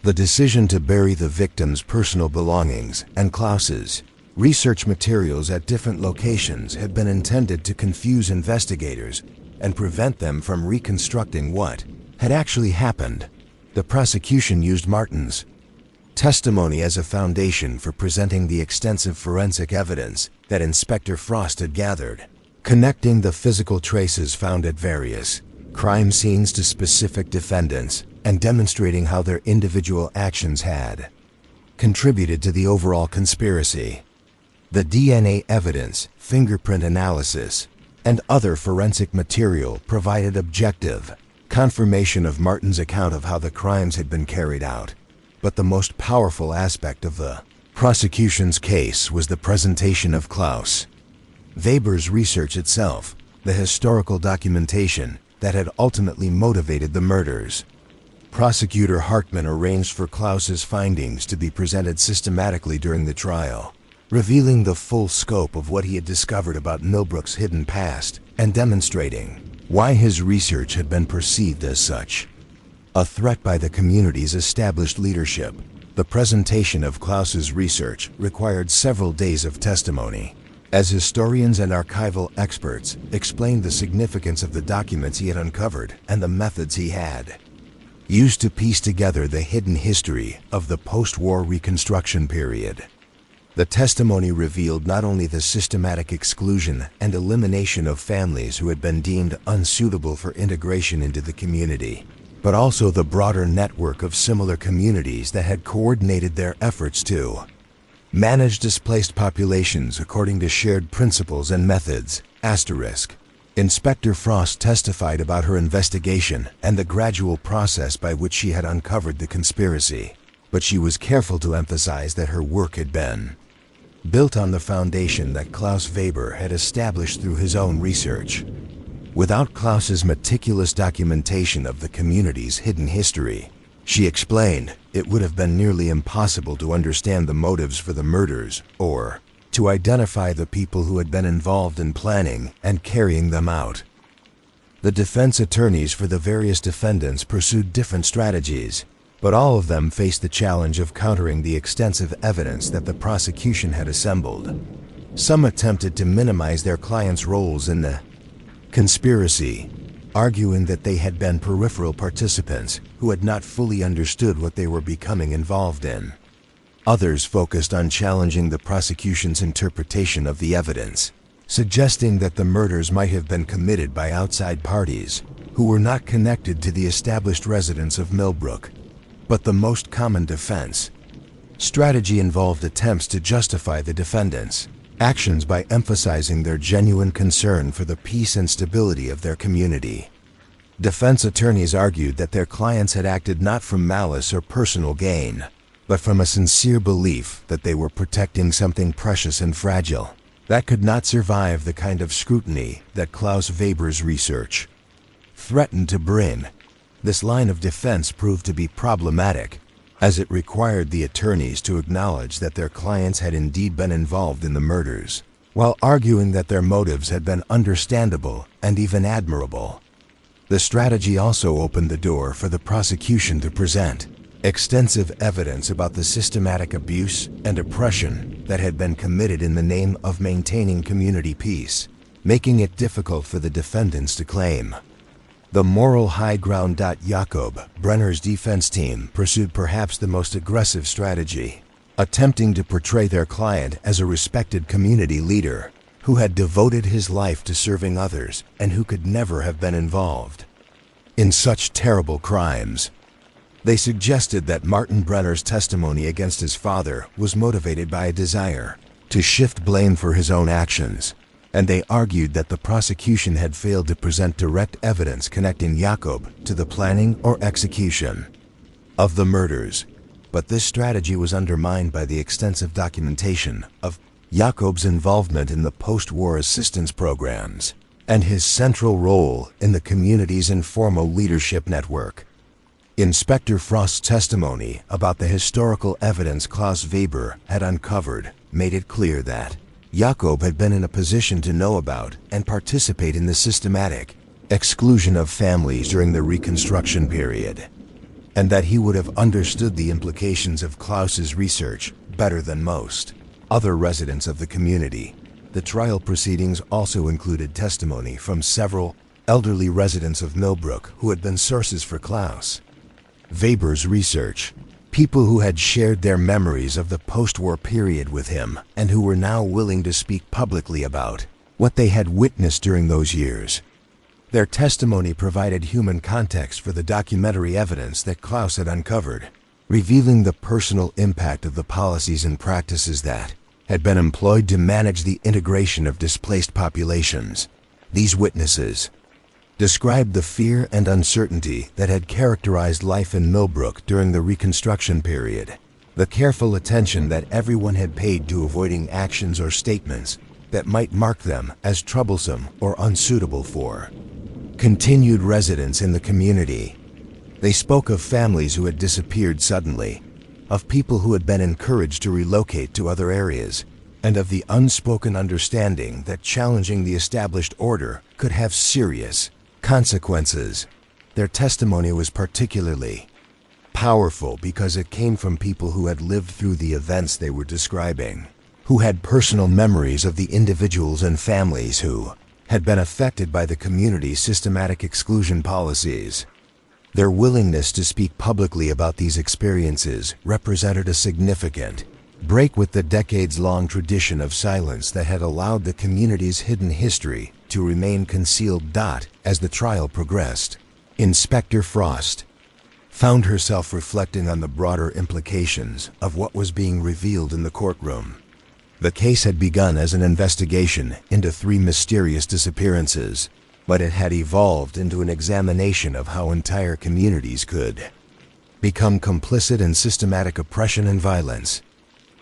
The decision to bury the victim's personal belongings and Klaus's research materials at different locations had been intended to confuse investigators and prevent them from reconstructing what had actually happened. The prosecution used Martin's testimony as a foundation for presenting the extensive forensic evidence that Inspector Frost had gathered, connecting the physical traces found at various crime scenes to specific defendants, and demonstrating how their individual actions had contributed to the overall conspiracy. The DNA evidence, fingerprint analysis, and other forensic material provided objective confirmation of Martin's account of how the crimes had been carried out. But the most powerful aspect of the prosecution's case was the presentation of Klaus Weber's research itself, the historical documentation that had ultimately motivated the murders. Prosecutor Hartman arranged for Klaus's findings to be presented systematically during the trial, revealing the full scope of what he had discovered about Millbrook's hidden past and demonstrating why his research had been perceived as such a threat by the community's established leadership. The presentation of Klaus's research required several days of testimony, as historians and archival experts explained the significance of the documents he had uncovered and the methods he had used to piece together the hidden history of the post-war Reconstruction period. The testimony revealed not only the systematic exclusion and elimination of families who had been deemed unsuitable for integration into the community, but also the broader network of similar communities that had coordinated their efforts to manage displaced populations according to shared principles and methods. Inspector Frost testified about her investigation and the gradual process by which she had uncovered the conspiracy, but she was careful to emphasize that her work had been built on the foundation that Klaus Weber had established through his own research. Without Klaus's meticulous documentation of the community's hidden history, she explained, it would have been nearly impossible to understand the motives for the murders or to identify the people who had been involved in planning and carrying them out. The defense attorneys for the various defendants pursued different strategies, but all of them faced the challenge of countering the extensive evidence that the prosecution had assembled. Some attempted to minimize their clients' roles in the conspiracy, arguing that they had been peripheral participants who had not fully understood what they were becoming involved in. Others focused on challenging the prosecution's interpretation of the evidence, suggesting that the murders might have been committed by outside parties who were not connected to the established residents of Millbrook. but the most common defense strategy involved attempts to justify the defendants' actions by emphasizing their genuine concern for the peace and stability of their community. Defense attorneys argued that their clients had acted not from malice or personal gain, but from a sincere belief that they were protecting something precious and fragile that could not survive the kind of scrutiny that Klaus Weber's research threatened to bring. This line of defense proved to be problematic, as it required the attorneys to acknowledge that their clients had indeed been involved in the murders, while arguing that their motives had been understandable and even admirable. The strategy also opened the door for the prosecution to present extensive evidence about the systematic abuse and oppression that had been committed in the name of maintaining community peace, making it difficult for the defendants to claim the moral high ground. Jakob Brenner's defense team pursued perhaps the most aggressive strategy, attempting to portray their client as a respected community leader who had devoted his life to serving others and who could never have been involved in such terrible crimes. They suggested that Martin Brenner's testimony against his father was motivated by a desire to shift blame for his own actions, and they argued that the prosecution had failed to present direct evidence connecting Jakob to the planning or execution of the murders. But this strategy was undermined by the extensive documentation of Jakob's involvement in the post-war assistance programs and his central role in the community's informal leadership network. Inspector Frost's testimony about the historical evidence Klaus Weber had uncovered made it clear that Jakob had been in a position to know about and participate in the systematic exclusion of families during the Reconstruction period, and that he would have understood the implications of Klaus's research better than most other residents of the community. The trial proceedings also included testimony from several elderly residents of Millbrook who had been sources for Klaus Weber's research, people who had shared their memories of the post-war period with him and who were now willing to speak publicly about what they had witnessed during those years. Their testimony provided human context for the documentary evidence that Klaus had uncovered, revealing the personal impact of the policies and practices that had been employed to manage the integration of displaced populations. These witnesses described the fear and uncertainty that had characterized life in Millbrook during the Reconstruction period, the careful attention that everyone had paid to avoiding actions or statements that might mark them as troublesome or unsuitable for continued residents in the community. They spoke of families who had disappeared suddenly, of people who had been encouraged to relocate to other areas, and of the unspoken understanding that challenging the established order could have serious consequences. Their testimony was particularly powerful because it came from people who had lived through the events they were describing, who had personal memories of the individuals and families who had been affected by the community's systematic exclusion policies. Their willingness to speak publicly about these experiences represented a significant break with the decades-long tradition of silence that had allowed the community's hidden history to remain concealed. As the trial progressed, Inspector Frost found herself reflecting on the broader implications of what was being revealed in the courtroom. The case had begun as an investigation into 3 mysterious disappearances, but it had evolved into an examination of how entire communities could become complicit in systematic oppression and violence.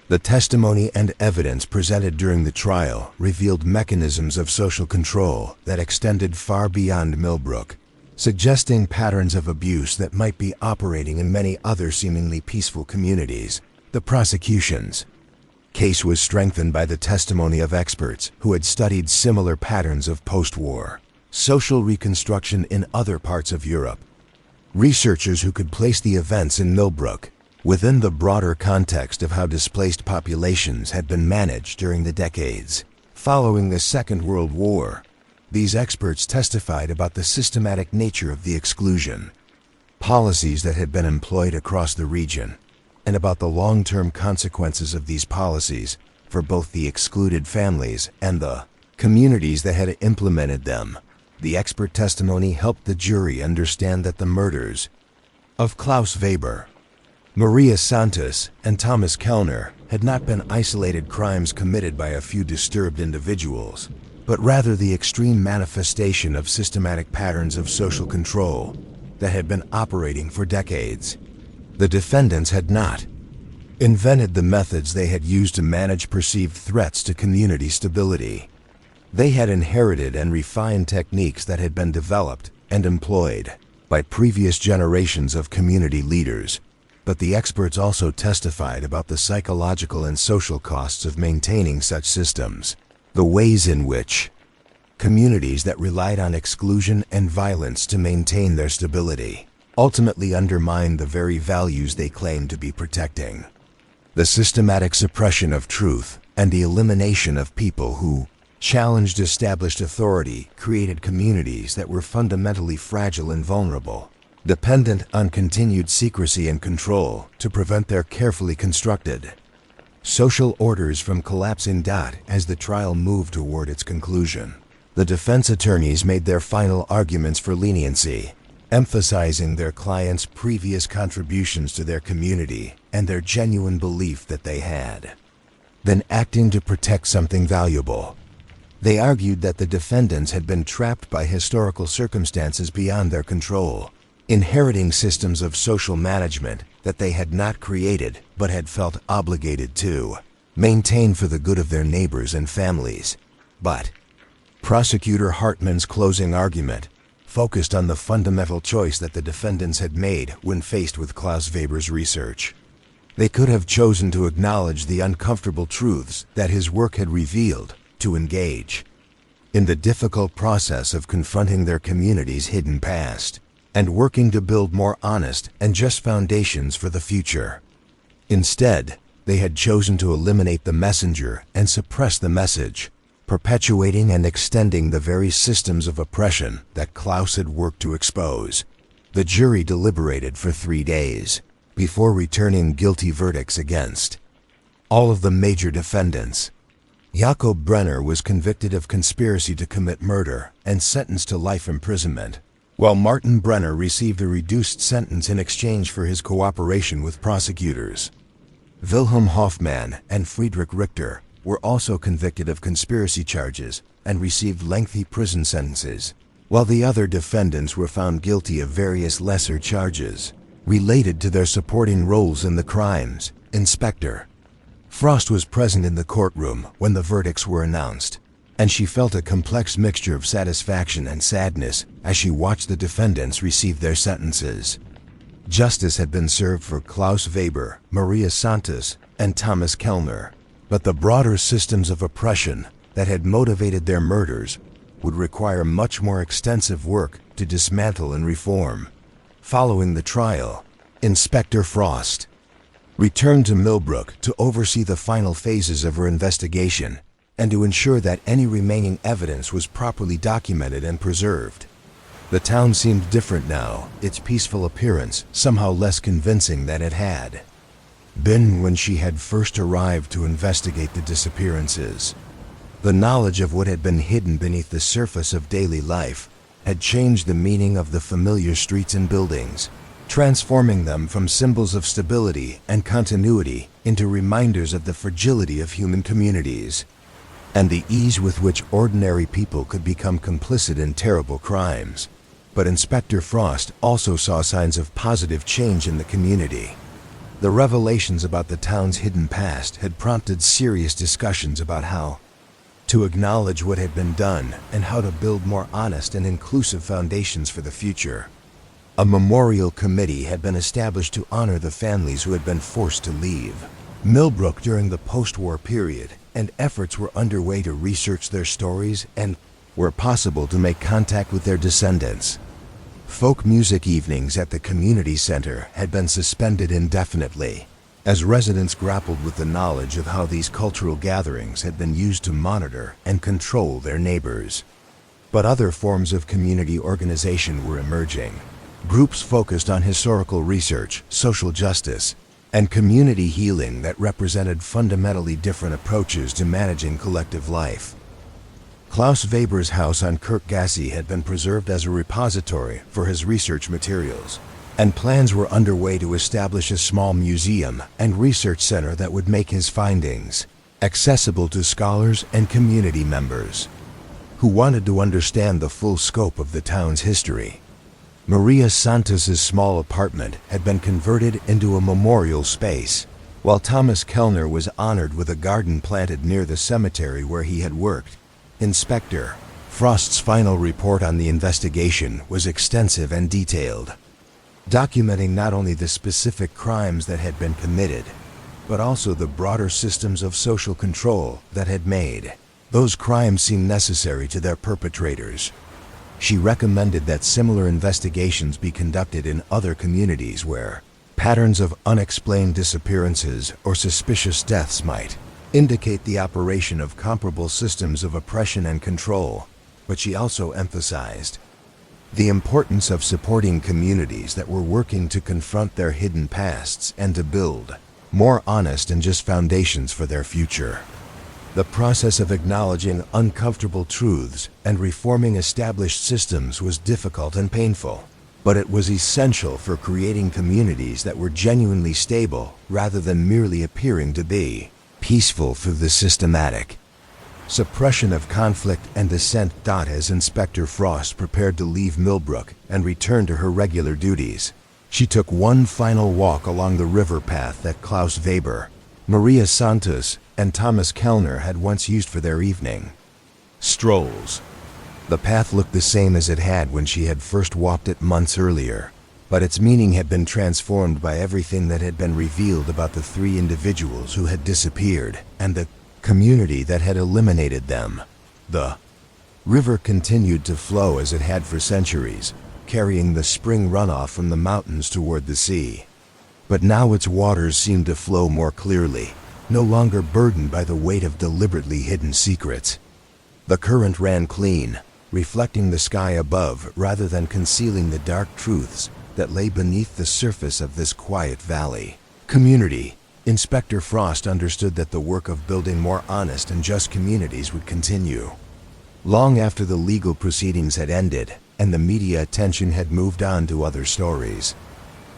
The testimony and evidence presented during the trial revealed mechanisms of social control that extended far beyond Millbrook, suggesting patterns of abuse that might be operating in many other seemingly peaceful communities. The prosecution's case was strengthened by the testimony of experts who had studied similar patterns of post-war social reconstruction in other parts of Europe. Researchers who could place the events in Millbrook within the broader context of how displaced populations had been managed during the decades following the Second World War. These experts testified about the systematic nature of the exclusion policies that had been employed across the region, and about the long-term consequences of these policies for both the excluded families and the communities that had implemented them. The expert testimony helped the jury understand that the murders of Klaus Weber Maria Santos and Thomas Kellner had not been isolated crimes committed by a few disturbed individuals, but rather the extreme manifestation of systematic patterns of social control that had been operating for decades. The defendants had not invented the methods they had used to manage perceived threats to community stability. They had inherited and refined techniques that had been developed and employed by previous generations of community leaders, but the experts also testified about the psychological and social costs of maintaining such systems, the ways in which communities that relied on exclusion and violence to maintain their stability ultimately undermined the very values they claimed to be protecting. The systematic suppression of truth and the elimination of people who challenged established authority created communities that were fundamentally fragile and vulnerable, dependent on continued secrecy and control to prevent their carefully constructed social orders from collapsing. As the trial moved toward its conclusion, the defense attorneys made their final arguments for leniency, emphasizing their clients' previous contributions to their community and their genuine belief that they had been acting to protect something valuable. They argued that the defendants had been trapped by historical circumstances beyond their control, inheriting systems of social management that they had not created but had felt obligated to maintain for the good of their neighbors and families. But Prosecutor Hartman's closing argument focused on the fundamental choice that the defendants had made when faced with Klaus Weber's research. They could have chosen to acknowledge the uncomfortable truths that his work had revealed, to engage in the difficult process of confronting their community's hidden past and working to build more honest and just foundations for the future. Instead, they had chosen to eliminate the messenger and suppress the message, perpetuating and extending the very systems of oppression that Klaus had worked to expose. The jury deliberated for 3 days before returning guilty verdicts against all of the major defendants. Jakob Brenner was convicted of conspiracy to commit murder and sentenced to life imprisonment, while Martin Brenner received a reduced sentence in exchange for his cooperation with prosecutors. Wilhelm Hoffmann and Friedrich Richter were also convicted of conspiracy charges and received lengthy prison sentences, while the other defendants were found guilty of various lesser charges related to their supporting roles in the crimes. Inspector Frost was present in the courtroom when the verdicts were announced, and she felt a complex mixture of satisfaction and sadness as she watched the defendants receive their sentences. Justice had been served for Klaus Weber, Maria Santos, and Thomas Kellner, but the broader systems of oppression that had motivated their murders would require much more extensive work to dismantle and reform. Following the trial, Inspector Frost returned to Millbrook to oversee the final phases of her investigation and to ensure that any remaining evidence was properly documented and preserved. The town seemed different now, its peaceful appearance somehow less convincing than it had been when she had first arrived to investigate the disappearances. The knowledge of what had been hidden beneath the surface of daily life had changed the meaning of the familiar streets and buildings, transforming them from symbols of stability and continuity into reminders of the fragility of human communities and the ease with which ordinary people could become complicit in terrible crimes. But Inspector Frost also saw signs of positive change in the community. The revelations about the town's hidden past had prompted serious discussions about how to acknowledge what had been done and how to build more honest and inclusive foundations for the future. A memorial committee had been established to honor the families who had been forced to leave Millbrook during the post-war period, and efforts were underway to research their stories and, where possible, to make contact with their descendants. Folk music evenings at the community center had been suspended indefinitely, as residents grappled with the knowledge of how these cultural gatherings had been used to monitor and control their neighbors. But other forms of community organization were emerging. Groups focused on historical research, social justice, and community healing that represented fundamentally different approaches to managing collective life. Klaus Weber's house on Kirkgasse had been preserved as a repository for his research materials, and plans were underway to establish a small museum and research center that would make his findings accessible to scholars and community members who wanted to understand the full scope of the town's history. Maria Santos's small apartment had been converted into a memorial space, while Thomas Kellner was honored with a garden planted near the cemetery where he had worked. Inspector Frost's final report on the investigation was extensive and detailed, documenting not only the specific crimes that had been committed, but also the broader systems of social control that had made those crimes seem necessary to their perpetrators. She recommended that similar investigations be conducted in other communities where patterns of unexplained disappearances or suspicious deaths might indicate the operation of comparable systems of oppression and control. But she also emphasized the importance of supporting communities that were working to confront their hidden pasts and to build more honest and just foundations for their future. The process of acknowledging uncomfortable truths and reforming established systems was difficult and painful, but it was essential for creating communities that were genuinely stable rather than merely appearing to be peaceful through the systematic suppression of conflict and dissent. As Inspector Frost prepared to leave Millbrook and return to her regular duties, she took one final walk along the river path that Klaus Weber, Maria Santos, and Thomas Kellner had once used for their evening strolls. The path looked the same as it had when she had first walked it months earlier, but its meaning had been transformed by everything that had been revealed about the three individuals who had disappeared and the community that had eliminated them. The river continued to flow as it had for centuries, carrying the spring runoff from the mountains toward the sea. But now its waters seemed to flow more clearly, no longer burdened by the weight of deliberately hidden secrets. The current ran clean, reflecting the sky above rather than concealing the dark truths that lay beneath the surface of this quiet valley. Community. Inspector Frost understood that the work of building more honest and just communities would continue long after the legal proceedings had ended and the media attention had moved on to other stories.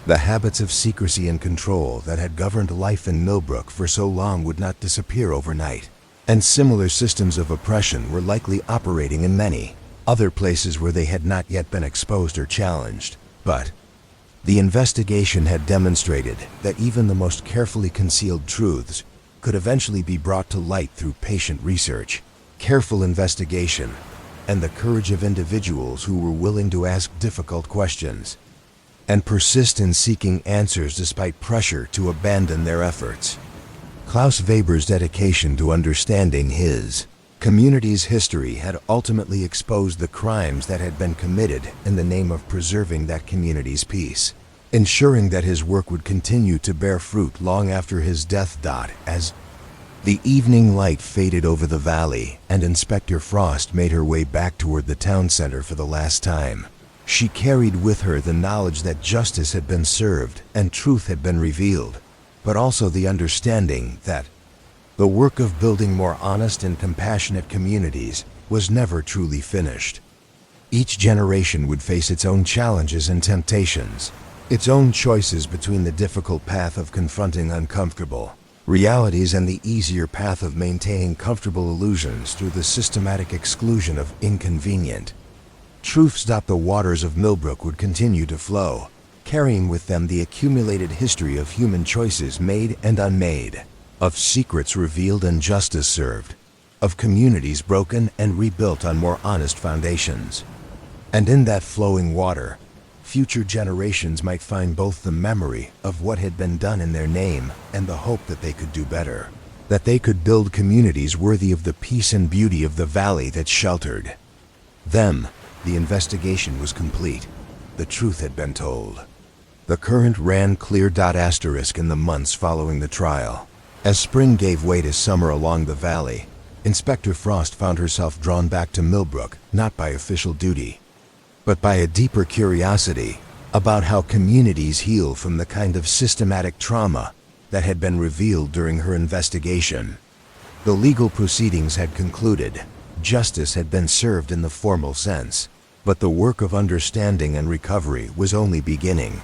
The habits of secrecy and control that had governed life in Millbrook for so long would not disappear overnight, and similar systems of oppression were likely operating in many other places where they had not yet been exposed or challenged. But the investigation had demonstrated that even the most carefully concealed truths could eventually be brought to light through patient research, careful investigation, and the courage of individuals who were willing to ask difficult questions and persist in seeking answers despite pressure to abandon their efforts. Klaus Weber's dedication to understanding his community's history had ultimately exposed the crimes that had been committed in the name of preserving that community's peace, ensuring that his work would continue to bear fruit long after his death. As the evening light faded over the valley and Inspector Frost made her way back toward the town center for the last time, she carried with her the knowledge that justice had been served and truth had been revealed, but also the understanding that the work of building more honest and compassionate communities was never truly finished. Each generation would face its own challenges and temptations, its own choices between the difficult path of confronting uncomfortable realities and the easier path of maintaining comfortable illusions through the systematic exclusion of inconvenient truths. The waters of Millbrook would continue to flow, carrying with them the accumulated history of human choices made and unmade, of secrets revealed and justice served, of communities broken and rebuilt on more honest foundations. And in that flowing water, future generations might find both the memory of what had been done in their name and the hope that they could do better, that they could build communities worthy of the peace and beauty of the valley that sheltered them. The investigation was complete. The truth had been told. The current ran clear. In the months following the trial, as spring gave way to summer along the valley, Inspector Frost found herself drawn back to Millbrook, not by official duty, but by a deeper curiosity about how communities heal from the kind of systematic trauma that had been revealed during her investigation. The legal proceedings had concluded. Justice had been served in the formal sense, but the work of understanding and recovery was only beginning.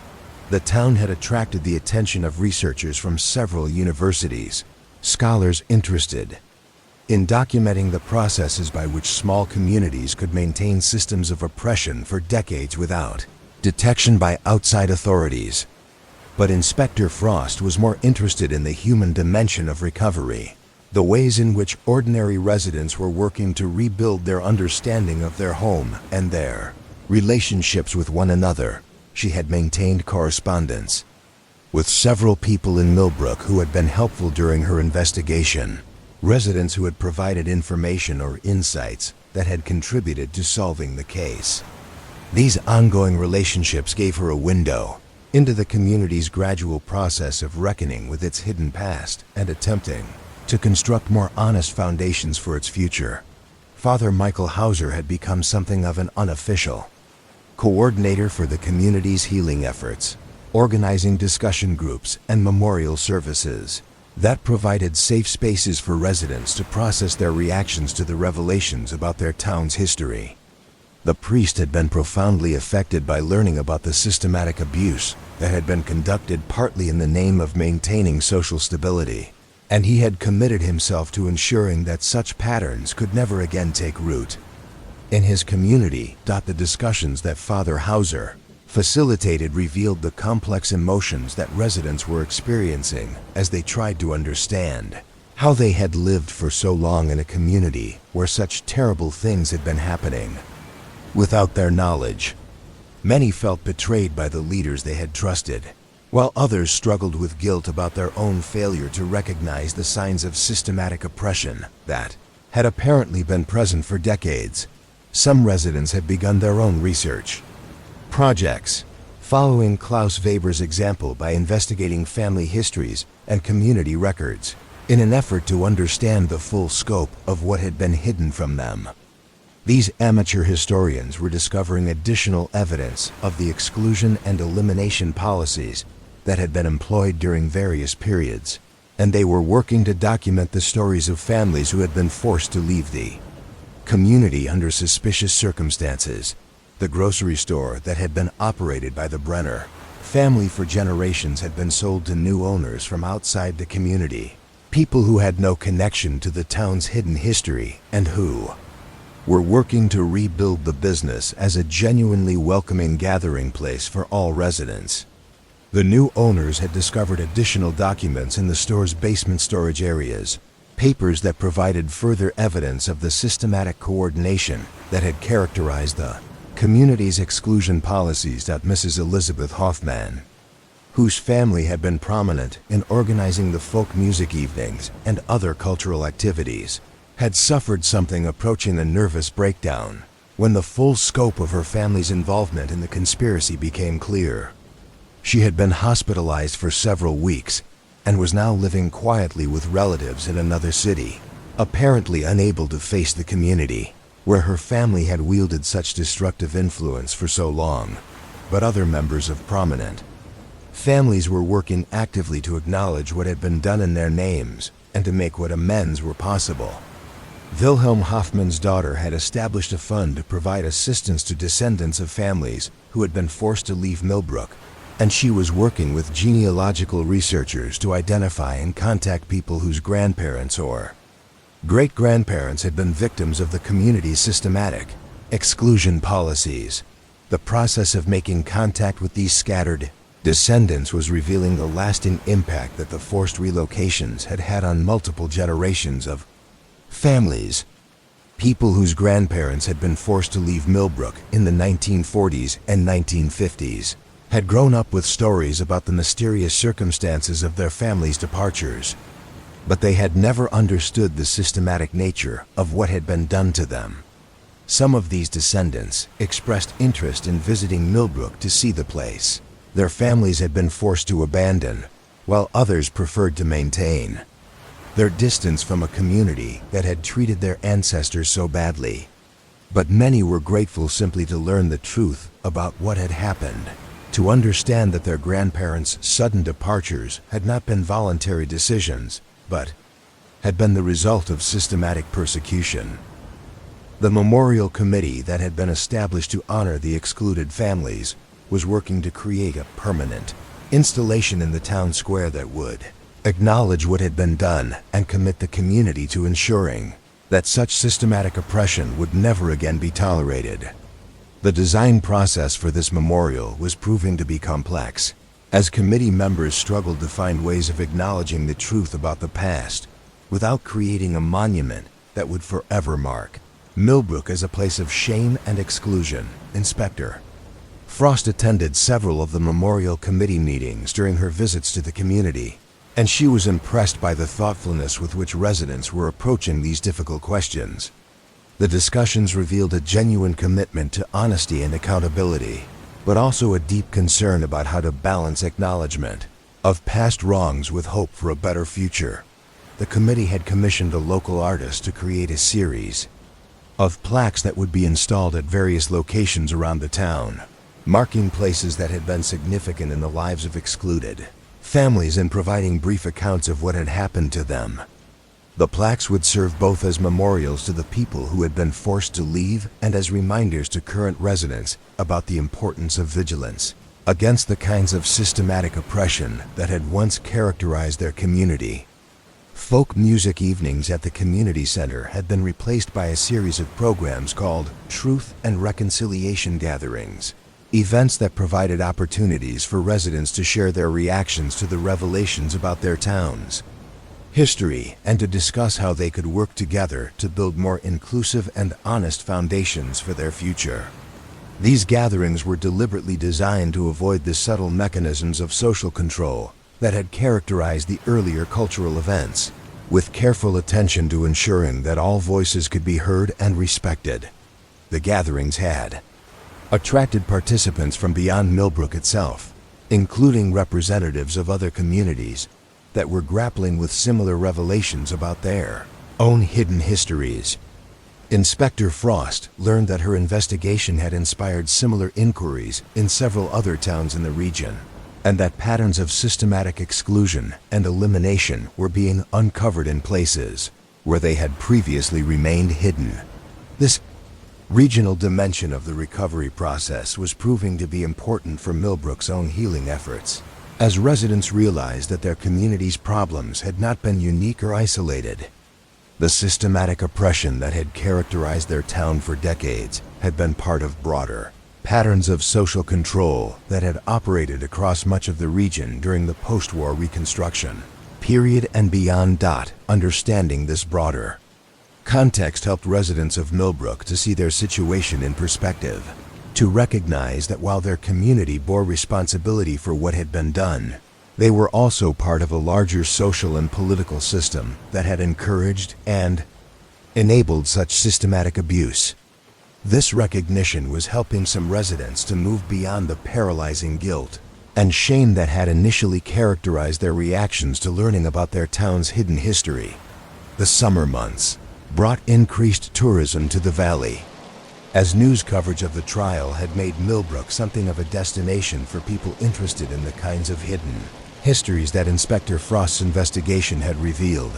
The town had attracted the attention of researchers from several universities, scholars interested in documenting the processes by which small communities could maintain systems of oppression for decades without detection by outside authorities. But Inspector Frost was more interested in the human dimension of recovery, the ways in which ordinary residents were working to rebuild their understanding of their home and their relationships with one another. She had maintained correspondence with several people in Millbrook who had been helpful during her investigation, residents who had provided information or insights that had contributed to solving the case. These ongoing relationships gave her a window into the community's gradual process of reckoning with its hidden past and attempting to construct more honest foundations for its future. Father Michael Hauser had become something of an unofficial coordinator for the community's healing efforts, organizing discussion groups and memorial services that provided safe spaces for residents to process their reactions to the revelations about their town's history. The priest had been profoundly affected by learning about the systematic abuse that had been conducted partly in the name of maintaining social stability, and he had committed himself to ensuring that such patterns could never again take root in his community. The discussions that Father Hauser facilitated revealed the complex emotions that residents were experiencing as they tried to understand how they had lived for so long in a community where such terrible things had been happening without their knowledge. Many felt betrayed by the leaders they had trusted, while others struggled with guilt about their own failure to recognize the signs of systematic oppression that had apparently been present for decades. Some residents had begun their own research projects, following Klaus Weber's example by investigating family histories and community records in an effort to understand the full scope of what had been hidden from them. These amateur historians were discovering additional evidence of the exclusion and elimination policies that had been employed during various periods, and they were working to document the stories of families who had been forced to leave the community under suspicious circumstances. The grocery store that had been operated by the Brenner family for generations had been sold to new owners from outside the community, people who had no connection to the town's hidden history and who were working to rebuild the business as a genuinely welcoming gathering place for all residents. The new owners had discovered additional documents in the store's basement storage areas, papers that provided further evidence of the systematic coordination that had characterized the community's exclusion policies. Mrs. Elizabeth Hoffman, whose family had been prominent in organizing the folk music evenings and other cultural activities, had suffered something approaching a nervous breakdown when the full scope of her family's involvement in the conspiracy became clear. She had been hospitalized for several weeks and was now living quietly with relatives in another city, apparently unable to face the community where her family had wielded such destructive influence for so long. But other members of prominent families were working actively to acknowledge what had been done in their names and to make what amends were possible. Wilhelm Hoffman's daughter had established a fund to provide assistance to descendants of families who had been forced to leave Millbrook, and she was working with genealogical researchers to identify and contact people whose grandparents or great-grandparents had been victims of the community's systematic exclusion policies. The process of making contact with these scattered descendants was revealing the lasting impact that the forced relocations had had on multiple generations of families. People whose grandparents had been forced to leave Millbrook in the 1940s and 1950s had grown up with stories about the mysterious circumstances of their families' departures, but they had never understood the systematic nature of what had been done to them. Some of these descendants expressed interest in visiting Millbrook to see the place their families had been forced to abandon, while others preferred to maintain their distance from a community that had treated their ancestors so badly. But many were grateful simply to learn the truth about what had happened, to understand that their grandparents' sudden departures had not been voluntary decisions, but had been the result of systematic persecution. The memorial committee that had been established to honor the excluded families was working to create a permanent installation in the town square that would acknowledge what had been done and commit the community to ensuring that such systematic oppression would never again be tolerated. The design process for this memorial was proving to be complex, as committee members struggled to find ways of acknowledging the truth about the past without creating a monument that would forever mark Millbrook as a place of shame and exclusion. Inspector Frost attended several of the memorial committee meetings during her visits to the community, and she was impressed by the thoughtfulness with which residents were approaching these difficult questions. The discussions revealed a genuine commitment to honesty and accountability, but also a deep concern about how to balance acknowledgement of past wrongs with hope for a better future. The committee had commissioned a local artist to create a series of plaques that would be installed at various locations around the town, marking places that had been significant in the lives of excluded families and providing brief accounts of what had happened to them. The plaques would serve both as memorials to the people who had been forced to leave and as reminders to current residents about the importance of vigilance against the kinds of systematic oppression that had once characterized their community. Folk music evenings at the community center had been replaced by a series of programs called Truth and Reconciliation Gatherings, events that provided opportunities for residents to share their reactions to the revelations about their towns history and to discuss how they could work together to build more inclusive and honest foundations for their future. These gatherings were deliberately designed to avoid the subtle mechanisms of social control that had characterized the earlier cultural events, with careful attention to ensuring that all voices could be heard and respected. The gatherings had attracted participants from beyond Millbrook itself, including representatives of other communities that were grappling with similar revelations about their own hidden histories. Inspector Frost learned that her investigation had inspired similar inquiries in several other towns in the region, and that patterns of systematic exclusion and elimination were being uncovered in places where they had previously remained hidden. This regional dimension of the recovery process was proving to be important for Millbrook's own healing efforts, as residents realized that their community's problems had not been unique or isolated. The systematic oppression that had characterized their town for decades had been part of broader patterns of social control that had operated across much of the region during the post-war Reconstruction period and beyond. Understanding this broader context helped residents of Millbrook to see their situation in perspective, to recognize that while their community bore responsibility for what had been done, they were also part of a larger social and political system that had encouraged and enabled such systematic abuse. This recognition was helping some residents to move beyond the paralyzing guilt and shame that had initially characterized their reactions to learning about their town's hidden history. The summer months brought increased tourism to the valley, as news coverage of the trial had made Millbrook something of a destination for people interested in the kinds of hidden histories that Inspector Frost's investigation had revealed.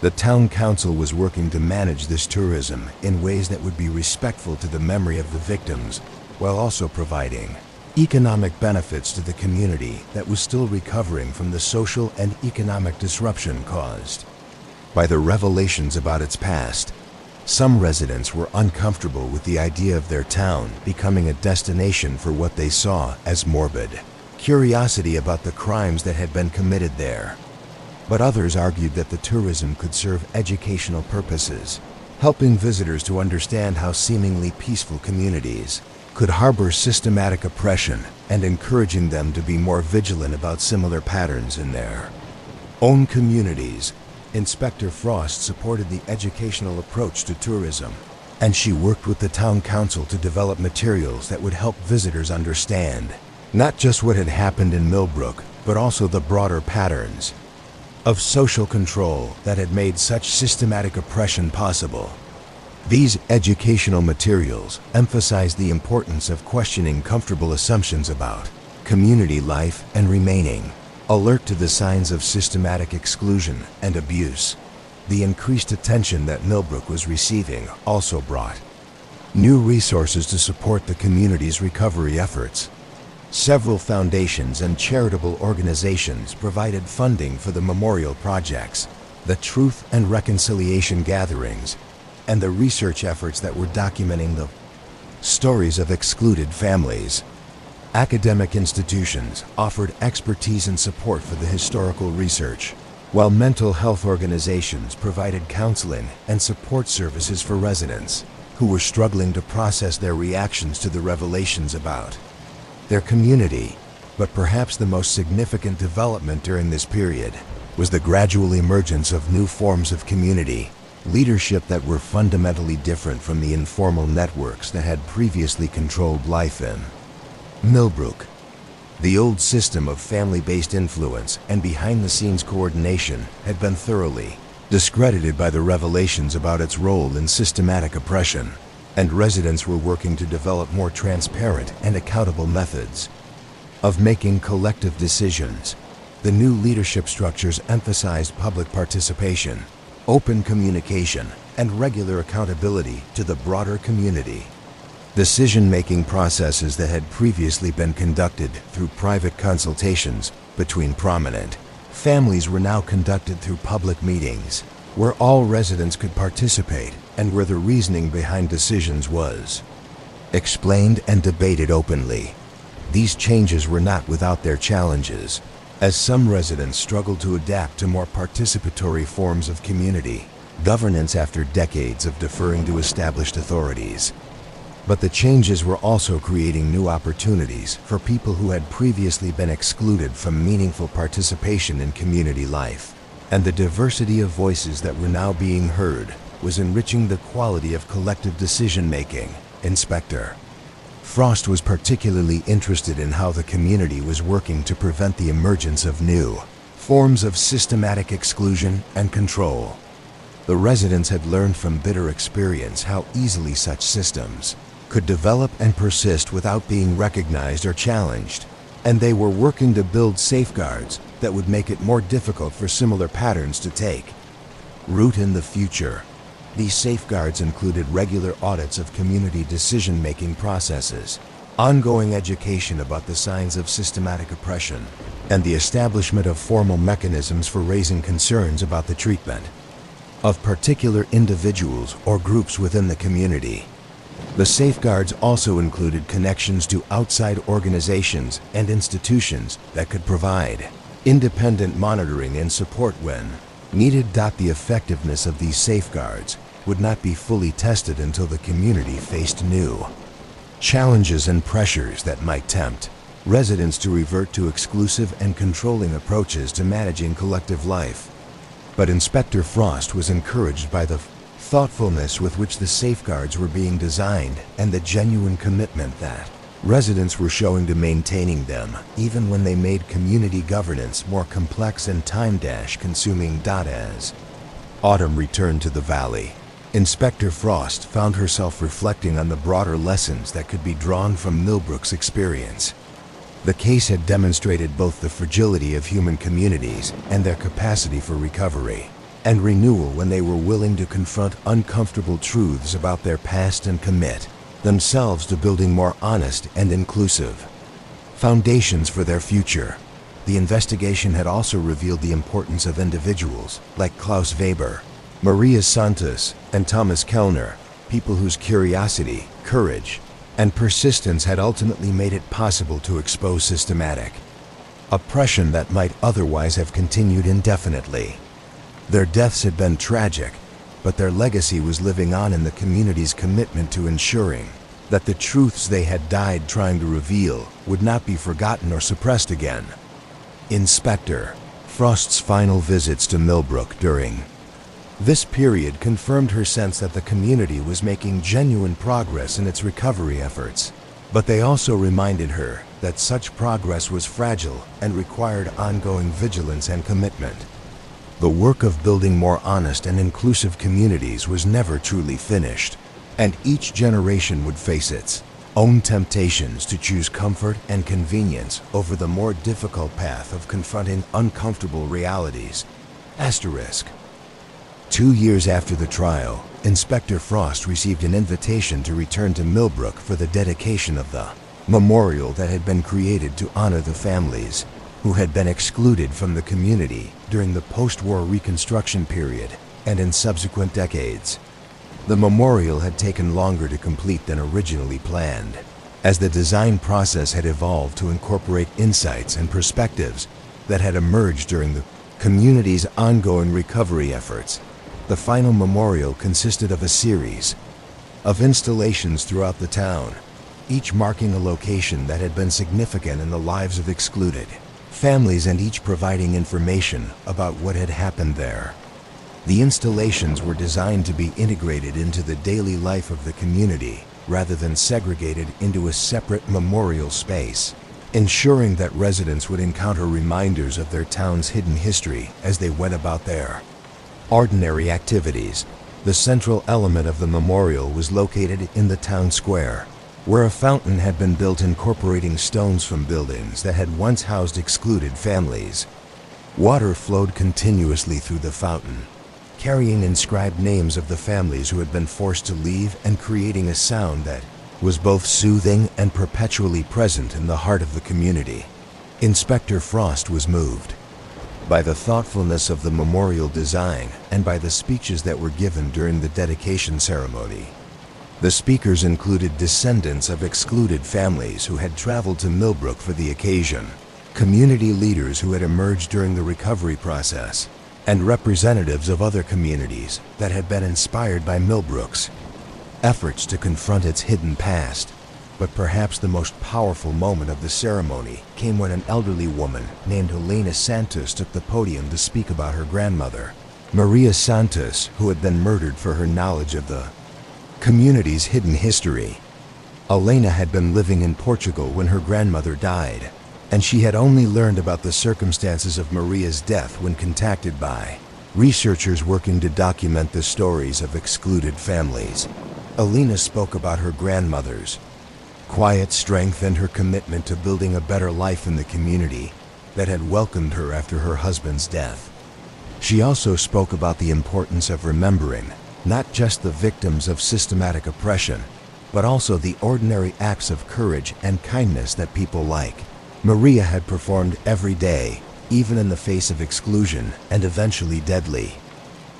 The town council was working to manage this tourism in ways that would be respectful to the memory of the victims, while also providing economic benefits to the community that was still recovering from the social and economic disruption caused by the revelations about its past. Some residents were uncomfortable with the idea of their town becoming a destination for what they saw as morbid curiosity about the crimes that had been committed there. But others argued that the tourism could serve educational purposes, helping visitors to understand how seemingly peaceful communities could harbor systematic oppression and encouraging them to be more vigilant about similar patterns in their own communities. Inspector Frost supported the educational approach to tourism, and she worked with the town council to develop materials that would help visitors understand not just what had happened in Millbrook, but also the broader patterns of social control that had made such systematic oppression possible. These educational materials emphasized the importance of questioning comfortable assumptions about community life and remaining alert to the signs of systematic exclusion and abuse. The increased attention that Millbrook was receiving also brought new resources to support the community's recovery efforts. Several foundations and charitable organizations provided funding for the memorial projects, the truth and reconciliation gatherings, and the research efforts that were documenting the stories of excluded families. Academic institutions offered expertise and support for the historical research, while mental health organizations provided counseling and support services for residents who were struggling to process their reactions to the revelations about their community. But perhaps the most significant development during this period was the gradual emergence of new forms of community leadership that were fundamentally different from the informal networks that had previously controlled life in Millbrook. The old system of family-based influence and behind-the-scenes coordination had been thoroughly discredited by the revelations about its role in systematic oppression, and residents were working to develop more transparent and accountable methods of making collective decisions. The new leadership structures emphasized public participation, open communication, and regular accountability to the broader community. Decision-making processes that had previously been conducted through private consultations between prominent families were now conducted through public meetings, where all residents could participate and where the reasoning behind decisions was explained and debated openly. These changes were not without their challenges, as some residents struggled to adapt to more participatory forms of community governance after decades of deferring to established authorities. But the changes were also creating new opportunities for people who had previously been excluded from meaningful participation in community life. And the diversity of voices that were now being heard was enriching the quality of collective decision-making. Inspector Frost was particularly interested in how the community was working to prevent the emergence of new forms of systematic exclusion and control. The residents had learned from bitter experience how easily such systems could develop and persist without being recognized or challenged, and they were working to build safeguards that would make it more difficult for similar patterns to take root in the future. These safeguards included regular audits of community decision-making processes, ongoing education about the signs of systematic oppression, and the establishment of formal mechanisms for raising concerns about the treatment of particular individuals or groups within the community. The safeguards also included connections to outside organizations and institutions that could provide independent monitoring and support when needed. The effectiveness of these safeguards would not be fully tested until the community faced new challenges and pressures that might tempt residents to revert to exclusive and controlling approaches to managing collective life. But Inspector Frost was encouraged by the thoughtfulness with which the safeguards were being designed and the genuine commitment that residents were showing to maintaining them, even when they made community governance more complex and time-consuming. As autumn returned to the valley, Inspector Frost found herself reflecting on the broader lessons that could be drawn from Millbrook's experience. The case had demonstrated both the fragility of human communities and their capacity for recovery and renewal when they were willing to confront uncomfortable truths about their past and commit themselves to building more honest and inclusive foundations for their future. The investigation had also revealed the importance of individuals like Klaus Weber, Maria Santos, and Thomas Kellner, people whose curiosity, courage, and persistence had ultimately made it possible to expose systematic oppression that might otherwise have continued indefinitely. Their deaths had been tragic, but their legacy was living on in the community's commitment to ensuring that the truths they had died trying to reveal would not be forgotten or suppressed again. Inspector Frost's final visits to Millbrook during this period confirmed her sense that the community was making genuine progress in its recovery efforts, but they also reminded her that such progress was fragile and required ongoing vigilance and commitment. The work of building more honest and inclusive communities was never truly finished, and each generation would face its own temptations to choose comfort and convenience over the more difficult path of confronting uncomfortable realities. 2 years after the trial, Inspector Frost received an invitation to return to Millbrook for the dedication of the memorial that had been created to honor the families who had been excluded from the community during the post-war Reconstruction period and in subsequent decades. The memorial had taken longer to complete than originally planned, as the design process had evolved to incorporate insights and perspectives that had emerged during the community's ongoing recovery efforts. The final memorial consisted of a series of installations throughout the town, each marking a location that had been significant in the lives of excluded families and each providing information about what had happened there. The installations were designed to be integrated into the daily life of the community rather than segregated into a separate memorial space, ensuring that residents would encounter reminders of their town's hidden history as they went about their ordinary activities. The central element of the memorial was located in the town square, where a fountain had been built incorporating stones from buildings that had once housed excluded families. Water flowed continuously through the fountain, carrying inscribed names of the families who had been forced to leave and creating a sound that was both soothing and perpetually present in the heart of the community. Inspector Frost was moved by the thoughtfulness of the memorial design and by the speeches that were given during the dedication ceremony. The speakers included descendants of excluded families who had traveled to Millbrook for the occasion, community leaders who had emerged during the recovery process, and representatives of other communities that had been inspired by Millbrook's efforts to confront its hidden past. But perhaps the most powerful moment of the ceremony came when an elderly woman named Elena Santos took the podium to speak about her grandmother, Maria Santos, who had been murdered for her knowledge of the community's hidden history. Elena had been living in Portugal when her grandmother died, and she had only learned about the circumstances of Maria's death when contacted by researchers working to document the stories of excluded families. Elena spoke about her grandmother's quiet strength and her commitment to building a better life in the community that had welcomed her after her husband's death. She also spoke about the importance of remembering not just the victims of systematic oppression, but also the ordinary acts of courage and kindness that people like Maria had performed every day, even in the face of exclusion and eventually deadly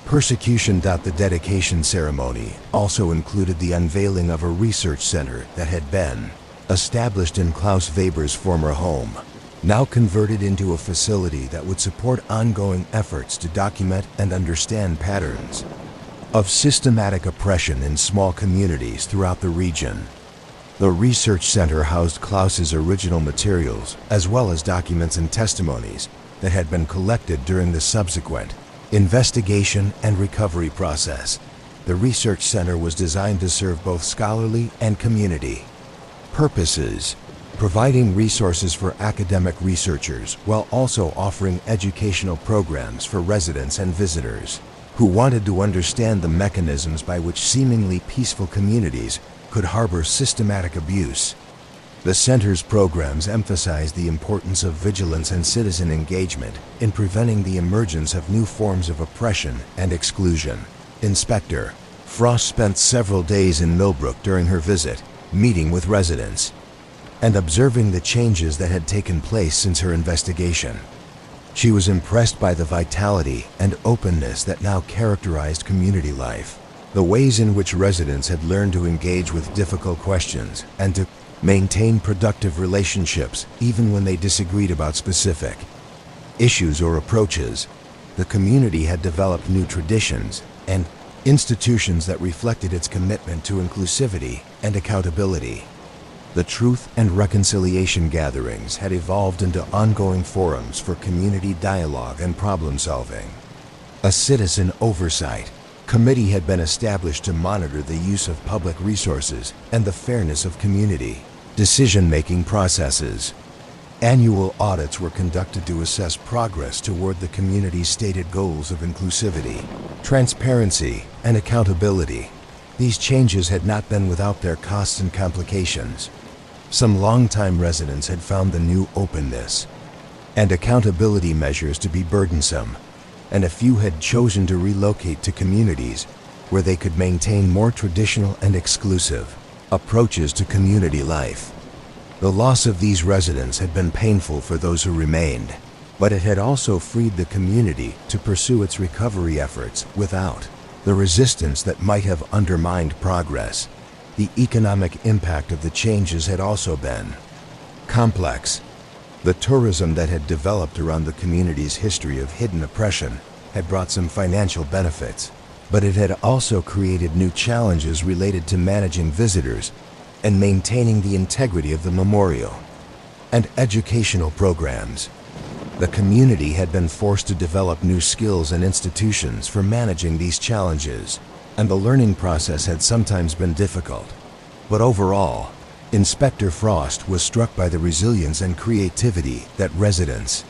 persecution. The dedication ceremony also included the unveiling of a research center that had been established in Klaus Weber's former home, now converted into a facility that would support ongoing efforts to document and understand patterns of systematic oppression in small communities throughout the region. The research center housed Klaus's original materials, as well as documents and testimonies that had been collected during the subsequent investigation and recovery process. The research center was designed to serve both scholarly and community purposes, providing resources for academic researchers while also offering educational programs for residents and visitors who wanted to understand the mechanisms by which seemingly peaceful communities could harbor systematic abuse. The center's programs emphasized the importance of vigilance and citizen engagement in preventing the emergence of new forms of oppression and exclusion. Inspector Frost spent several days in Millbrook during her visit, meeting with residents and observing the changes that had taken place since her investigation. She was impressed by the vitality and openness that now characterized community life, the ways in which residents had learned to engage with difficult questions and to maintain productive relationships even when they disagreed about specific issues or approaches. The community had developed new traditions and institutions that reflected its commitment to inclusivity and accountability. The Truth and Reconciliation gatherings had evolved into ongoing forums for community dialogue and problem solving. A citizen oversight committee had been established to monitor the use of public resources and the fairness of community decision-making processes. Annual audits were conducted to assess progress toward the community's stated goals of inclusivity, transparency, and accountability. These changes had not been without their costs and complications. Some longtime residents had found the new openness and accountability measures to be burdensome, and a few had chosen to relocate to communities where they could maintain more traditional and exclusive approaches to community life. The loss of these residents had been painful for those who remained, but it had also freed the community to pursue its recovery efforts without the resistance that might have undermined progress. The economic impact of the changes had also been complex. The tourism that had developed around the community's history of hidden oppression had brought some financial benefits, but it had also created new challenges related to managing visitors and maintaining the integrity of the memorial and educational programs. The community had been forced to develop new skills and institutions for managing these challenges, and the learning process had sometimes been difficult. But overall, Inspector Frost was struck by the resilience and creativity that residents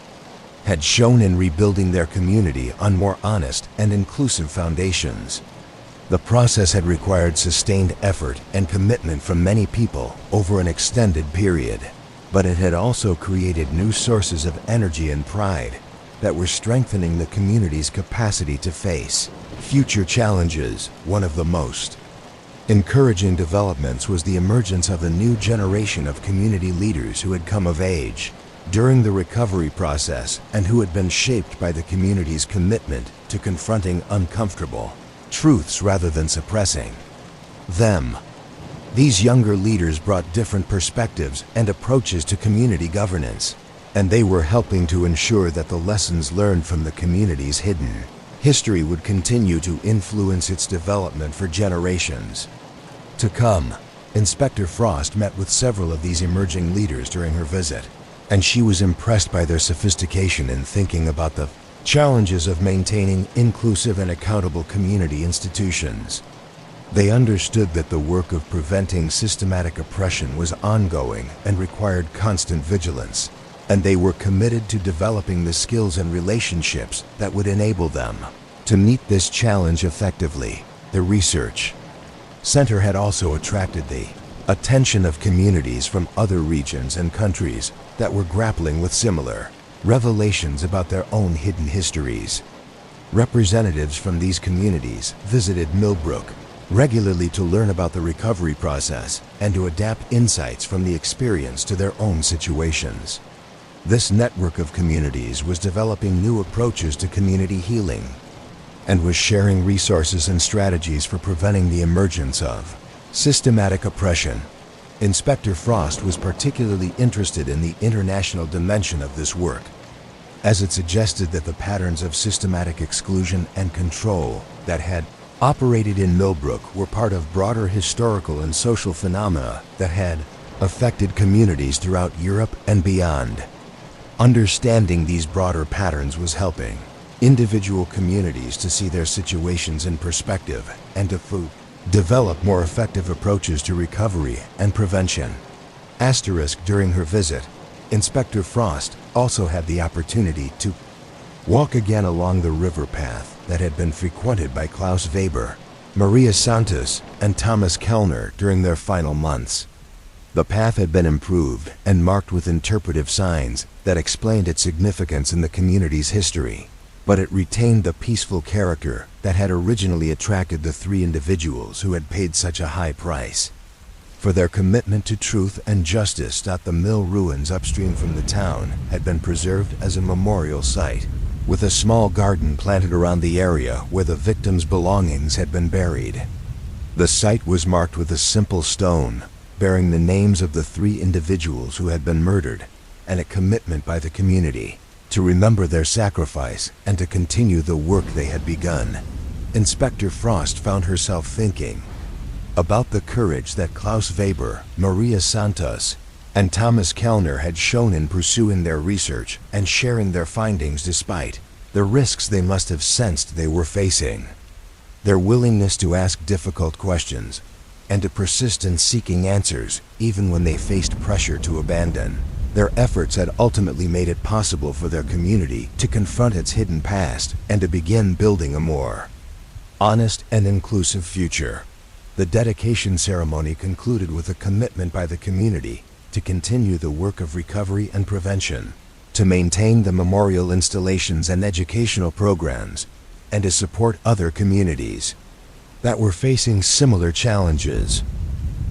had shown in rebuilding their community on more honest and inclusive foundations. The process had required sustained effort and commitment from many people over an extended period, but it had also created new sources of energy and pride that were strengthening the community's capacity to face future challenges. One of the most encouraging developments was the emergence of a new generation of community leaders who had come of age during the recovery process and who had been shaped by the community's commitment to confronting uncomfortable truths rather than suppressing them. These younger leaders brought different perspectives and approaches to community governance, and they were helping to ensure that the lessons learned from the community's hidden history would continue to influence its development for generations to come. Inspector Frost met with several of these emerging leaders during her visit, and she was impressed by their sophistication in thinking about the challenges of maintaining inclusive and accountable community institutions. They understood that the work of preventing systematic oppression was ongoing and required constant vigilance, and they were committed to developing the skills and relationships that would enable them to meet this challenge effectively. The research center had also attracted the attention of communities from other regions and countries that were grappling with similar revelations about their own hidden histories. Representatives from these communities visited Millbrook regularly to learn about the recovery process and to adapt insights from the experience to their own situations. This network of communities was developing new approaches to community healing and was sharing resources and strategies for preventing the emergence of systematic oppression. Inspector Frost was particularly interested in the international dimension of this work, as it suggested that the patterns of systematic exclusion and control that had operated in Millbrook were part of broader historical and social phenomena that had affected communities throughout Europe and beyond. Understanding these broader patterns was helping individual communities to see their situations in perspective and to develop more effective approaches to recovery and prevention. During her visit, Inspector Frost also had the opportunity to walk again along the river path that had been frequented by Klaus Weber, Maria Santos, and Thomas Kellner during their final months. The path had been improved and marked with interpretive signs that explained its significance in the community's history, but it retained the peaceful character that had originally attracted the three individuals who had paid such a high price for their commitment to truth and justice. The mill ruins upstream from the town had been preserved as a memorial site, with a small garden planted around the area where the victims' belongings had been buried. The site was marked with a simple stone bearing the names of the three individuals who had been murdered, and a commitment by the community to remember their sacrifice and to continue the work they had begun. Inspector Frost found herself thinking about the courage that Klaus Weber, Maria Santos, and Thomas Kellner had shown in pursuing their research and sharing their findings despite the risks they must have sensed they were facing. Their willingness to ask difficult questions and to persist in seeking answers even when they faced pressure to abandon. Their efforts had ultimately made it possible for their community to confront its hidden past and to begin building a more honest and inclusive future. The dedication ceremony concluded with a commitment by the community to continue the work of recovery and prevention, to maintain the memorial installations and educational programs, and to support other communities that were facing similar challenges.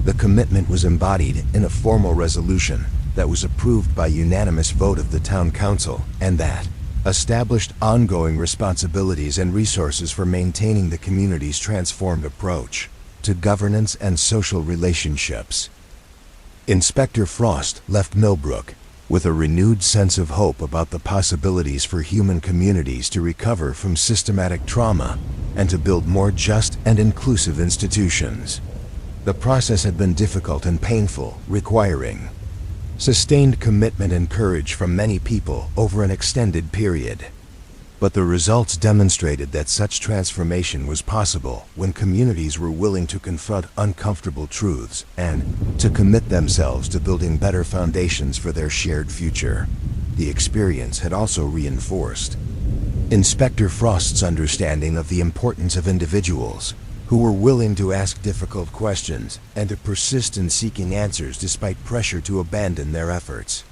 The commitment was embodied in a formal resolution that was approved by unanimous vote of the town council, and that established ongoing responsibilities and resources for maintaining the community's transformed approach to governance and social relationships. Inspector Frost left Millbrook with a renewed sense of hope about the possibilities for human communities to recover from systematic trauma and to build more just and inclusive institutions. The process had been difficult and painful, requiring sustained commitment and courage from many people over an extended period. But the results demonstrated that such transformation was possible when communities were willing to confront uncomfortable truths and to commit themselves to building better foundations for their shared future. The experience had also reinforced Inspector Frost's understanding of the importance of individuals who were willing to ask difficult questions and to persist in seeking answers despite pressure to abandon their efforts.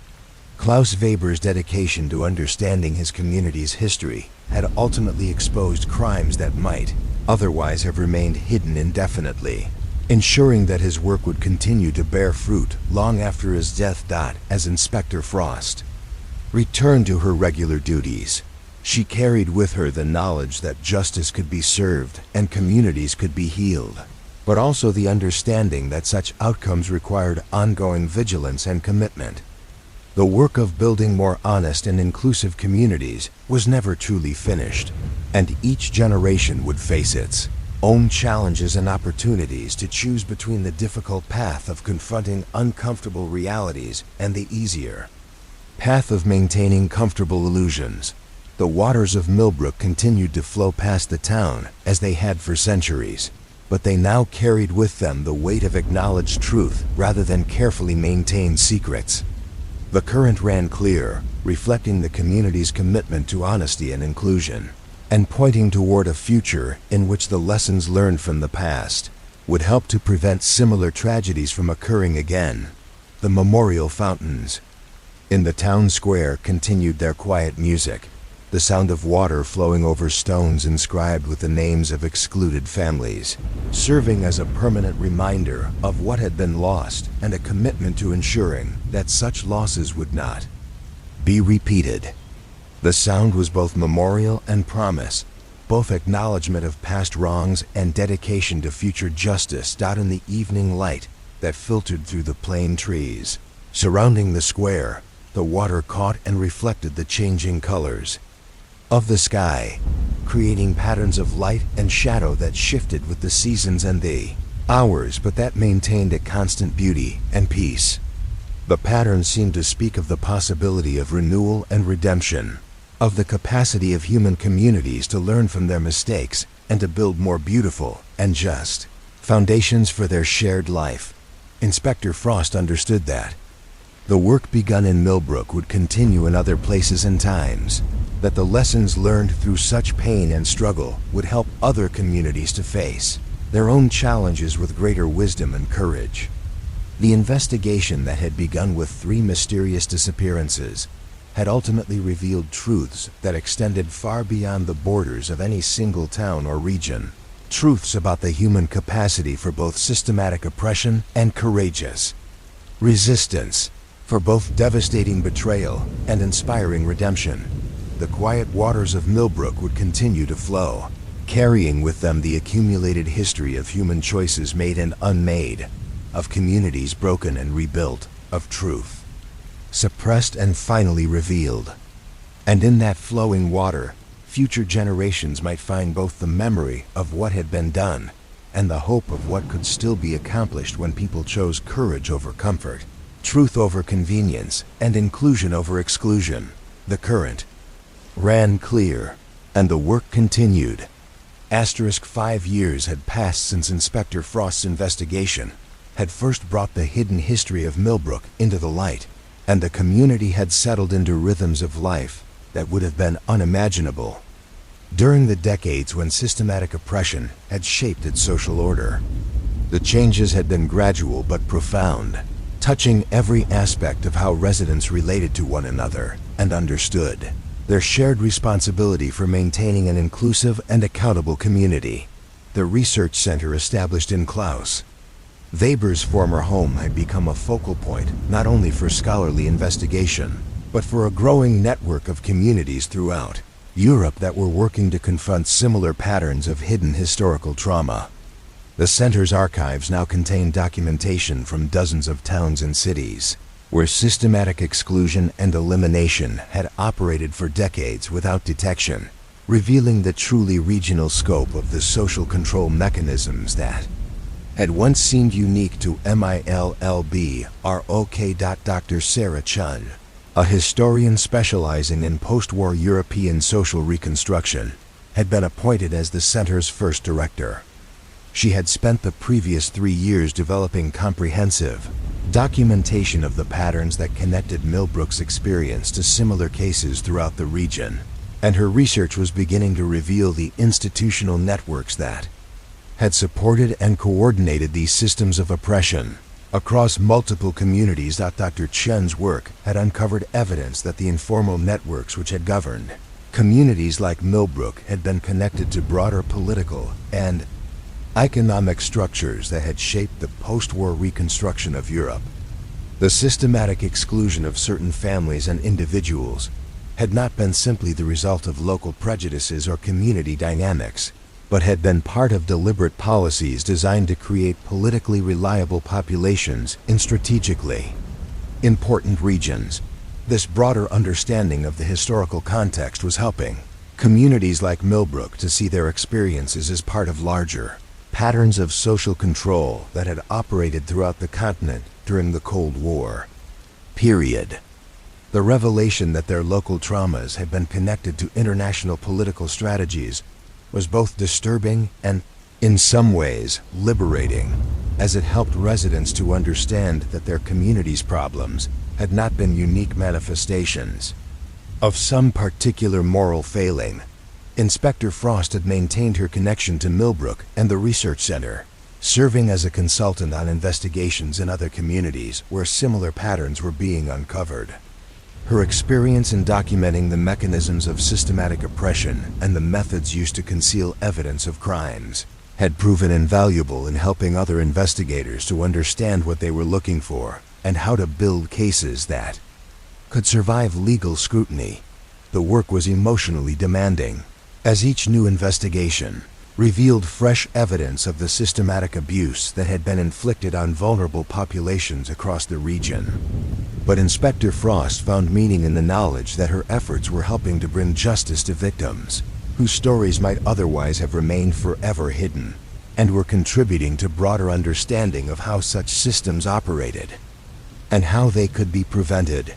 Klaus Weber's dedication to understanding his community's history had ultimately exposed crimes that might otherwise have remained hidden indefinitely, ensuring that his work would continue to bear fruit long after his death. As Inspector Frost returned to her regular duties, she carried with her the knowledge that justice could be served and communities could be healed, but also the understanding that such outcomes required ongoing vigilance and commitment. The work of building more honest and inclusive communities was never truly finished, and each generation would face its own challenges and opportunities to choose between the difficult path of confronting uncomfortable realities and the easier path of maintaining comfortable illusions. The waters of Millbrook continued to flow past the town as they had for centuries, but they now carried with them the weight of acknowledged truth rather than carefully maintained secrets. The current ran clear, reflecting the community's commitment to honesty and inclusion, and pointing toward a future in which the lessons learned from the past would help to prevent similar tragedies from occurring again. The memorial fountains in the town square continued their quiet music, the sound of water flowing over stones inscribed with the names of excluded families, serving as a permanent reminder of what had been lost and a commitment to ensuring that such losses would not be repeated. The sound was both memorial and promise, both acknowledgement of past wrongs and dedication to future justice. In the evening light that filtered through the plane trees surrounding the square, the water caught and reflected the changing colors of the sky, creating patterns of light and shadow that shifted with the seasons and the hours, but that maintained a constant beauty and peace. The patterns seemed to speak of the possibility of renewal and redemption, of the capacity of human communities to learn from their mistakes and to build more beautiful and just foundations for their shared life. Inspector Frost understood that the work begun in Millbrook would continue in other places and times, that the lessons learned through such pain and struggle would help other communities to face their own challenges with greater wisdom and courage. The investigation that had begun with 3 mysterious disappearances had ultimately revealed truths that extended far beyond the borders of any single town or region. Truths about the human capacity for both systematic oppression and courageous resistance, for both devastating betrayal and inspiring redemption. The quiet waters of Millbrook would continue to flow, carrying with them the accumulated history of human choices made and unmade, of communities broken and rebuilt, of truth suppressed and finally revealed. And in that flowing water, future generations might find both the memory of what had been done and the hope of what could still be accomplished when people chose courage over comfort, truth over convenience, and inclusion over exclusion. The current ran clear, and the work continued. 5 years had passed since Inspector Frost's investigation had first brought the hidden history of Millbrook into the light, and the community had settled into rhythms of life that would have been unimaginable during the decades when systematic oppression had shaped its social order. The changes had been gradual but profound, touching every aspect of how residents related to one another and understood their shared responsibility for maintaining an inclusive and accountable community. The research center established in Klaus Weber's former home had become a focal point not only for scholarly investigation, but for a growing network of communities throughout Europe that were working to confront similar patterns of hidden historical trauma. The center's archives now contain documentation from dozens of towns and cities, where systematic exclusion and elimination had operated for decades without detection, revealing the truly regional scope of the social control mechanisms that had once seemed unique to MILLB. Dr. Sarah Chun, a historian specializing in post-war European social reconstruction, had been appointed as the center's first director. She had spent the previous 3 years developing comprehensive documentation of the patterns that connected Millbrook's experience to similar cases throughout the region, and her research was beginning to reveal the institutional networks that had supported and coordinated these systems of oppression across multiple communities. Dr. Chen's work had uncovered evidence that the informal networks which had governed communities like Millbrook had been connected to broader political and economic structures that had shaped the post-war reconstruction of Europe. The systematic exclusion of certain families and individuals had not been simply the result of local prejudices or community dynamics, but had been part of deliberate policies designed to create politically reliable populations in strategically important regions. This broader understanding of the historical context was helping communities like Millbrook to see their experiences as part of larger patterns of social control that had operated throughout the continent during the Cold War period. The revelation that their local traumas had been connected to international political strategies was both disturbing and, in some ways, liberating, as it helped residents to understand that their community's problems had not been unique manifestations of some particular moral failing. Inspector Frost had maintained her connection to Millbrook and the Research Center, serving as a consultant on investigations in other communities where similar patterns were being uncovered. Her experience in documenting the mechanisms of systematic oppression and the methods used to conceal evidence of crimes had proven invaluable in helping other investigators to understand what they were looking for and how to build cases that could survive legal scrutiny. The work was emotionally demanding, as each new investigation revealed fresh evidence of the systematic abuse that had been inflicted on vulnerable populations across the region. But Inspector Frost found meaning in the knowledge that her efforts were helping to bring justice to victims whose stories might otherwise have remained forever hidden, and were contributing to broader understanding of how such systems operated and how they could be prevented.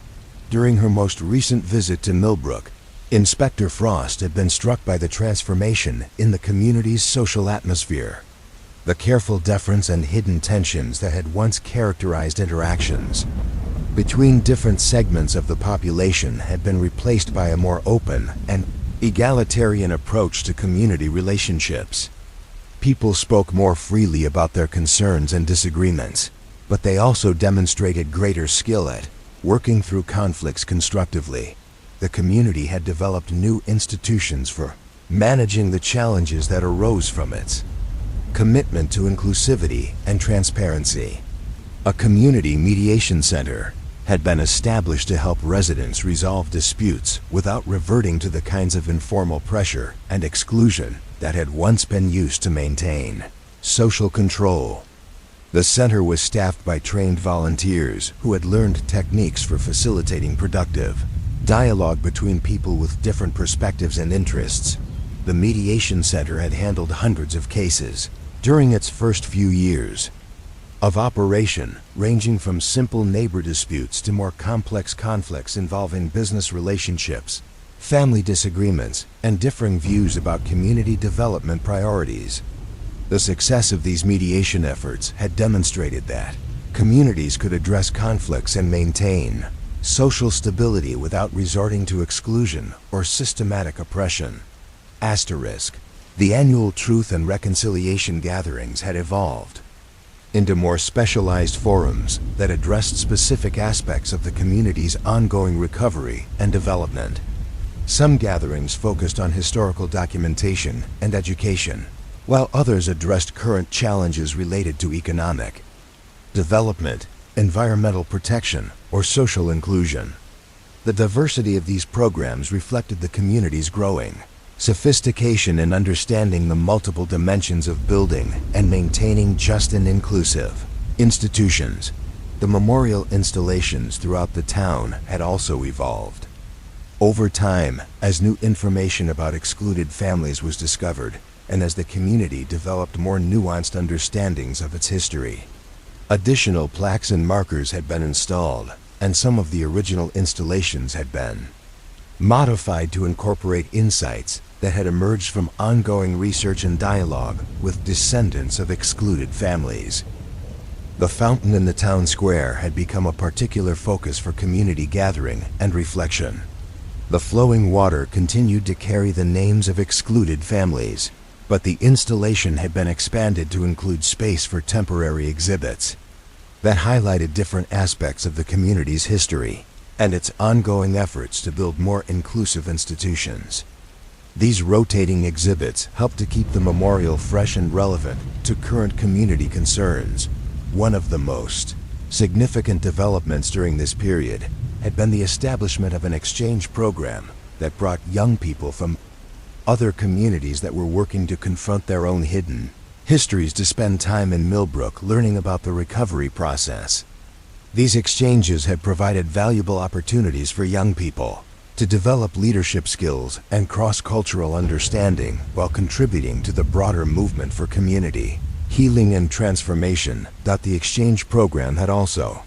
During her most recent visit to Millbrook, Inspector Frost had been struck by the transformation in the community's social atmosphere. The careful deference and hidden tensions that had once characterized interactions between different segments of the population had been replaced by a more open and egalitarian approach to community relationships. People spoke more freely about their concerns and disagreements, but they also demonstrated greater skill at working through conflicts constructively. The community had developed new institutions for managing the challenges that arose from its commitment to inclusivity and transparency. A community mediation center had been established to help residents resolve disputes without reverting to the kinds of informal pressure and exclusion that had once been used to maintain social control. The center was staffed by trained volunteers who had learned techniques for facilitating productive dialogue between people with different perspectives and interests. The mediation center had handled hundreds of cases during its first few years of operation, ranging from simple neighbor disputes to more complex conflicts involving business relationships, family disagreements, and differing views about community development priorities. The success of these mediation efforts had demonstrated that communities could address conflicts and maintain social stability without resorting to exclusion or systematic oppression. The annual Truth and Reconciliation gatherings had evolved into more specialized forums that addressed specific aspects of the community's ongoing recovery and development. Some gatherings focused on historical documentation and education, while others addressed current challenges related to economic development, environmental protection, or social inclusion. The diversity of these programs reflected the community's growing sophistication in understanding the multiple dimensions of building and maintaining just and inclusive institutions. The memorial installations throughout the town had also evolved. Over time, as new information about excluded families was discovered, and as the community developed more nuanced understandings of its history, additional plaques and markers had been installed, and some of the original installations had been modified to incorporate insights that had emerged from ongoing research and dialogue with descendants of excluded families. The fountain in the town square had become a particular focus for community gathering and reflection. The flowing water continued to carry the names of excluded families, but the installation had been expanded to include space for temporary exhibits that highlighted different aspects of the community's history and its ongoing efforts to build more inclusive institutions. These rotating exhibits helped to keep the memorial fresh and relevant to current community concerns. One of the most significant developments during this period had been the establishment of an exchange program that brought young people from other communities that were working to confront their own hidden histories to spend time in Millbrook learning about the recovery process. These exchanges had provided valuable opportunities for young people to develop leadership skills and cross-cultural understanding while contributing to the broader movement for community healing and transformation. The exchange program had also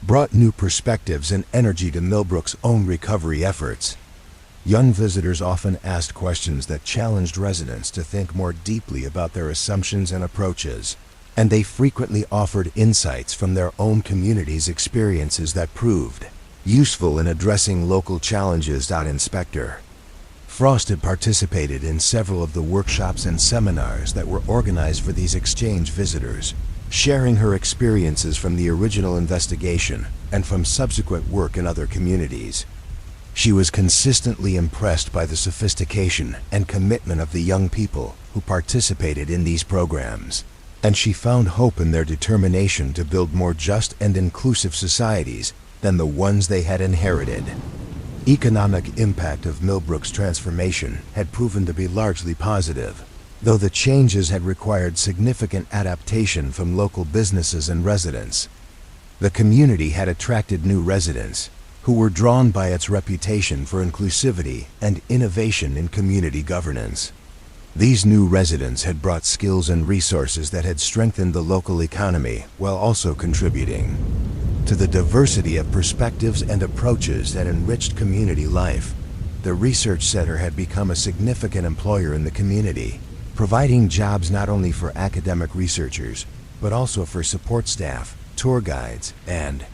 brought new perspectives and energy to Millbrook's own recovery efforts. Young visitors often asked questions that challenged residents to think more deeply about their assumptions and approaches, and they frequently offered insights from their own community's experiences that proved useful in addressing local challenges. Inspector Frost had participated in several of the workshops and seminars that were organized for these exchange visitors, sharing her experiences from the original investigation and from subsequent work in other communities. She was consistently impressed by the sophistication and commitment of the young people who participated in these programs, and she found hope in their determination to build more just and inclusive societies than the ones they had inherited. Economic impact of Millbrook's transformation had proven to be largely positive, though the changes had required significant adaptation from local businesses and residents. The community had attracted new residents who were drawn by its reputation for inclusivity and innovation in community governance. These new residents had brought skills and resources that had strengthened the local economy while also contributing to the diversity of perspectives and approaches that enriched community life. The research center had become a significant employer in the community, providing jobs not only for academic researchers, but also for support staff, tour guides, and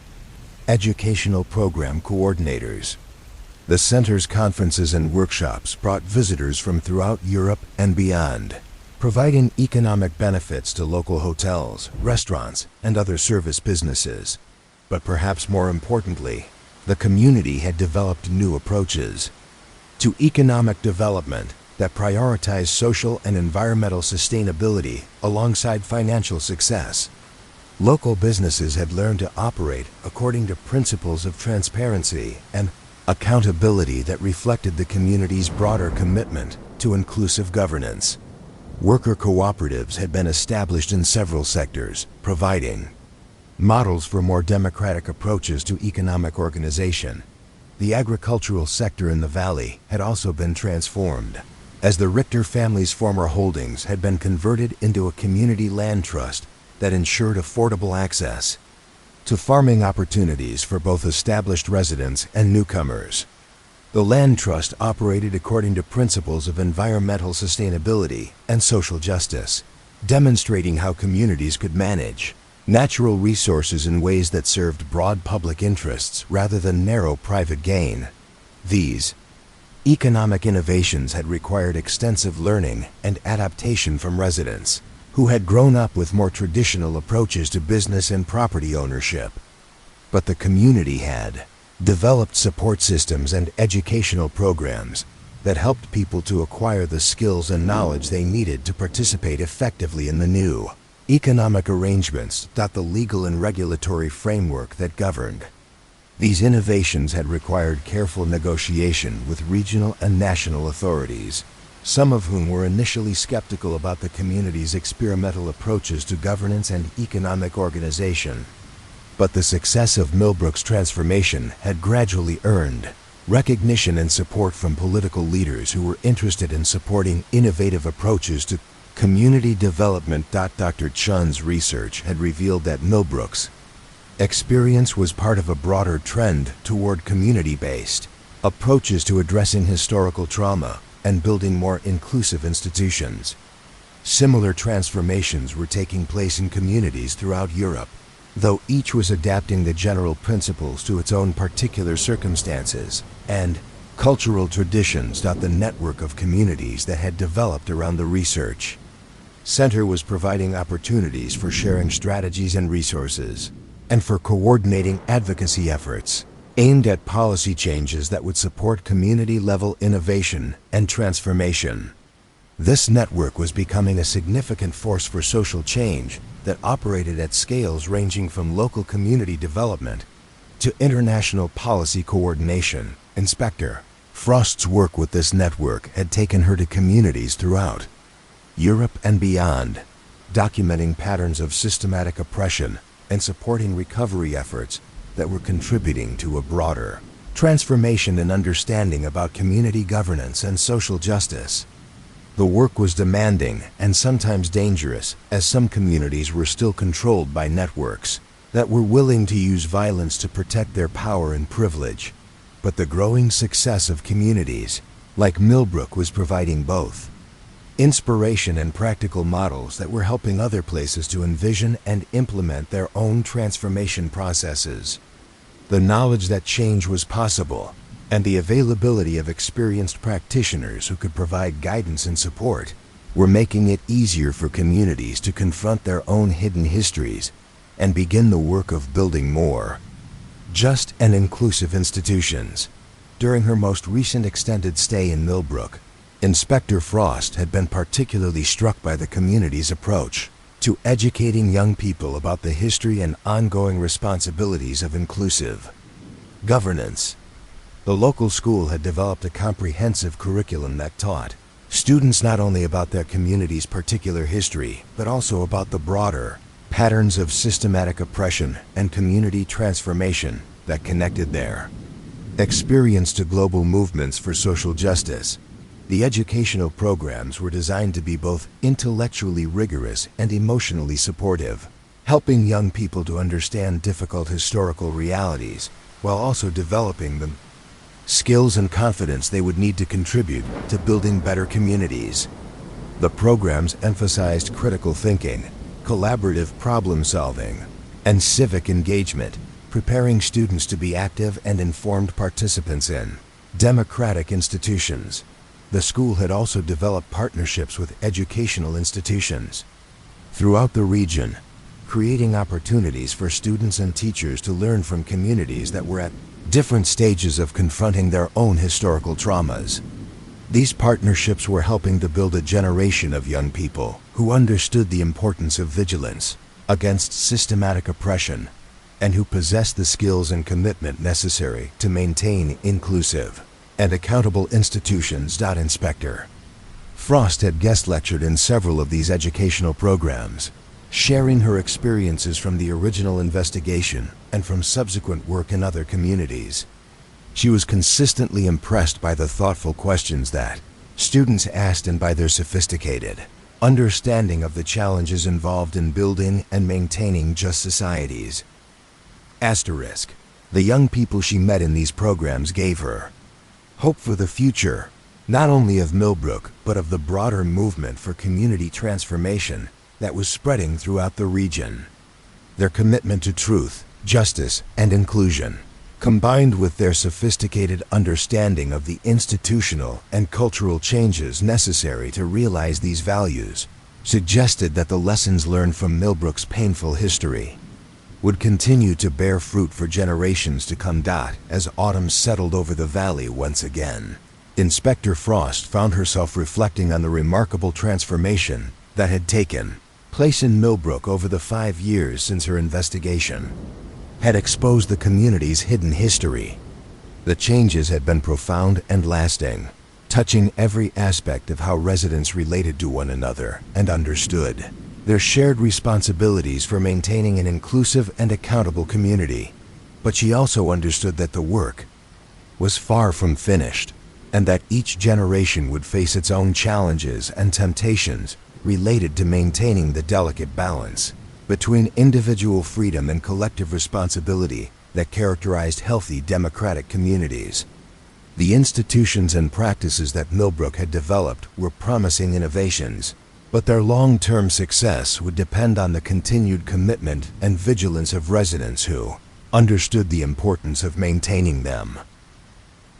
educational program coordinators. The center's conferences and workshops brought visitors from throughout Europe and beyond, providing economic benefits to local hotels, restaurants, and other service businesses. But perhaps more importantly, the community had developed new approaches to economic development that prioritize social and environmental sustainability alongside financial success. Local businesses had learned to operate according to principles of transparency and accountability that reflected the community's broader commitment to inclusive governance. Worker cooperatives had been established in several sectors, providing models for more democratic approaches to economic organization. The agricultural sector in the valley had also been transformed, as the Richter family's former holdings had been converted into a community land trust that ensured affordable access to farming opportunities for both established residents and newcomers. The land trust operated according to principles of environmental sustainability and social justice, demonstrating how communities could manage natural resources in ways that served broad public interests rather than narrow private gain. These economic innovations had required extensive learning and adaptation from residents who had grown up with more traditional approaches to business and property ownership. But the community had developed support systems and educational programs that helped people to acquire the skills and knowledge they needed to participate effectively in the new economic arrangements, the legal and regulatory framework that governed. These innovations had required careful negotiation with regional and national authorities, some of whom were initially skeptical about the community's experimental approaches to governance and economic organization. But the success of Millbrook's transformation had gradually earned recognition and support from political leaders who were interested in supporting innovative approaches to community development. Dr. Chun's research had revealed that Millbrook's experience was part of a broader trend toward community-based approaches to addressing historical trauma and building more inclusive institutions. Similar transformations were taking place in communities throughout Europe, though each was adapting the general principles to its own particular circumstances and cultural traditions. The network of communities that had developed around the research center was providing opportunities for sharing strategies and resources, and for coordinating advocacy efforts aimed at policy changes that would support community-level innovation and transformation. This network was becoming a significant force for social change that operated at scales ranging from local community development to international policy coordination. Inspector Frost's work with this network had taken her to communities throughout Europe and beyond, documenting patterns of systematic oppression and supporting recovery efforts that were contributing to a broader transformation in understanding about community governance and social justice. The work was demanding and sometimes dangerous, as some communities were still controlled by networks that were willing to use violence to protect their power and privilege. But the growing success of communities like Millbrook was providing both inspiration and practical models that were helping other places to envision and implement their own transformation processes. The knowledge that change was possible and the availability of experienced practitioners who could provide guidance and support were making it easier for communities to confront their own hidden histories and begin the work of building more just and inclusive institutions. During her most recent extended stay in Millbrook, Inspector Frost had been particularly struck by the community's approach to educating young people about the history and ongoing responsibilities of inclusive governance. The local school had developed a comprehensive curriculum that taught students not only about their community's particular history, but also about the broader patterns of systematic oppression and community transformation that connected their experience to global movements for social justice. The educational programs were designed to be both intellectually rigorous and emotionally supportive, helping young people to understand difficult historical realities while also developing the skills and confidence they would need to contribute to building better communities. The programs emphasized critical thinking, collaborative problem solving, and civic engagement, preparing students to be active and informed participants in democratic institutions. The school had also developed partnerships with educational institutions throughout the region, creating opportunities for students and teachers to learn from communities that were at different stages of confronting their own historical traumas. These partnerships were helping to build a generation of young people who understood the importance of vigilance against systematic oppression and who possessed the skills and commitment necessary to maintain inclusive and accountable institutions. Inspector Frost had guest lectured in several of these educational programs, sharing her experiences from the original investigation and from subsequent work in other communities. She was consistently impressed by the thoughtful questions that students asked and by their sophisticated understanding of the challenges involved in building and maintaining just societies. The young people she met in these programs gave her hope for the future, not only of Millbrook, but of the broader movement for community transformation that was spreading throughout the region. Their commitment to truth, justice, and inclusion, combined with their sophisticated understanding of the institutional and cultural changes necessary to realize these values, suggested that the lessons learned from Millbrook's painful history would continue to bear fruit for generations to come. As autumn settled over the valley once again, Inspector Frost found herself reflecting on the remarkable transformation that had taken place in Millbrook over the 5 years since her investigation had exposed the community's hidden history. The changes had been profound and lasting, touching every aspect of how residents related to one another and understood their shared responsibilities for maintaining an inclusive and accountable community. But she also understood that the work was far from finished, and that each generation would face its own challenges and temptations related to maintaining the delicate balance between individual freedom and collective responsibility that characterized healthy democratic communities. The institutions and practices that Millbrook had developed were promising innovations, but their long-term success would depend on the continued commitment and vigilance of residents who understood the importance of maintaining them.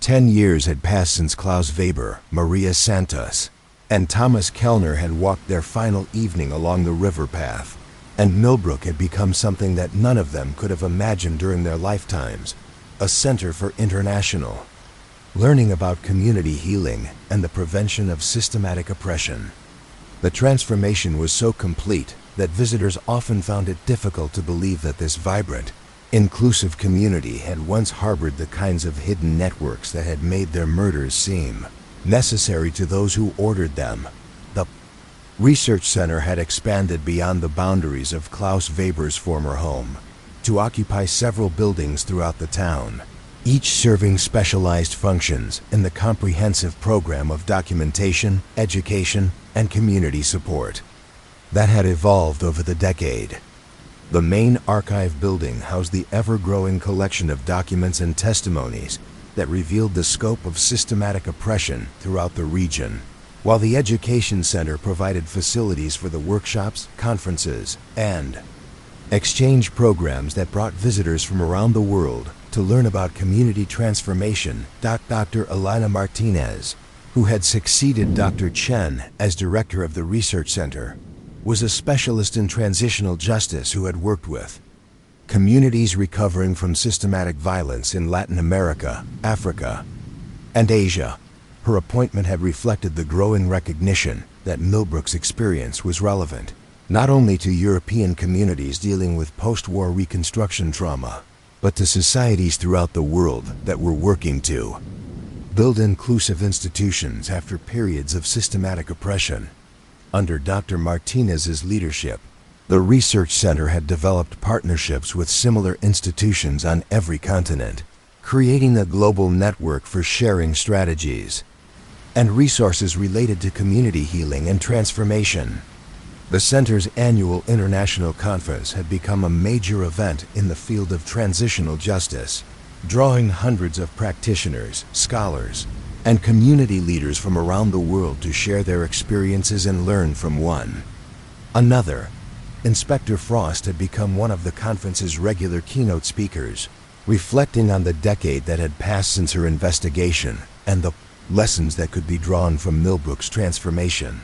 10 years had passed since Klaus Weber, Maria Santos, and Thomas Kellner had walked their final evening along the river path, and Millbrook had become something that none of them could have imagined during their lifetimes: a center for international learning about community healing and the prevention of systematic oppression. The transformation was so complete that visitors often found it difficult to believe that this vibrant, inclusive community had once harbored the kinds of hidden networks that had made their murders seem necessary to those who ordered them. The research center had expanded beyond the boundaries of Klaus Weber's former home to occupy several buildings throughout the town, each serving specialized functions in the comprehensive program of documentation, education, and community support that had evolved over the decade. The main archive building housed the ever-growing collection of documents and testimonies that revealed the scope of systematic oppression throughout the region, while the education center provided facilities for the workshops, conferences, and exchange programs that brought visitors from around the world to learn about community transformation. Dr. Elena Martinez, who had succeeded Dr. Chen as director of the research center, was a specialist in transitional justice who had worked with communities recovering from systematic violence in Latin America, Africa, and Asia. Her appointment had reflected the growing recognition that Millbrook's experience was relevant not only to European communities dealing with post-war reconstruction trauma, but to societies throughout the world that were working to build inclusive institutions after periods of systematic oppression. Under Dr. Martinez's leadership, the research center had developed partnerships with similar institutions on every continent, creating a global network for sharing strategies and resources related to community healing and transformation. The center's annual international conference had become a major event in the field of transitional justice, drawing hundreds of practitioners, scholars, and community leaders from around the world to share their experiences and learn from one another. Inspector Frost had become one of the conference's regular keynote speakers, reflecting on the decade that had passed since her investigation and the lessons that could be drawn from Millbrook's transformation.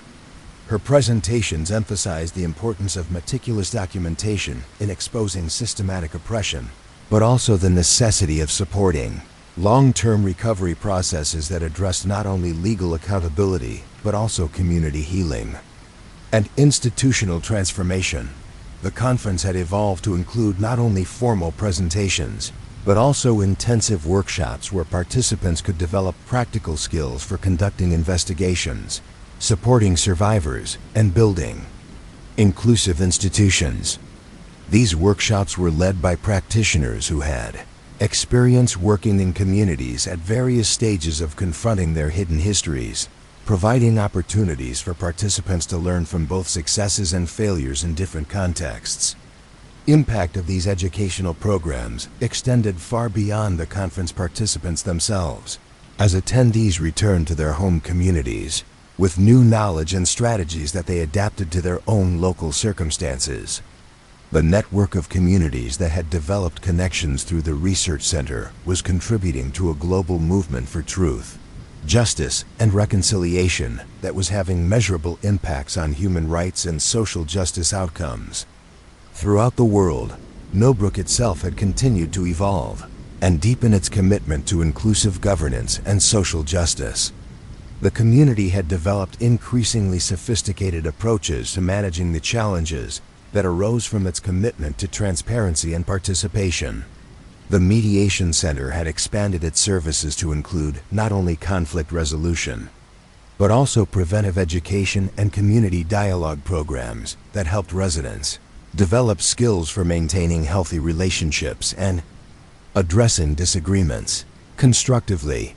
Her presentations emphasized the importance of meticulous documentation in exposing systematic oppression, but also the necessity of supporting long-term recovery processes that addressed not only legal accountability, but also community healing and institutional transformation. The conference had evolved to include not only formal presentations, but also intensive workshops where participants could develop practical skills for conducting investigations, supporting survivors, and building inclusive institutions. These workshops were led by practitioners who had experience working in communities at various stages of confronting their hidden histories, providing opportunities for participants to learn from both successes and failures in different contexts. Impact of these educational programs extended far beyond the conference participants themselves, as attendees returned to their home communities with new knowledge and strategies that they adapted to their own local circumstances. The network of communities that had developed connections through the research center was contributing to a global movement for truth, justice, and reconciliation that was having measurable impacts on human rights and social justice outcomes. Throughout the world, Millbrook itself had continued to evolve and deepen its commitment to inclusive governance and social justice. The community had developed increasingly sophisticated approaches to managing the challenges that arose from its commitment to transparency and participation. The Mediation Center had expanded its services to include not only conflict resolution, but also preventive education and community dialogue programs that helped residents develop skills for maintaining healthy relationships and addressing disagreements constructively.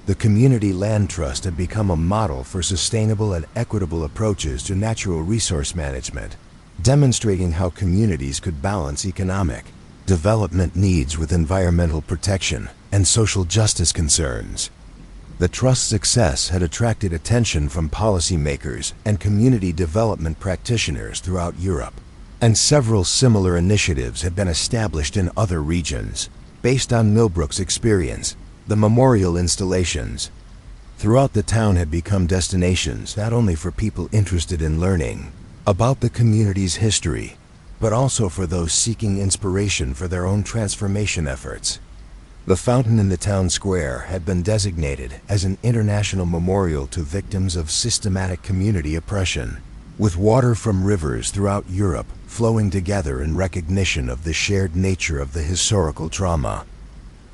The Community Land Trust had become a model for sustainable and equitable approaches to natural resource management, demonstrating how communities could balance economic development needs with environmental protection and social justice concerns. The Trust's success had attracted attention from policymakers and community development practitioners throughout Europe, and several similar initiatives had been established in other regions. Based on Millbrook's experience, the memorial installations throughout the town had become destinations not only for people interested in learning about the community's history, but also for those seeking inspiration for their own transformation efforts. The fountain in the town square had been designated as an international memorial to victims of systematic community oppression, with water from rivers throughout Europe flowing together in recognition of the shared nature of the historical trauma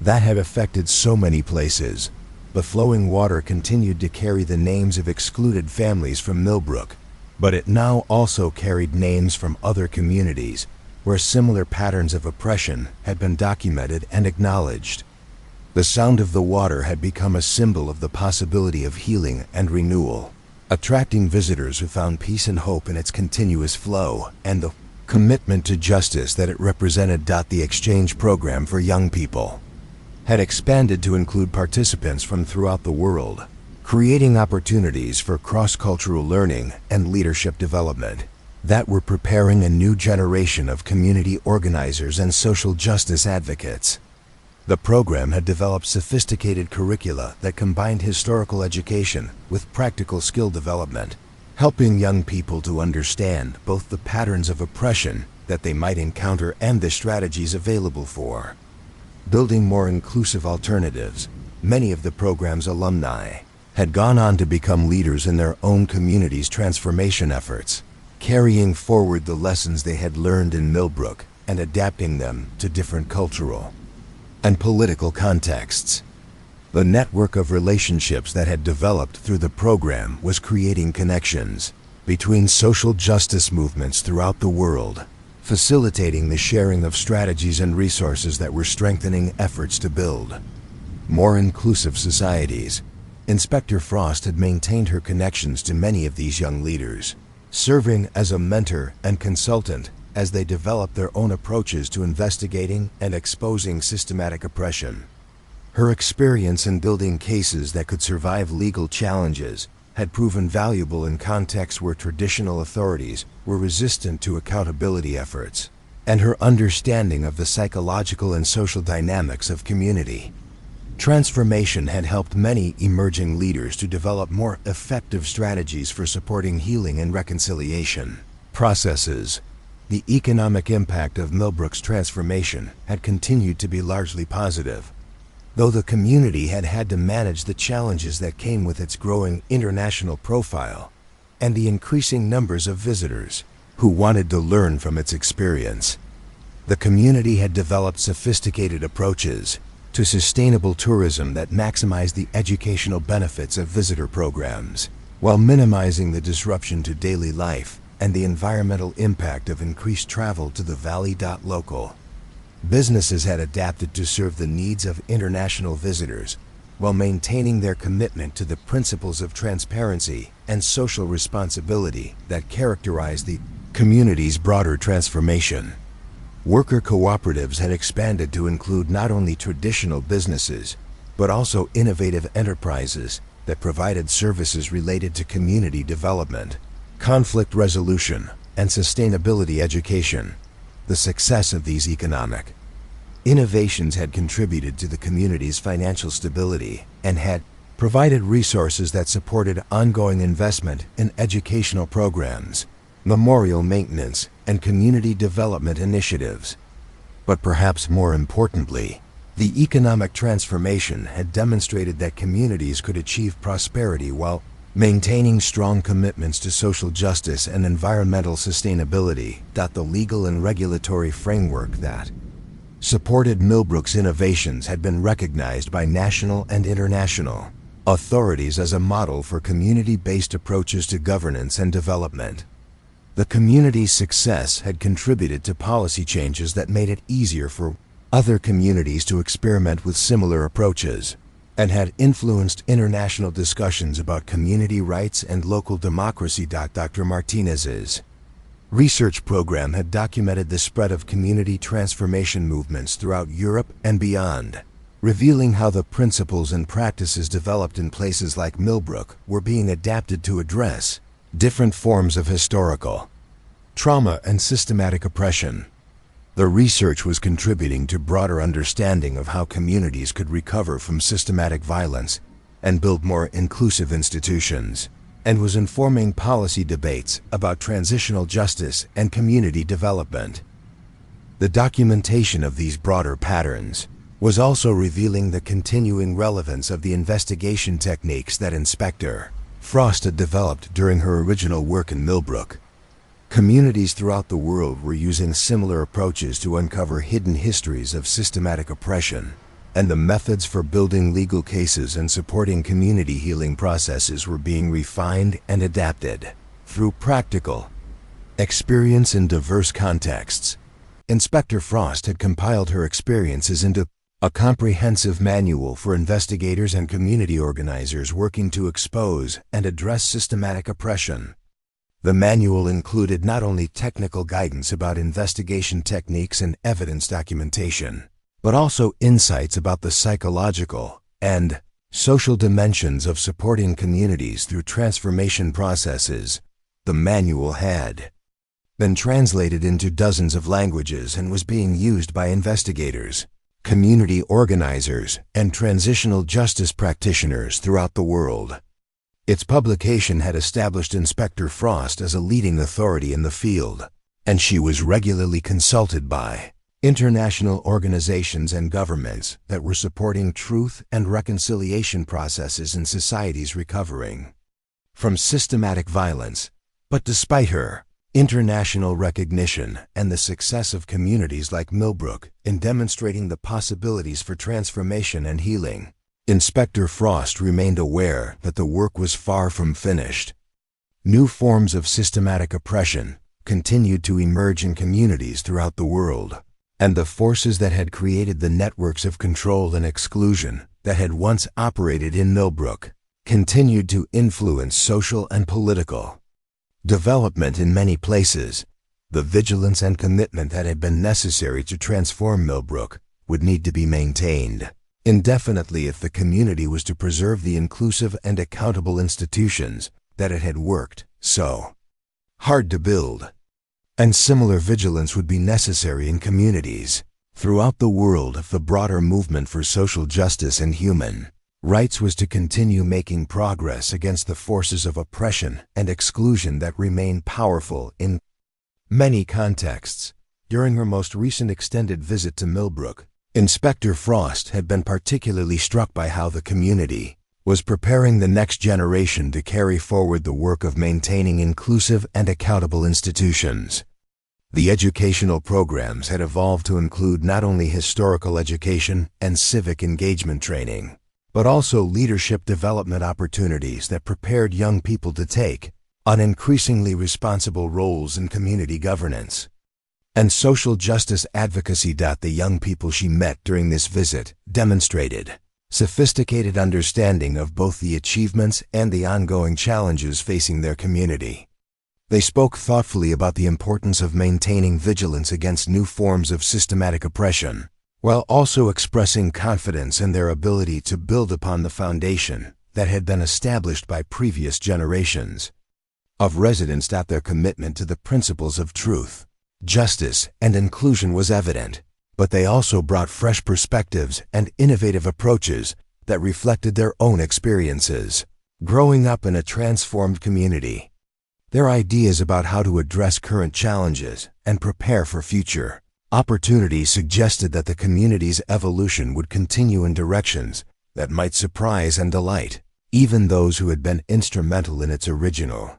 that had affected so many places. The flowing water continued to carry the names of excluded families from Millbrook, but it now also carried names from other communities where similar patterns of oppression had been documented and acknowledged. The sound of the water had become a symbol of the possibility of healing and renewal, attracting visitors who found peace and hope in its continuous flow and the commitment to justice that it represented. The exchange program for young people had expanded to include participants from throughout the world, creating opportunities for cross-cultural learning and leadership development that were preparing a new generation of community organizers and social justice advocates. The program had developed sophisticated curricula that combined historical education with practical skill development, helping young people to understand both the patterns of oppression that they might encounter and the strategies available for building more inclusive alternatives. Many of the program's alumni had gone on to become leaders in their own community's transformation efforts, carrying forward the lessons they had learned in Millbrook and adapting them to different cultural and political contexts. The network of relationships that had developed through the program was creating connections between social justice movements throughout the world, facilitating the sharing of strategies and resources that were strengthening efforts to build more inclusive societies. Inspector Frost had maintained her connections to many of these young leaders, serving as a mentor and consultant as they developed their own approaches to investigating and exposing systematic oppression. Her experience in building cases that could survive legal challenges had proven valuable in contexts where traditional authorities were resistant to accountability efforts, and her understanding of the psychological and social dynamics of community transformation had helped many emerging leaders to develop more effective strategies for supporting healing and reconciliation processes. The economic impact of Millbrook's transformation had continued to be largely positive, though the community had had to manage the challenges that came with its growing international profile and the increasing numbers of visitors who wanted to learn from its experience. The community had developed sophisticated approaches to sustainable tourism that maximized the educational benefits of visitor programs, while minimizing the disruption to daily life and the environmental impact of increased travel to the valley. Local businesses had adapted to serve the needs of international visitors while maintaining their commitment to the principles of transparency and social responsibility that characterized the community's broader transformation. Worker cooperatives had expanded to include not only traditional businesses, but also innovative enterprises that provided services related to community development, conflict resolution, and sustainability education. The success of these economic innovations had contributed to the community's financial stability and had provided resources that supported ongoing investment in educational programs, memorial maintenance, and community development initiatives. But perhaps more importantly, The economic transformation had demonstrated that communities could achieve prosperity while maintaining strong commitments to social justice and environmental sustainability. The legal and regulatory framework that supported Millbrook's innovations had been recognized by national and international authorities as a model for community-based approaches to governance and development. The community's success had contributed to policy changes that made it easier for other communities to experiment with similar approaches, and had influenced international discussions about community rights and local democracy. Dr. Martinez's research program had documented the spread of community transformation movements throughout Europe and beyond, revealing how the principles and practices developed in places like Millbrook were being adapted to address different forms of historical trauma and systematic oppression. The research was contributing to broader understanding of how communities could recover from systematic violence and build more inclusive institutions, and was informing policy debates about transitional justice and community development. The documentation of these broader patterns was also revealing the continuing relevance of the investigation techniques that Inspector Frost had developed during her original work in Millbrook. Communities throughout the world were using similar approaches to uncover hidden histories of systematic oppression, and the methods for building legal cases and supporting community healing processes were being refined and adapted through practical experience in diverse contexts. Inspector Frost had compiled her experiences into a comprehensive manual for investigators and community organizers working to expose and address systematic oppression. The manual included not only technical guidance about investigation techniques and evidence documentation, but also insights about the psychological and social dimensions of supporting communities through transformation processes. The manual had been translated into dozens of languages and was being used by investigators, community organizers, and transitional justice practitioners throughout the world. Its publication had established Inspector Frost as a leading authority in the field, and she was regularly consulted by international organizations and governments that were supporting truth and reconciliation processes in societies recovering from systematic violence. But despite her international recognition and the success of communities like Millbrook in demonstrating the possibilities for transformation and healing, Inspector Frost remained aware that the work was far from finished. New forms of systematic oppression continued to emerge in communities throughout the world, and the forces that had created the networks of control and exclusion that had once operated in Millbrook continued to influence social and political development in many places. The vigilance and commitment that had been necessary to transform Millbrook would need to be maintained indefinitely if the community was to preserve the inclusive and accountable institutions that it had worked so hard to build. And similar vigilance would be necessary in communities throughout the world if the broader movement for social justice and human rights was to continue making progress against the forces of oppression and exclusion that remain powerful in many contexts. During her most recent extended visit to Millbrook, Inspector Frost had been particularly struck by how the community was preparing the next generation to carry forward the work of maintaining inclusive and accountable institutions. The educational programs had evolved to include not only historical education and civic engagement training, but also leadership development opportunities that prepared young people to take on increasingly responsible roles in community governance and social justice advocacy. The young people she met during this visit demonstrated sophisticated understanding of both the achievements and the ongoing challenges facing their community. They spoke thoughtfully about the importance of maintaining vigilance against new forms of systematic oppression, while also expressing confidence in their ability to build upon the foundation that had been established by previous generations of residents. Their commitment to the principles of truth, justice, and inclusion was evident, but they also brought fresh perspectives and innovative approaches that reflected their own experiences growing up in a transformed community. Their ideas about how to address current challenges and prepare for future Opportunity suggested that the community's evolution would continue in directions that might surprise and delight even those who had been instrumental in its original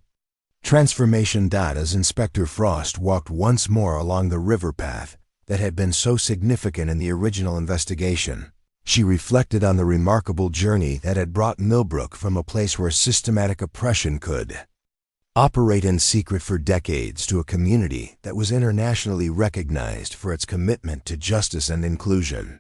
transformation. As Inspector Frost walked once more along the river path that had been so significant in the original investigation, she reflected on the remarkable journey that had brought Millbrook from a place where systematic oppression could operate in secret for decades to a community that was internationally recognized for its commitment to justice and inclusion.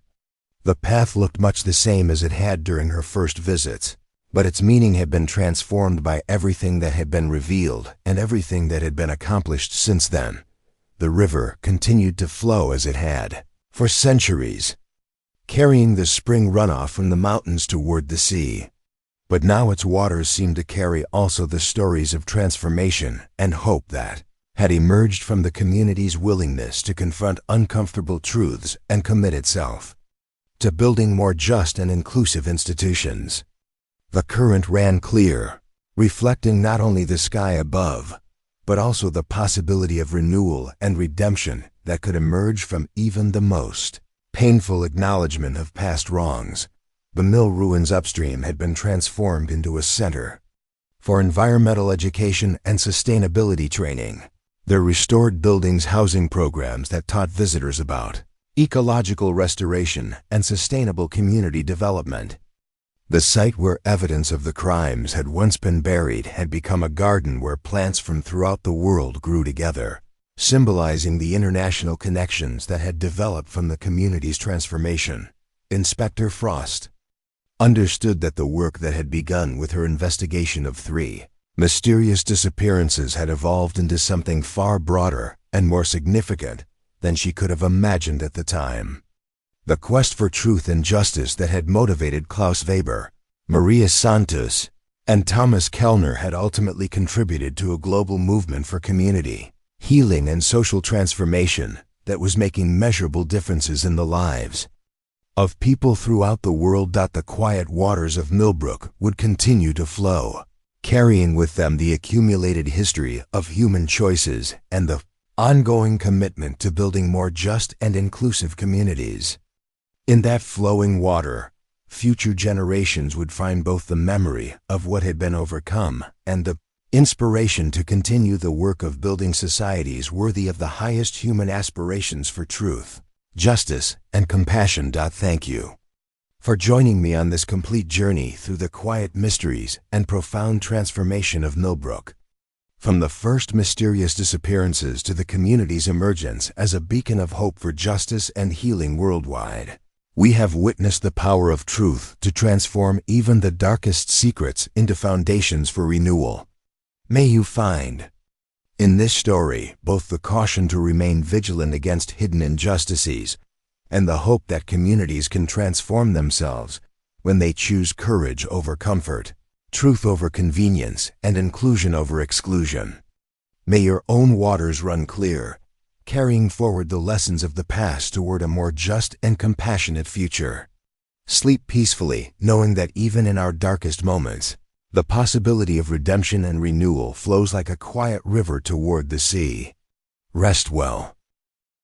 The path looked much the same as it had during her first visits, but its meaning had been transformed by everything that had been revealed and everything that had been accomplished since then. The river continued to flow as it had for centuries, carrying the spring runoff from the mountains toward the sea. But now its waters seemed to carry also the stories of transformation and hope that had emerged from the community's willingness to confront uncomfortable truths and commit itself to building more just and inclusive institutions. The current ran clear, reflecting not only the sky above, but also the possibility of renewal and redemption that could emerge from even the most painful acknowledgement of past wrongs. The mill ruins upstream had been transformed into a center for environmental education and sustainability training. Their restored buildings housing programs that taught visitors about ecological restoration and sustainable community development. The site where evidence of the crimes had once been buried had become a garden where plants from throughout the world grew together, symbolizing the international connections that had developed from the community's transformation. Inspector Frost understood that the work that had begun with her investigation of 3 mysterious disappearances had evolved into something far broader and more significant than she could have imagined at the time. The quest for truth and justice that had motivated Klaus Weber, Maria Santos, and Thomas Kellner had ultimately contributed to a global movement for community, healing, and social transformation that was making measurable differences in the lives of people throughout the world. The quiet waters of Millbrook would continue to flow, carrying with them the accumulated history of human choices and the ongoing commitment to building more just and inclusive communities. In that flowing water, future generations would find both the memory of what had been overcome and the inspiration to continue the work of building societies worthy of the highest human aspirations for truth, justice, and compassion. Thank you for joining me on this complete journey through the quiet mysteries and profound transformation of Millbrook. From the first mysterious disappearances to the community's emergence as a beacon of hope for justice and healing worldwide, we have witnessed the power of truth to transform even the darkest secrets into foundations for renewal. May you find in this story both the caution to remain vigilant against hidden injustices and the hope that communities can transform themselves when they choose courage over comfort, truth over convenience, and inclusion over exclusion. May your own waters run clear, carrying forward the lessons of the past toward a more just and compassionate future. Sleep peacefully, knowing that even in our darkest moments, the possibility of redemption and renewal flows like a quiet river toward the sea. Rest well,